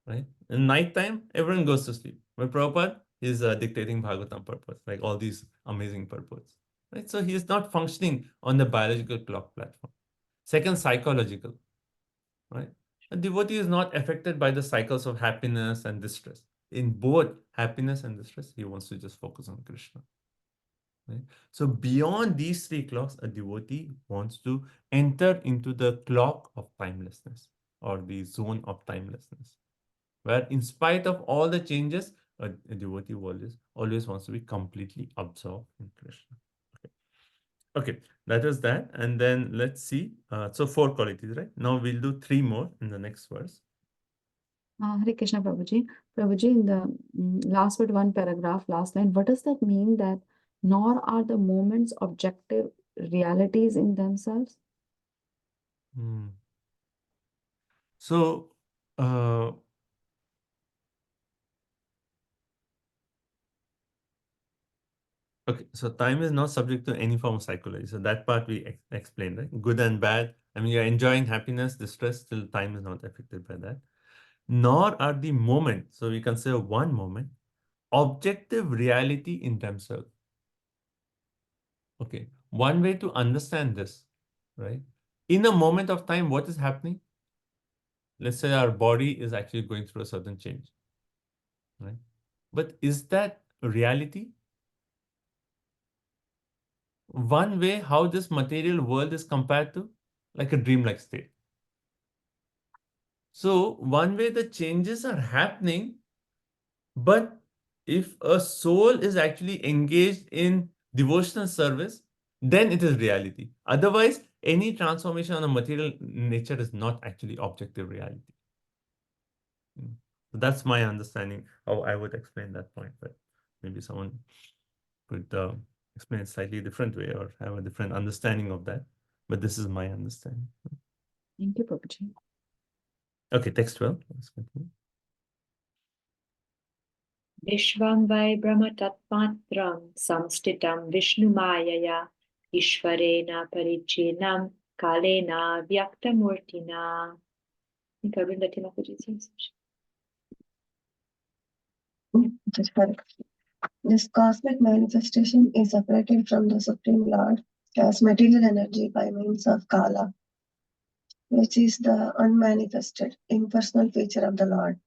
Right? In night time, everyone goes to sleep. But Prabhupada is dictating Bhagavatam purpose, like all these amazing purpose. Right? So he is not functioning on the biological clock platform. Second, psychological. Right? A devotee is not affected by the cycles of happiness and distress. In both happiness and distress, he wants to just focus on Krishna. Right? So beyond these 3 clocks, a devotee wants to enter into the clock of timelessness or the zone of timelessness, where in spite of all the changes, a devotee always wants to be completely absorbed in Krishna. Okay, that is that. And then let's see. So 4 qualities, right? Now we'll do 3 more in the next verse. Hare Krishna, Prabhuji. Prabhuji, in the last but one paragraph, last line, what does that mean that nor are the moments objective realities in themselves? So, okay, so time is not subject to any form of psychology. So that part we explained, right? Good and bad. I mean, you're enjoying happiness, distress, still time is not affected by that. Nor are the moments, so we consider one moment, objective reality in themselves. Okay, one way to understand this, right? In a moment of time, what is happening? Let's say our body is actually going through a certain change, right? But is that a reality? One way how this material world is compared to like a dreamlike state. So one way the changes are happening, but if a soul is actually engaged in devotional service, then it is reality. Otherwise, any transformation on a material nature is not actually objective reality. So that's my understanding how I would explain that point, but maybe someone could explain it slightly different way or have a different understanding of that. But this is my understanding. Thank you, Prabhuji. Okay, text 12. Let's continue. Vishvam vai brahmatatmatram samstitam Vishnumayaya Ishvarena parichinam kalena vyaktamurtina. I think Arundhati Mataji says. This cosmic manifestation is separated from the Supreme Lord as material energy by means of Kala, which is the unmanifested, impersonal feature of the Lord.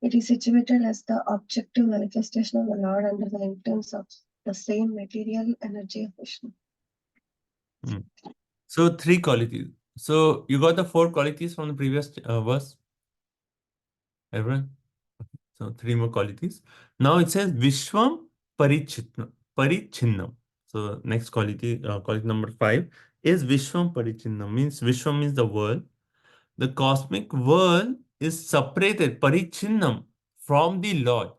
It is situated as the objective manifestation of the Lord under the influence of the same material energy of Vishnu. So 3 qualities. So you got the 4 qualities from the previous verse? Everyone? So 3 more qualities. Now it says Vishwam Parichinnam. So next quality, quality number 5 is Vishwam Parichinnam. Means Vishwam means the world. The cosmic world is separated, Parichinnam, from the Lord.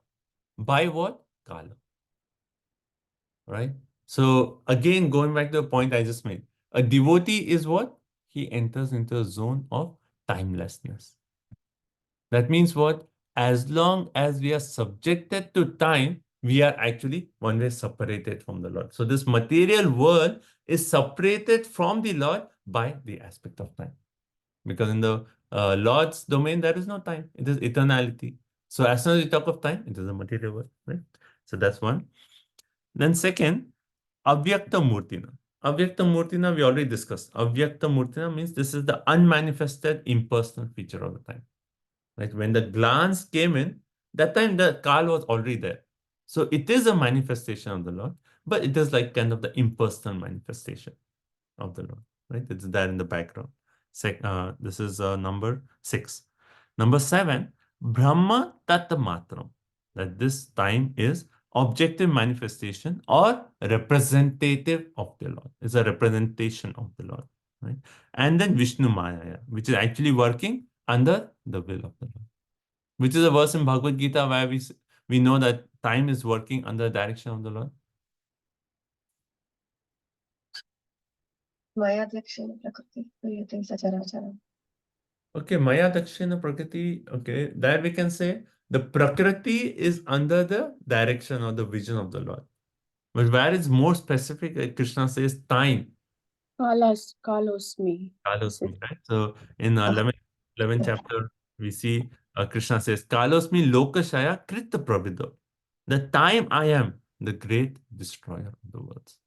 By what? Kala. Right? So again, going back to the point I just made. A devotee is what? He enters into a zone of timelessness. That means what? As long as we are subjected to time, we are actually one way separated from the Lord. So this material world is separated from the Lord by the aspect of time. Because in the Lord's domain, there is no time. It is eternality. So as soon as we talk of time, it is a material world, right? So that's one. Then second, Avyakta Murtina. Avyakta Murtina, we already discussed. Avyakta Murtina means this is the unmanifested impersonal feature of the time. Like when the glance came in, that time the Kal was already there. So it is a manifestation of the Lord, but it is like kind of the impersonal manifestation of the Lord, right? It's there in the background. This is number 6. Number 7, Brahma Tat Matram. That this time is objective manifestation or representative of the Lord. It's a representation of the Lord, right? And then Vishnu Maya, which is actually working under the will of the Lord. Which is a verse in Bhagavad Gita where we know that time is working under the direction of the Lord. Maya Dakshina Prakriti Priyate Sacharacharam. Okay, Maya Dakshina Prakriti. Okay, there we can say the Prakriti is under the direction or the vision of the Lord. But where it's more specific, like Krishna says, time. Kalosmi. Kalosmi, right? So in 11th chapter, we see Krishna says, Kalosmi Lokashaya Krita Pravido. The time I am, the great destroyer of the worlds.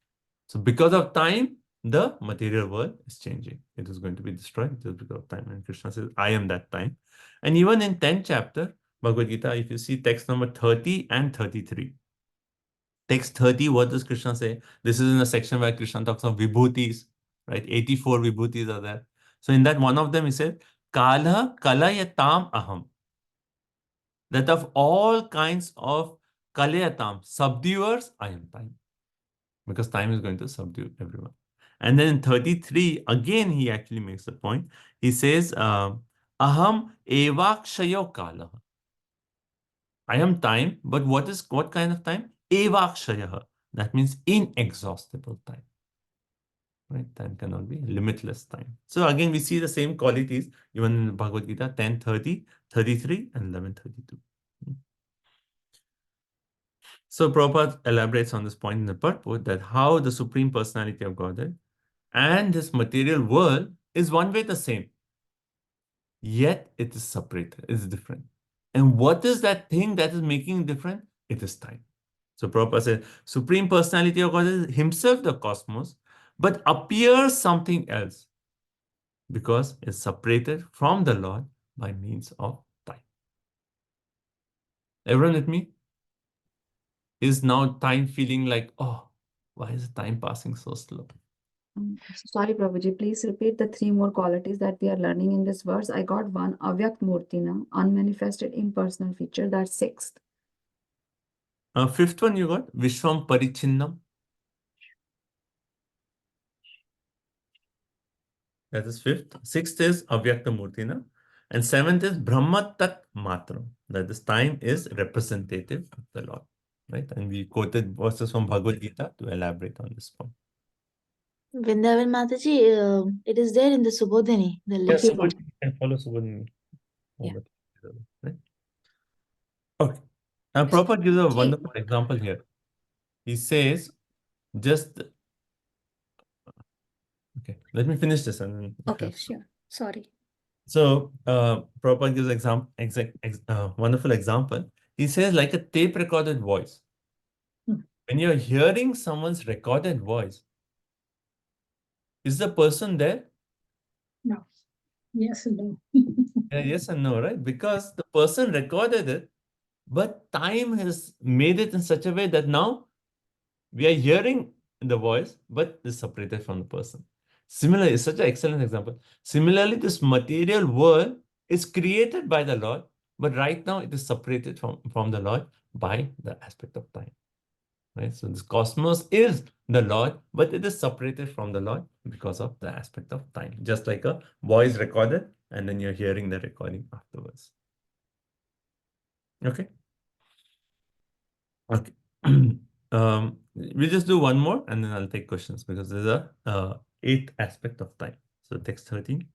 So because of time, the material world is changing. It is going to be destroyed just because of time. And Krishna says, I am that time. And even in 10th chapter, Bhagavad Gita, if you see text number 30 and 33. Text 30, what does Krishna say? This is in a section where Krishna talks of vibhutis, right? 84 vibhutis are there. So in that one of them, he said, Kala kalayatam aham. That of all kinds of kalayatam, subduers, I am time. Because time is going to subdue everyone. And then in 33, again, he actually makes the point. He says, Aham evakshayo kala. I am time, but what kind of time? Evakshayaha. That means inexhaustible time. Right? Time cannot be limitless time. So again, we see the same qualities even in Bhagavad Gita 10:30, 33, and 11:32. So Prabhupada elaborates on this point in the purport that how the Supreme Personality of Godhead and this material world is one way the same. Yet it is separated, it is different. And what is that thing that is making it different? It is time. So Prabhupada said, Supreme Personality of God is himself the cosmos, but appears something else because it's separated from the Lord by means of time. Everyone with me? Is now time feeling like, oh, why is time passing so slow? Sorry, Prabhuji, please repeat the 3 more qualities that we are learning in this verse. I got one, Avyakt Murtina, unmanifested impersonal feature, that's 6th. 5th one you got, Vishwam Parichinnam. That is 5th. 6th is Avyakta Murtina. And 7th is Brahma Tat Matram. That this time is representative of the Lord. Right? And we quoted verses from Bhagavad Gita to elaborate on this point. Vrindavan Mataji, it is there in the Subodhini, the Yes, little one. Subodhini, you can follow Subodhini. Yeah. Right? Okay. Now, Prabhupada gives a wonderful example here. He says, just, okay, let me finish this. And then Okay, sure. Sorry. So, Prabhupada gives wonderful example. He says, like a tape recorded voice. When you're hearing someone's recorded voice, is the person there? No. Yes and no. Yes and no, right? Because the person recorded it, but time has made it in such a way that now we are hearing the voice, but it's separated from the person. Similarly, it's such an excellent example. Similarly, this material world is created by the Lord, but right now it is separated from the Lord by the aspect of time. Right? So this cosmos is the Lord, but it is separated from the Lord because of the aspect of time. Just like a voice recorded, and then you're hearing the recording afterwards. Okay. Okay. We'll just do one more and then I'll take questions because there's a eighth aspect of time. So text 13.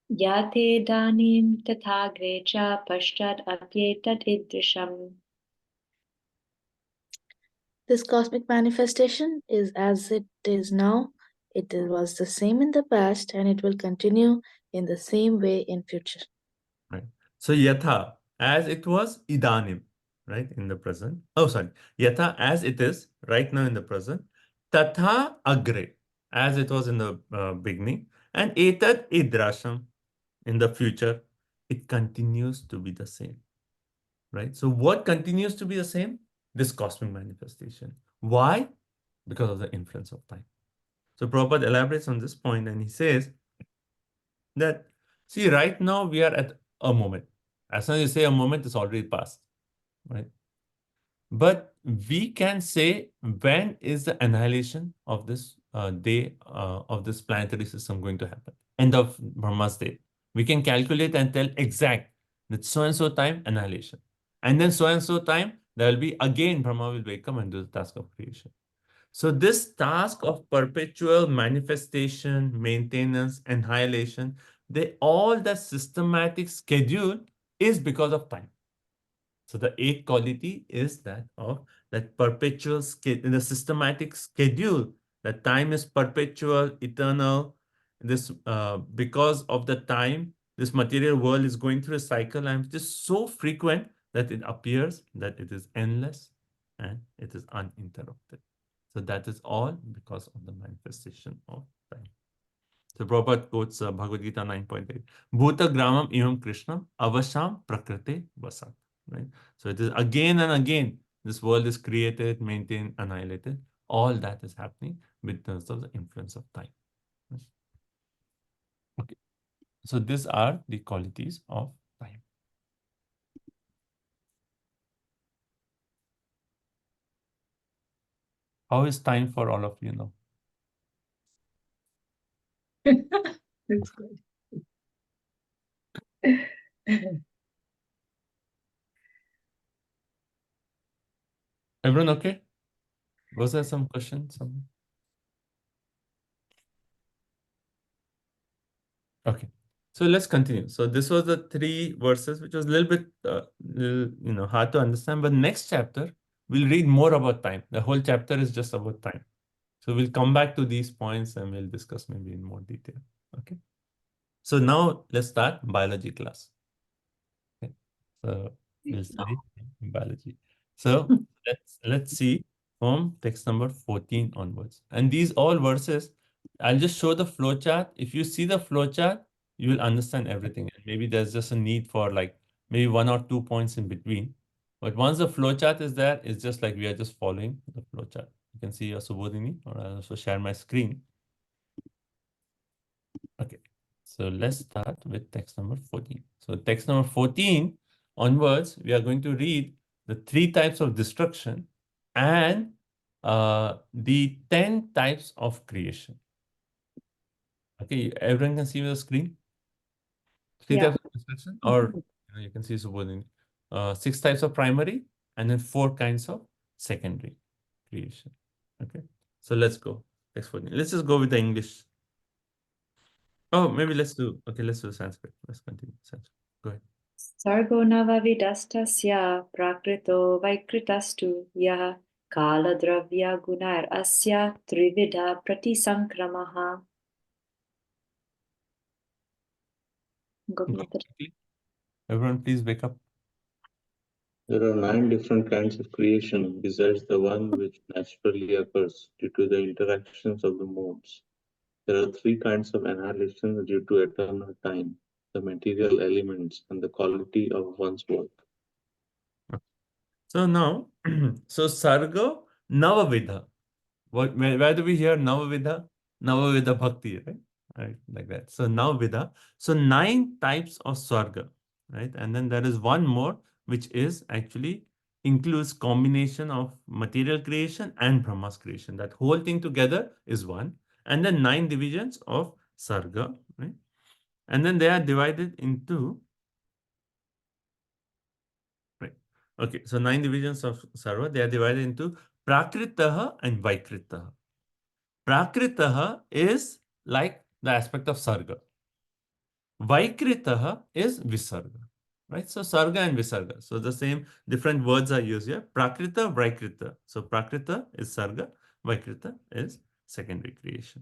Yate danim tathagre cha pashchat apyetat idrisham. This cosmic manifestation is as it is now, was the same in the past, and it will continue in the same way in future. Right. So yatha, as it was idanim, right, in the present. Oh, sorry. Yatha, as it is right now in the present. Tatha agre, as it was in the beginning. And etat idrasham, in the future. It continues to be the same. Right? So what continues to be the same? This cosmic manifestation. Why? Because of the influence of time. So Prabhupada elaborates on this point and he says that, see, right now we are at a moment. As soon as you say a moment, it's already past, right? But we can say when is the annihilation of this day of this planetary system going to happen? End of Brahma's day. We can calculate and tell exact that so-and-so time annihilation. And then so-and-so time, there will be again Brahma will wake up and do the task of creation. So this task of perpetual manifestation, maintenance, annihilation, all the systematic schedule is because of time. So the eighth quality is that of that perpetual the systematic schedule. That time is perpetual, eternal. This because of the time, this material world is going through a cycle and it is so frequent that it appears that it is endless and it is uninterrupted. So that is all because of the manifestation of time. So Prabhupada quotes Bhagavad Gita 9.8. Bhuta gramam ivam krishnam avasham prakrite vasat. Right? So it is again and again, this world is created, maintained, annihilated. All that is happening because of the influence of time. Right? Okay. So these are the qualities of time. How is time for all of you now? That's good. Everyone okay? Was there some questions? Okay. So let's continue. So this was the 3 verses, which was a little bit, hard to understand. But next chapter, we'll read more about time. The whole chapter is just about time. So we'll come back to these points and we'll discuss maybe in more detail. Okay. So now let's start biology class. Okay. So we'll study biology. So let's see from text number 14 onwards. And these all verses, I'll just show the flow chart. If you see the flow chart, you will understand everything. And maybe there's just a need for like maybe 1 or 2 points in between. But once the flow chart is there, it's just like we are just following the flow chart. You can see your Subodhini, or I'll also share my screen. Okay, so let's start with text number 14. So text number 14 onwards, we are going to read the 3 types of destruction and the 10 types of creation. Okay, everyone can see the screen? 3 types of destruction, or you can see Subodhini. 6 types of primary, and then 4 kinds of secondary creation. Okay, so let's go. Text 14. Let's just go with the English. Oh, maybe let's do Sanskrit. Let's continue Sanskrit. Go ahead. Sargo navavidastasya prakrito vaikritastu yah kala dravya gunar asya trivida pratisankramaha. Everyone, please wake up. There are 9 different kinds of creation besides the one which naturally occurs due to the interactions of the modes. There are 3 kinds of annihilation due to eternal time, the material elements, and the quality of one's work. So now, so Sarga Navavidha. Where do we hear Navavidha? Navavidha Bhakti, right? Right, like that. So Navavidha. So 9 types of Swarga, right? And then there is one more, which is actually includes combination of material creation and Brahma's creation. That whole thing together is one. And then 9 divisions of Sarga, right? And then they are divided into, right? Okay, so 9 divisions of Sarva, they are divided into Prakritaha and Vaikritaha. Prakritaha is like the aspect of Sarga. Vaikritaha is Visarga. Right? So Sarga and Visarga. So the same different words are used here. Prakrita, Vaikrita. So Prakrita is Sarga, Vaikrita is secondary creation.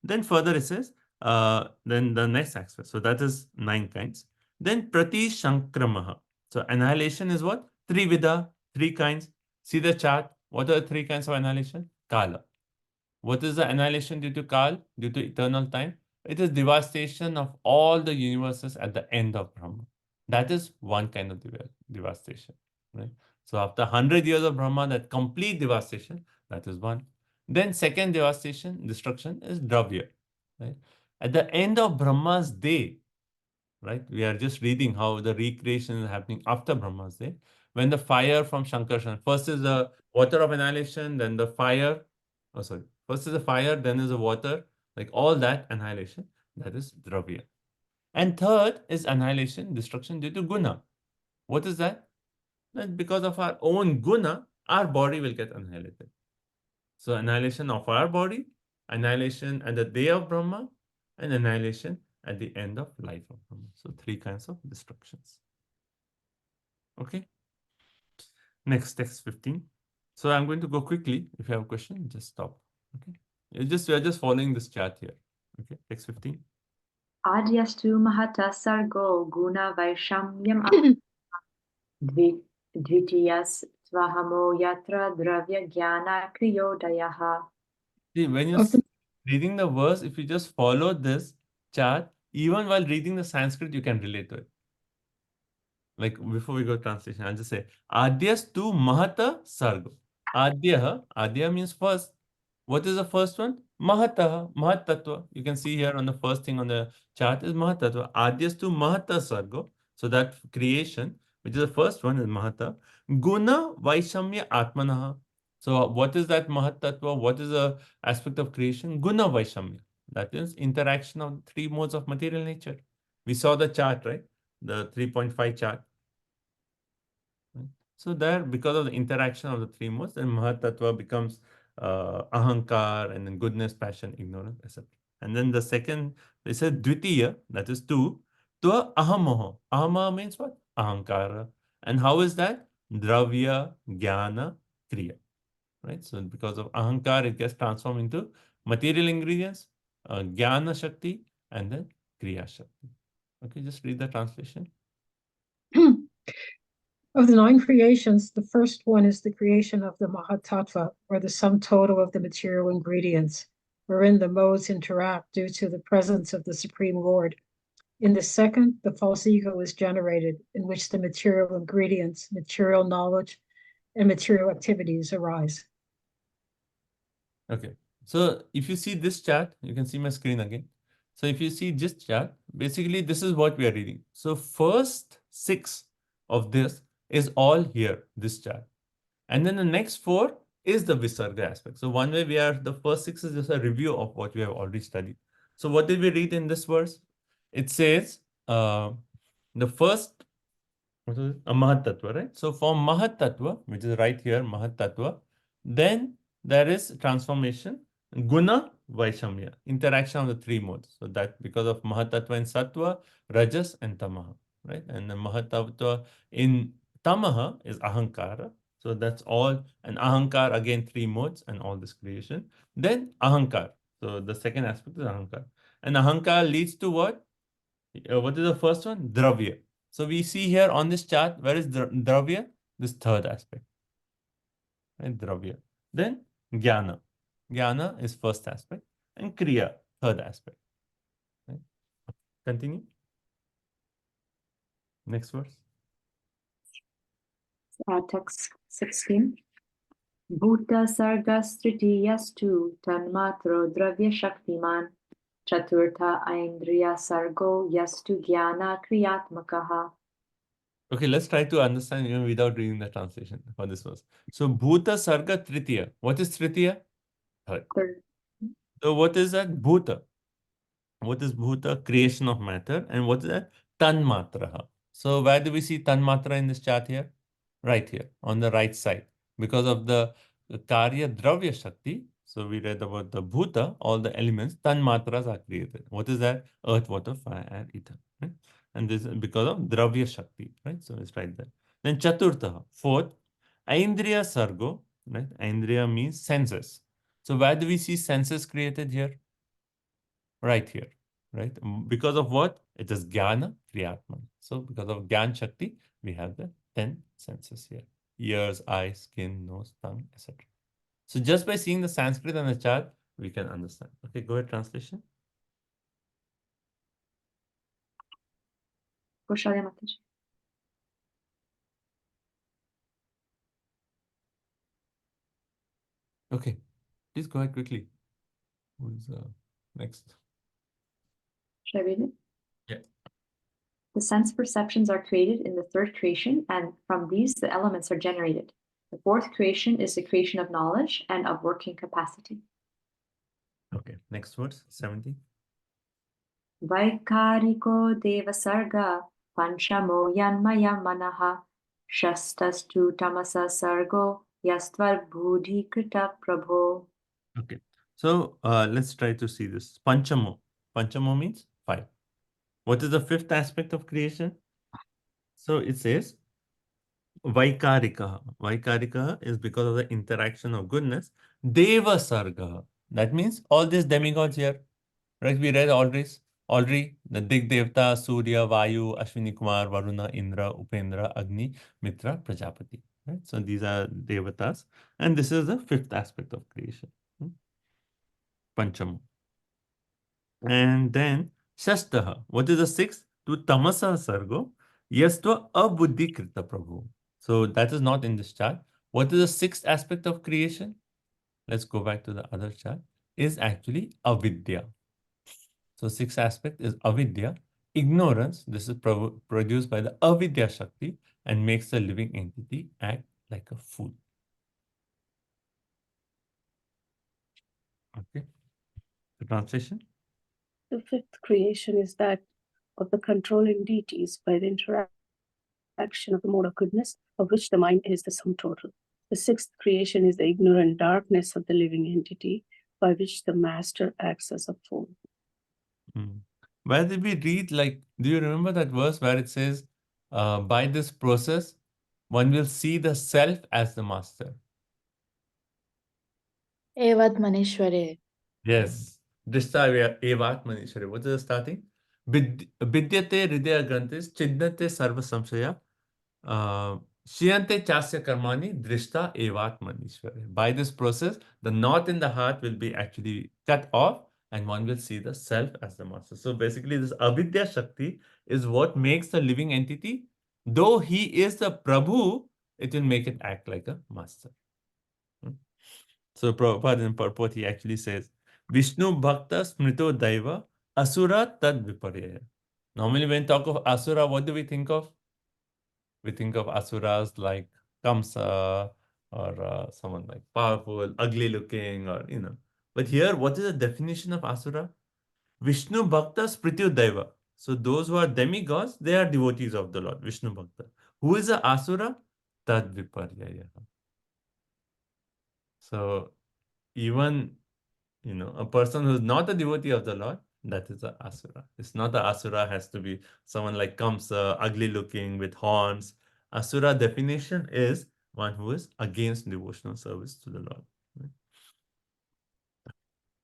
Then further it says, then the next aspect. So that is 9 kinds. Then Prati Shankramaha. So annihilation is what? 3 Vida, 3 kinds. See the chart. What are the 3 kinds of annihilation? Kala. What is the annihilation due to Kal, due to eternal time? It is devastation of all the universes at the end of Brahma. That is one kind of devastation. Right? So after 100 years of Brahma, that complete devastation, that is one. Then second devastation, destruction is Dravya. Right? At the end of Brahma's day, right? We are just reading how the recreation is happening after Brahma's day. When the fire from Shankarshan, first is the water of annihilation, then the fire, first is the fire, then is the water, like all that annihilation, that is Dravya. And third is annihilation, destruction due to Guna. What is that? That because of our own Guna, our body will get annihilated. So annihilation of our body, annihilation at the day of Brahma, and annihilation at the end of life of Brahma. So 3 kinds of destructions. Okay. Next, text 15. So I'm going to go quickly. If you have a question, just stop. Okay. We are just following this chart here. Okay. Text 15. Adyastu mahata sargo guna vaishamyam dvitiyas svahamo yatra dravya jnana kriyodayaha. See, when you're reading the verse, if you just follow this chart, even while reading the Sanskrit, you can relate to it. Like before we go to translation, I'll just say Adyas tu Mahata Sargo. Adya means first. What is the first one? Mahata, Mahatattva. You can see here on the first thing on the chart is Mahatattva. Adyas tu Mahata Sargo. So that creation, which is the first one, is Mahata. Guna Vaishamya Atmanaha. So what is that Mahatattva? What is the aspect of creation? Guna Vaishamya. That is interaction of 3 modes of material nature. We saw the chart, right? The 3.5 chart. So there, because of the interaction of the 3 modes, then Mahatattva becomes Ahankar, and then goodness, passion, ignorance, etc. And then the second, they said Dvitiya, that is 2, to Ahamaha. Ahamaha means what? Ahankara. And how is that? Dravya, Jnana, Kriya. Right? So because of Ahankar, it gets transformed into material ingredients, Jnana Shakti, and then Kriya Shakti. Okay, just read the translation. Of the 9 creations, the first one is the creation of the Mahatattva, or the sum total of the material ingredients, wherein the modes interact due to the presence of the Supreme Lord. In the second, the false ego is generated, in which the material ingredients, material knowledge, and material activities arise. Okay, so if you see this chart, you can see my screen again. So if you see this chart, basically this is what we are reading. So first 6 of this is all here, this chart. And then the next 4 is the Visarga aspect. So one way the first 6 is just a review of what we have already studied. So what did we read in this verse? It says the first, what is it? A Mahatattva, right? So for Mahatattva, which is right here, Mahatattva, then there is transformation, Guna, Vaishamya, interaction of the 3 modes. So that because of Mahatattva in Sattva, Rajas, and Tamaha, right? And the Mahatattva in Tamaha is Ahankara. So that's all. And Ahankar, again, 3 modes and all this creation. Then Ahankar. So the second aspect is Ahankar. And Ahankar leads to what? What is the first one? Dravya. So we see here on this chart, where is Dravya? This third aspect. Right? Dravya. Then Jnana. Jnana is first aspect. And Kriya, third aspect. Right? Continue. Next verse. Text 16. Bhuta sargas tritiyastu tanmatro dravya shaktiman chaturtha aindriya sargo yastu jnana kriyatmakaha. Okay, let's try to understand even without reading the translation for this verse. So, Bhuta Sarga Tritiya. What is Tritiya? Third. Third. So, what is that? Bhuta. What is Bhuta? Creation of matter. And what is that? Tanmatraha. So, where do we see Tanmatra in this chart here? Right here, on the right side. Because of the Karya Dravya Shakti. So, we read about the Bhuta, all the elements, Tanmatras are created. What is that? Earth, water, fire, and ether. Right? And this is because of Dravya Shakti. Right? So, it's right there. Then Chaturtha, fourth, Aindriya Sargo. Right? Aindriya means senses. So, where do we see senses created here? Right here, right? Because of what? It is Jnana Kriyatman. So because of Gyan Shakti, we have the 10 senses here. Ears, eyes, skin, nose, tongue, etc. So just by seeing the Sanskrit on the chart, we can understand. Okay, go ahead, translation. Kaushalya Mataji. Okay, please go ahead quickly. Who's next? Should I read it? Yeah. The sense perceptions are created in the third creation, and from these the elements are generated. The fourth creation is the creation of knowledge and of working capacity. Okay, next verse, 70. Vaikariko devasarga panchamo yanmaya manaha shastastu tamasa sargo yastvar buddhi krita prabho. Okay, so let's try to see this. Panchamo. Panchamo means 5. What is the fifth aspect of creation? So it says Vaikarika. Vaikarika is because of the interaction of goodness. Deva Sarga. That means all these demigods here. Right? We read already the Dig Devta, Surya, Vayu, Ashwini Kumar, Varuna, Indra, Upendra, Agni, Mitra, Prajapati. Right? So these are Devatas. And this is the fifth aspect of creation. Pancham. And then Shashtaha. What is the sixth? To Tamasa Sargo. Yastva Abuddhi Krita Prabhu. So that is not in this chart. What is the sixth aspect of creation? Let's go back to the other chart. Is actually avidya. So sixth aspect is avidya. Ignorance. This is produced by the avidya shakti and makes the living entity act like a fool. Okay. The translation. The fifth creation is that of the controlling deities by the interaction of the mode of goodness, of which the mind is the sum total. The sixth creation is the ignorant darkness of the living entity, by which the master acts as a fool. Where did we read, like, do you remember that verse where it says, by this process, one will see the self as the master? Evat Manishware. Yes. Drishtha evat manishware. What is the starting? Vidyate hridaya grantis chinnate sarva samshaya shiyante chasya karmani drishta evat manishware. By this process, the knot in the heart will be actually cut off and one will see the self as the master. So basically this avidya shakti is what makes the living entity, though he is the Prabhu, it will make it act like a master. So Prabhupada in purport, he actually says, Vishnu Bhakta Smrito Daiva Asura Tad Viparya. Normally when we talk of Asura, what do we think of? We think of Asuras like Kamsa or someone like powerful, ugly looking or, But here, what is the definition of Asura? Vishnu Bhakta Smrito Daiva. So those who are demigods, they are devotees of the Lord, Vishnu Bhakta. Who is a Asura? Tad Viparya. So even a person who is not a devotee of the Lord, that is an asura. It's not an asura has to be someone like Kamsa, ugly looking with horns. Asura definition is one who is against devotional service to the Lord.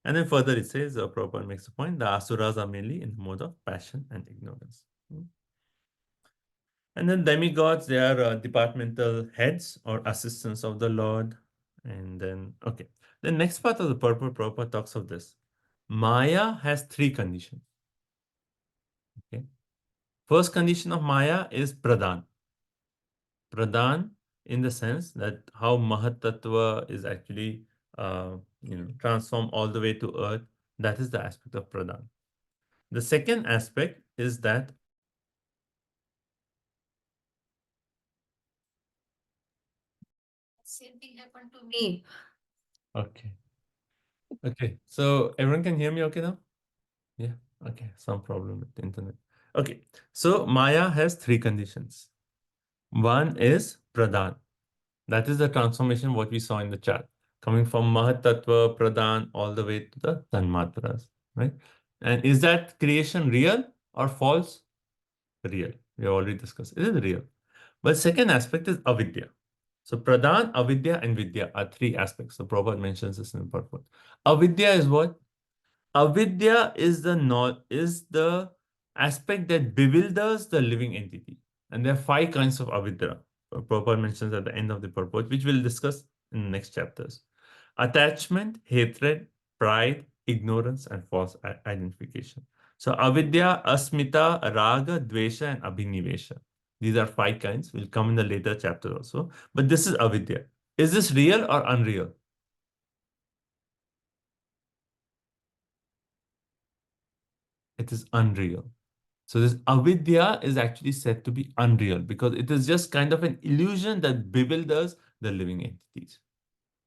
And then further it says, Prabhupada makes a point, the asuras are mainly in the mode of passion and ignorance. And then demigods, they are departmental heads or assistants of the Lord. And then, okay. The next part of the purport, Prabhupada talks of this. Maya has 3 conditions. Okay. First condition of Maya is Pradhan. Pradhan in the sense that how Mahat Tattva is actually transformed all the way to earth. That is the aspect of Pradhan. The second aspect is that Same thing happened to me. okay. Okay. So everyone can hear me okay now? Yeah. Okay. Some problem with the internet. Okay. So Maya has three conditions. One is Pradhan. That is the transformation what we saw in the chart, coming from Mahat Tattva, Pradhan, all the way to the Tanmatras, right? And is that creation real or false? Real. We have already discussed. It is real. But second aspect is avidya. So Pradhan, avidya, and vidya are three aspects. So Prabhupada mentions this in the purport. Avidya is what? Avidya is the aspect that bewilders the living entity. And there are 5 kinds of avidya. Prabhupada mentions at the end of the purport, which we'll discuss in the next chapters. Attachment, hatred, pride, ignorance, and false identification. So avidya, asmita, raga, dvesha, and abhinivesha. These are 5 kinds. Will come in the later chapter also. But this is avidya. Is this real or unreal? It is unreal. So this avidya is actually said to be unreal because it is just kind of an illusion that bewilders the living entities,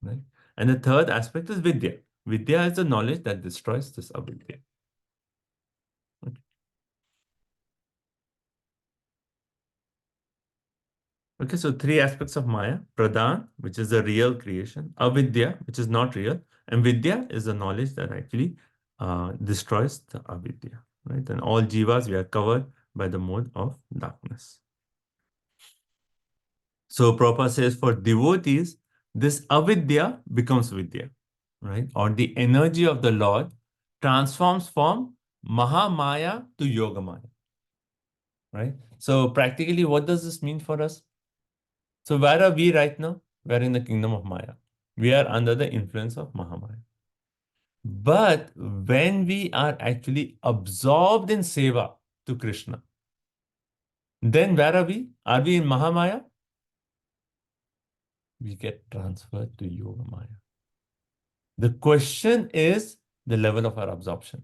right? And the third aspect is vidya. Vidya is the knowledge that destroys this avidya. Okay. Okay, so 3 aspects of Maya: Pradhan, which is the real creation; avidya, which is not real; and vidya is the knowledge that actually destroys the avidya, right? And all jivas, we are covered by the mode of darkness. So Prabhupada says for devotees, this avidya becomes vidya, right? Or the energy of the Lord transforms from Mahamaya to Yogamaya, right? So practically, what does this mean for us? So where are we right now? We are in the kingdom of Maya. We are under the influence of Mahamaya. But when we are actually absorbed in seva to Krishna, then where are we? Are we in Mahamaya? We get transferred to Yogamaya. The question is the level of our absorption.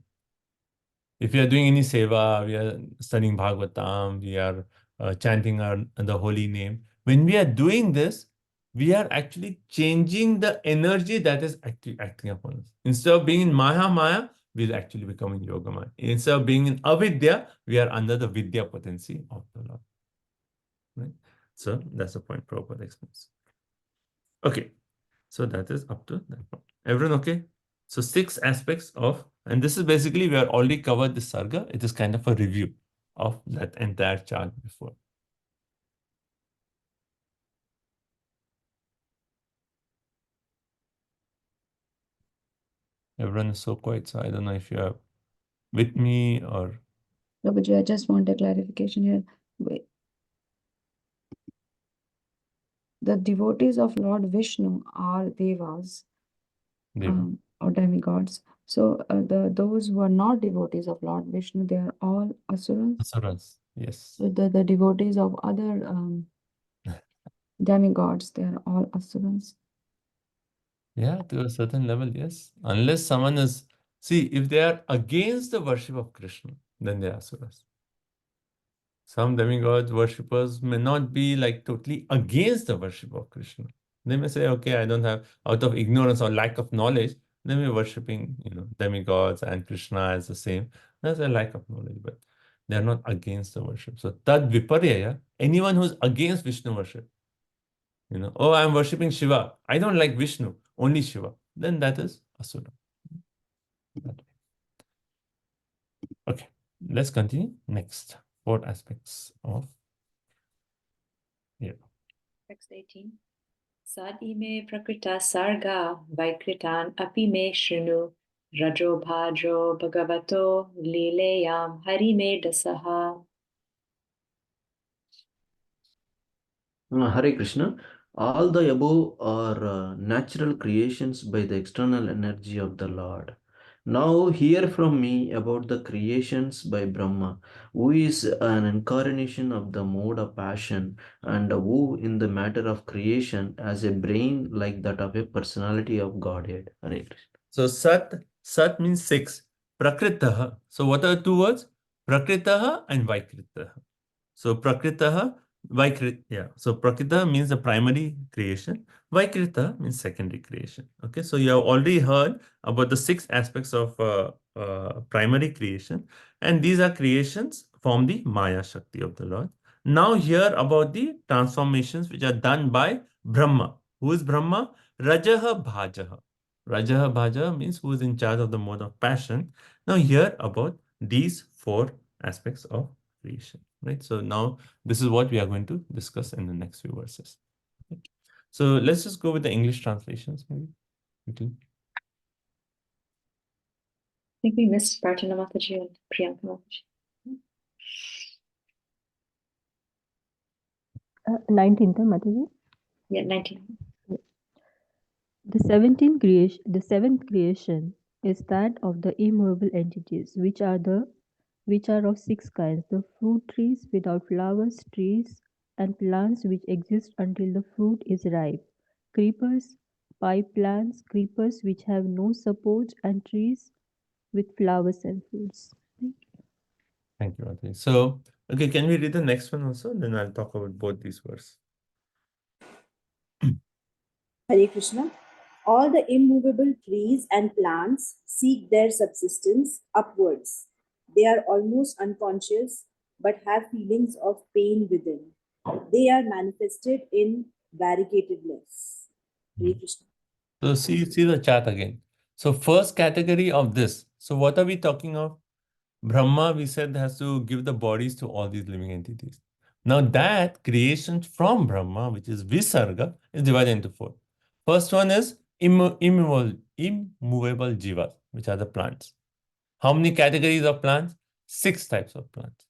If we are doing any seva, we are studying Bhagavatam, we are chanting the holy name. When we are doing this, we are actually changing the energy that is actually acting upon us. Instead of being in Maya, we'll actually become in Yogamaya. Instead of being in avidya, we are under the vidya potency of the Lord. Right? So that's the point Prabhupada explains. Okay. So that is up to that point. Everyone okay? So 6 aspects of, and this is basically, we have already covered this sarga. It is kind of a review of that entire chart before. Everyone is so quiet, so I don't know if you are with me or... Prabhuji, I just want a clarification here. The devotees of Lord Vishnu are devas or demigods. So those who are not devotees of Lord Vishnu, they are all asuras. Asuras, yes. So the devotees of other demigods, they are all asuras. Yeah, to a certain level, yes. Unless someone is... See, if they are against the worship of Krishna, then they are asuras. Some demigods worshippers may not be like totally against the worship of Krishna. They may say, okay, I don't have, out of ignorance or lack of knowledge, they may be worshipping, demigods and Krishna as the same. That's a lack of knowledge, but they're not against the worship. So tad viparyaya, anyone who's against Vishnu worship, oh, I'm worshipping Shiva. I don't like Vishnu, only Shiva. Then that is asura. Okay, let's continue. Next, 4 aspects of... Yeah. Text 18. Sad ime prakrita sarga vaikritan api me shrinu rajo bhadro bhagavato lileyam hari me dasaha. Hare Krishna. All the above are natural creations by the external energy of the Lord. Now hear from me about the creations by Brahma, who is an incarnation of the mode of passion, and who in the matter of creation has a brain like that of a personality of Godhead. Hare Krishna. So Sat means six. Prakritaha. So what are the two words? Prakritaha and Vaikritaha. So Prakritaha, yeah. So Prakrita means the primary creation. Vaikrita means secondary creation. Okay. So you have already heard about the six aspects of primary creation, and these are creations from the Maya Shakti of the Lord. Now hear about the transformations which are done by Brahma. Who is Brahma? Rajaha Bhajaha. Rajaha Bhajaha means who is in charge of the mode of passion. Now hear about these four aspects of creation, right? So now this is what we are going to discuss in the next few verses. Okay. So let's just go with the English translations, maybe. Okay. I think we missed Partana Mataji and Priyanka Mataji. 19th, Mataji. Yeah, 19. The seventh creation is that of the immovable entities, which are of six kinds: the fruit trees without flowers, trees and plants which exist until the fruit is ripe, creepers, pipe plants, creepers which have no support, and trees with flowers and fruits. Thank you, Mataji. So, okay, can we read the next one also? Then I'll talk about both these verses. Hare Krishna. All the immovable trees and plants seek their subsistence upwards. They are almost unconscious but have feelings of pain within. They are manifested in variegatedness. Hare Krishna. So see the chart again. So first category of this. So what are we talking of? Brahma, we said, has to give the bodies to all these living entities. Now that creation from Brahma, which is Visarga, is divided into four. First one is immovable jivas, which are the plants. How many categories of plants? 6 types of plants.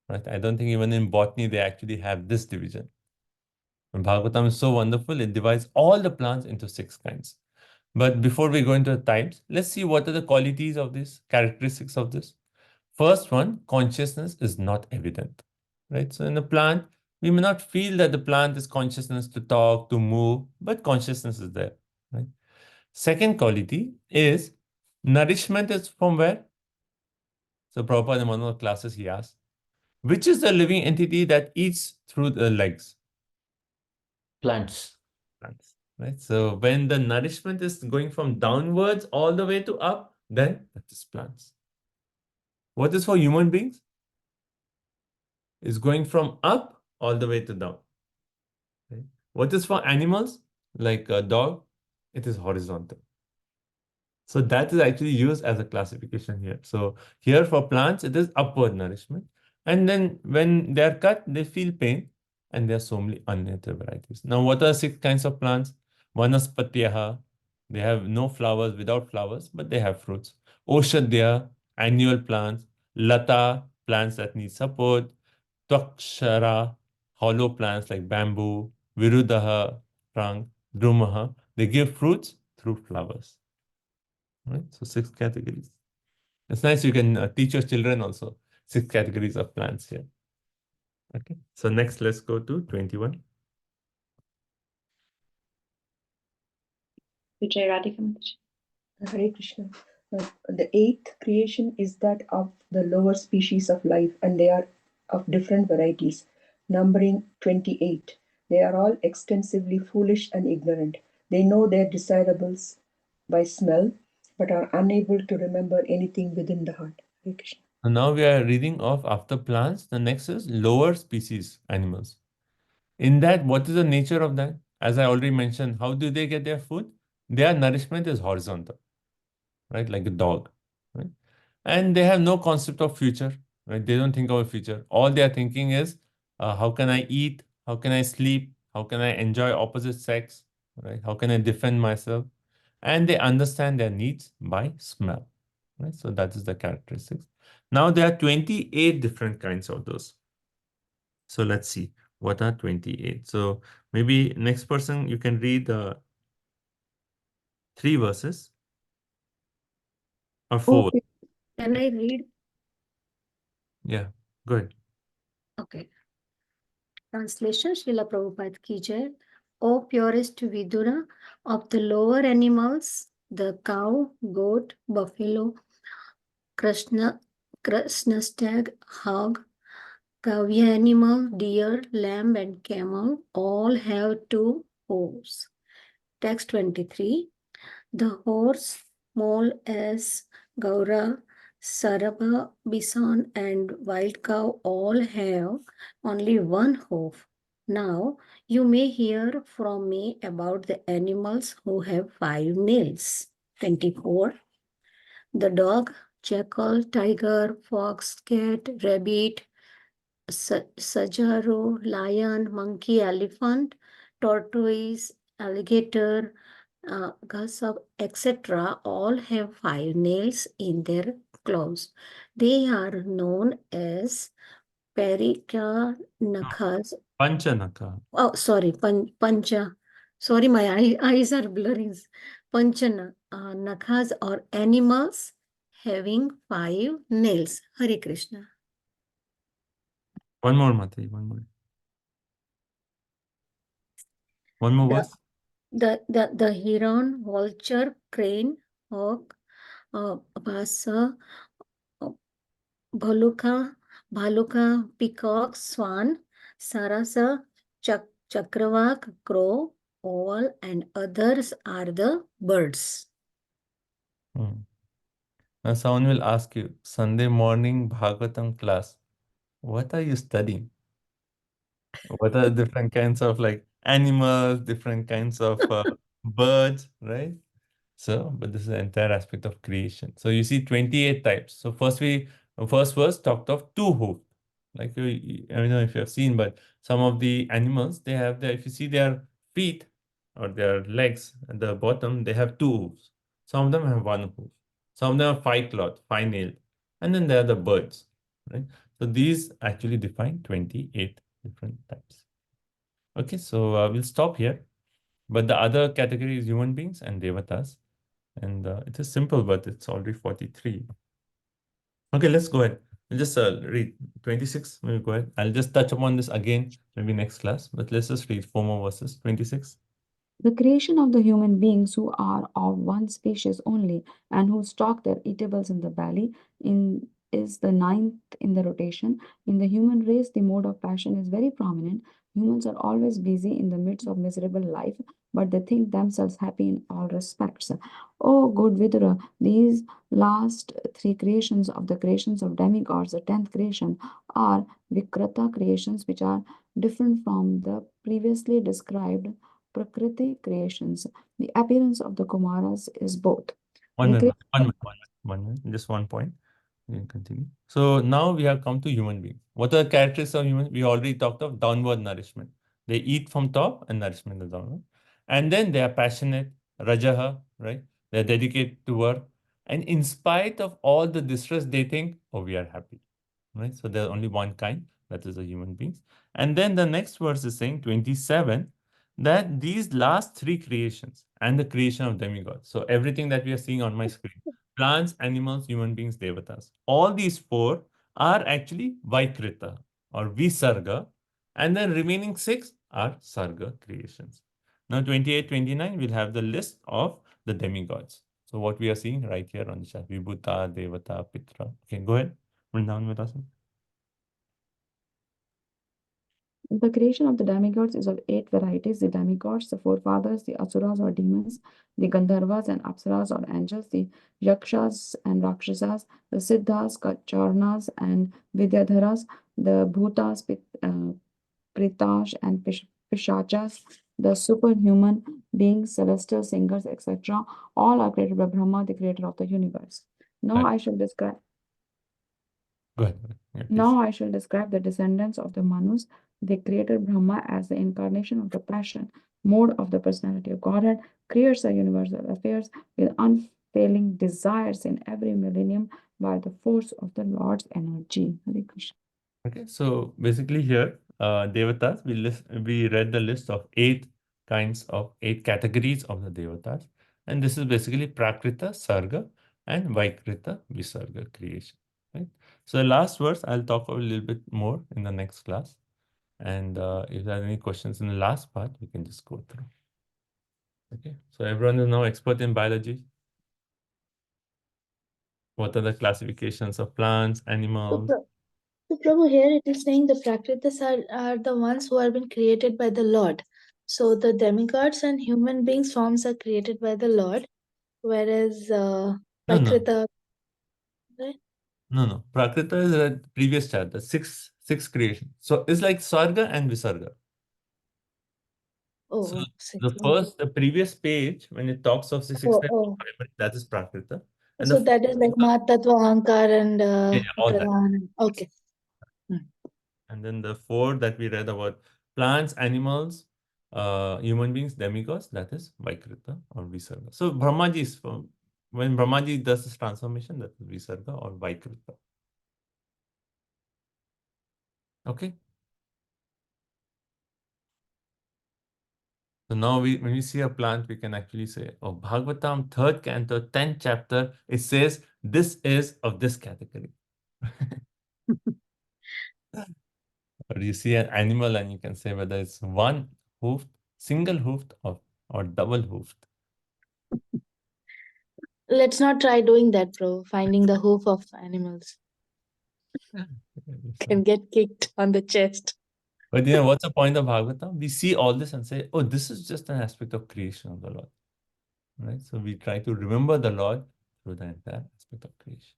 Right? I don't think even in botany they actually have this division. And Bhagavatam is so wonderful, it divides all the plants into 6 kinds. But before we go into the types, let's see what are the qualities of this, characteristics of this. First one, consciousness is not evident, right? So in a plant, we may not feel that the plant is consciousness to talk, to move, but consciousness is there, right? Second quality is nourishment is from where? So Prabhupada in one of the classes, he asked, which is the living entity that eats through the legs? Plants. Plants, right? So when the nourishment is going from downwards all the way to up, then that is plants. What is for human beings? Is going from up all the way to down. Right? What is for animals, like a dog? It is horizontal. So that is actually used as a classification here. So here for plants, it is upward nourishment. And then when they are cut, they feel pain. And there are so many unnatural varieties. Now, what are 6 kinds of plants? Vanaspatyaha. They have no flowers, without flowers, but they have fruits. Oshadya, annual plants. Lata, plants that need support. Twakshara, hollow plants like bamboo. Virudaha, trunk. Drumaha, they give fruits through flowers. Right? So 6 categories. It's nice you can teach your children also 6 categories of plants here. Okay. So next, let's go to 21. Vijay Radhika Mataji. Hare Krishna. The eighth creation is that of the lower species of life, and they are of different varieties, numbering 28. They are all extensively foolish and ignorant. They know their desirables by smell, but are unable to remember anything within the heart. Hare Krishna. And now we are reading of after plants. The next is lower species animals. In that, what is the nature of that? As I already mentioned, how do they get their food? Their nourishment is horizontal, right? Like a dog, right? And they have no concept of future, right? They don't think of a future. All they are thinking is, how can I eat? How can I sleep? How can I enjoy opposite sex, right? How can I defend myself? And they understand their needs by smell, right? So that is the characteristics. Now there are 28 different kinds of those. So let's see what are 28. So maybe next person, you can read the 3 verses. or 4? Can I read? Yeah, good. Okay. Translation Srila Prabhupada ki jai. O purest Vidura, of the lower animals, the cow, goat, buffalo, Krishna stag, hog, Kavya animal, deer, lamb, and camel all have two hooves. Text 23. The horse, mole, ass, gaura, saraba, bison, and wild cow all have only one hoof. Now you may hear from me about the animals who have 5 nails. 24. The dog, jackal, tiger, fox, cat, rabbit, sajaro, lion, monkey, elephant, tortoise, alligator, gossip, etc. all have 5 nails in their claws. They are known as Parikanakhas. Panchanaka. Oh, sorry, Pancha. Sorry, my eyes are blurring. Nakhas or animals having 5 nails. Hare Krishna. One more, Mataji, one more. One more verse. The heron, vulture, crane, hawk, basa, bhaluka, peacock, swan, sarasa, chakravak, crow, owl, and others are the birds. Now someone will ask you, Sunday morning Bhagavatam class, what are you studying? What are the different kinds of like animals, different kinds of birds, right? So, but this is the entire aspect of creation. So you see 28 types. So first verse talked of 2 hooves. Like I don't know if you have seen, but some of the animals, they have if you see their feet or their legs at the bottom, they have 2 hooves. Some of them have 1 hoof. Some of them are 5 clawed, 5 nailed. And then there are the birds, right? So these actually define 28 different types. Okay, so we'll stop here. But the other category is human beings and devatas. And it is simple, but it's already 43. Okay, let's go ahead. We'll just read 26. We'll go ahead. I'll just touch upon this again, maybe next class. But let's just read 4 more verses. 26. The creation of the human beings who are of one species only and who stock their eatables in the belly is the 9th in the rotation. In the human race, the mode of passion is very prominent. Humans are always busy in the midst of miserable life, but they think themselves happy in all respects. Oh, good Vidura, these last 3 creations of the creations of demigods, the 10th creation, are Vikrata creations, which are different from the previously described Prakriti creations. The appearance of the Kumaras is both. One minute. Just 1 point. We can continue. So now we have come to human beings. What are the characteristics of humans? We already talked of downward nourishment. They eat from top and nourishment is downward. And then they are passionate, rajaha, right? They're dedicated to work. And in spite of all the distress, they think, oh, we are happy, right? So there's only one kind, that is the human beings. And then the next verse is saying 27, that these last 3 creations and the creation of demigods. So everything that we are seeing on my screen, plants, animals, human beings, devatas. All these 4 are actually Vaikrita or Visarga, and then remaining 6 are Sarga creations. Now 28, 29, we'll have the list of the demigods. So what we are seeing right here on the chart, Vibhuta, Devata, Pitra. Okay, go ahead. Vrindavan Vilasan. The creation of the demigods is of 8 varieties. The demigods, the forefathers, the asuras or demons, the gandharvas and apsaras or angels, the yakshas and rakshasas, the siddhas, charnas and vidyadharas, the bhutas, pritash and pishachas, the superhuman beings, celestial singers, etc. All are created by Brahma, the creator of the universe. Now I shall describe. Go ahead. Yeah, Now I shall describe the descendants of the Manus. They created Brahma as the incarnation of the passion, mode of the personality of Godhead, creates the universal affairs with unfailing desires in every millennium by the force of the Lord's energy. Hare Krishna. Okay, so basically here, devatas, we read the list of 8 categories of the devatas. And this is basically Prakrita, Sarga, and Vaikrita Visarga creation. Right? So the last verse I'll talk a little bit more in the next class. And if there are any questions in the last part, we can just go through. Okay, so everyone is now expert in biology. What are the classifications of plants, animals? So Prabhu, here it is saying the Prakritas are the ones who have been created by the Lord. So the demigods and human beings forms are created by the Lord, whereas No. Prakrita, right? No. Prakrita is the previous chapter, six creation. So it's like Sarga and Visarga. Oh, So oh, the previous page, when it talks of the six types of primary, that is Prakrita. And so that is like Mahatattva, Ahankar, and all that. Pradhan. Okay. And then the four that we read about plants, animals, human beings, demigods, that is Vaikrita or Visarga. So Brahmaji is when Brahmaji does this transformation, that is Visarga or Vaikrita. Okay. So now when we see a plant, we can actually say, oh, Bhagavatam, 3rd canto, 10th chapter, it says this is of this category. Or you see an animal and you can say whether it's one hoofed, single hoofed, or double hoofed. Let's not try doing that, bro. Finding the hoof of animals. Can get kicked on the chest. But you know, what's the point of Bhagavatam? We see all this and say, oh, this is just an aspect of creation of the Lord. Right? So we try to remember the Lord through the entire aspect of creation.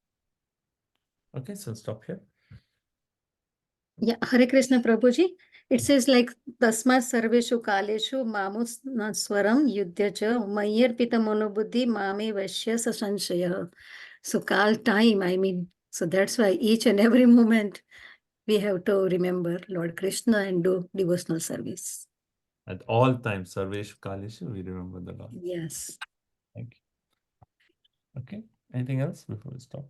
Okay, so stop here. Yeah, Hare Krishna Prabhuji. It says like Tasmat Sarveshu Kaleshu Mamus Swaram Yudhyacha Mayir Pita Monobuddhi Mame Vashya Sasanshaya. So Kal time, I mean, so that's why each and every moment we have to remember Lord Krishna and do devotional service. At all times, Sarveshu Kaleshu, we remember the Lord. Yes. Thank you. Okay, anything else before we stop?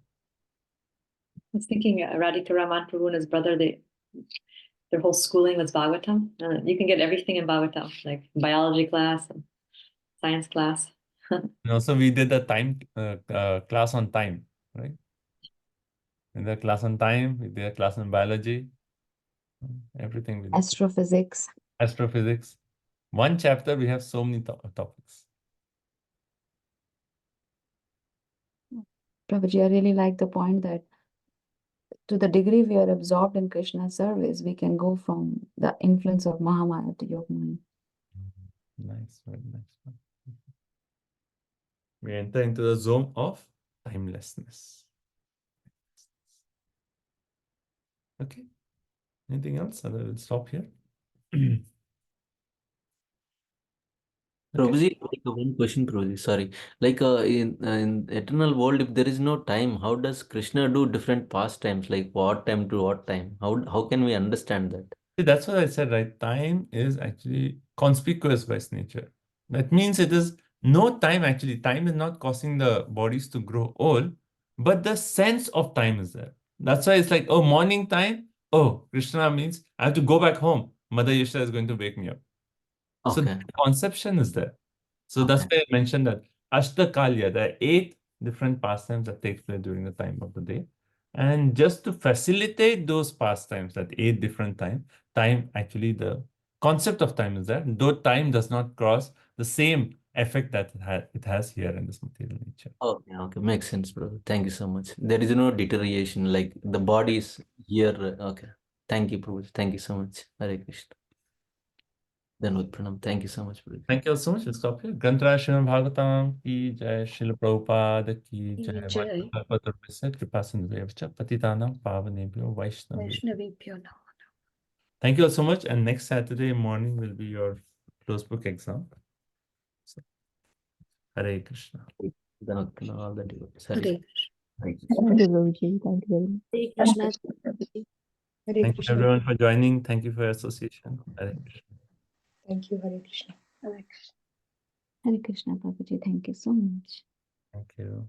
I was thinking Radhika Raman Prabhu and his brother, their whole schooling was Bhagavatam. You can get everything in Bhagavatam, like biology class and science class. And also we did a time class on time, right? In the class on time, we did a class on biology, everything we did. Astrophysics. Astrophysics. One chapter, we have so many topics. Prabhuji, I really like the point that to the degree we are absorbed in Krishna's service, we can go from the influence of Mahamaya to Yogamaya. Nice, very nice. We enter into the zone of timelessness. Okay. Anything else? I will stop here. Prabhuji, like one question, Prabhuji, sorry. Like in eternal world, if there is no time, how does Krishna do different pastimes? Like what time to what time? How can we understand that? See, that's what I said, right? Time is actually conspicuous by its nature. That means it is no time actually. Time is not causing the bodies to grow old, but the sense of time is there. That's why it's like, oh, morning time. Oh, Krishna means I have to go back home. Mother Yashoda is going to wake me up. So the conception is there. So that's why I mentioned that Ashtakalya, there are 8 different pastimes that take place during the time of the day. And just to facilitate those pastimes, that 8 different time actually the concept of time is there, though time does not cross the same effect that it has here in this material nature. Okay, makes sense, bro. Thank you so much. There is no deterioration, like the body is here. Okay, thank you, Prabhuji. Thank you so much. Hare Krishna. Dhanavad Pranam. Thank you so much, Prabhuji. Thank you so much. We'll stop here. Granthara Srimad Bhagavatam ki jai, Srila Prabhupada ki jai, Jai. Kripa Sindhu Patitanam Pavanebhyo Vaishnavyo. Vaishnavibhyo Namo. Thank you all so much. And next Saturday morning will be your closed book exam. So, Hare Krishna. Dhanavad Pranam, all the devotees. Hare Hare Krishna. Thank you, Prabhuji. Thank you very much. Hare Krishna. Hare Thank you Krishna. everyone for joining. Thank you for your association. Hare Krishna. Thank you, Hare Krishna. Hare Krishna, Prabhuji. Thank you so much. Thank you.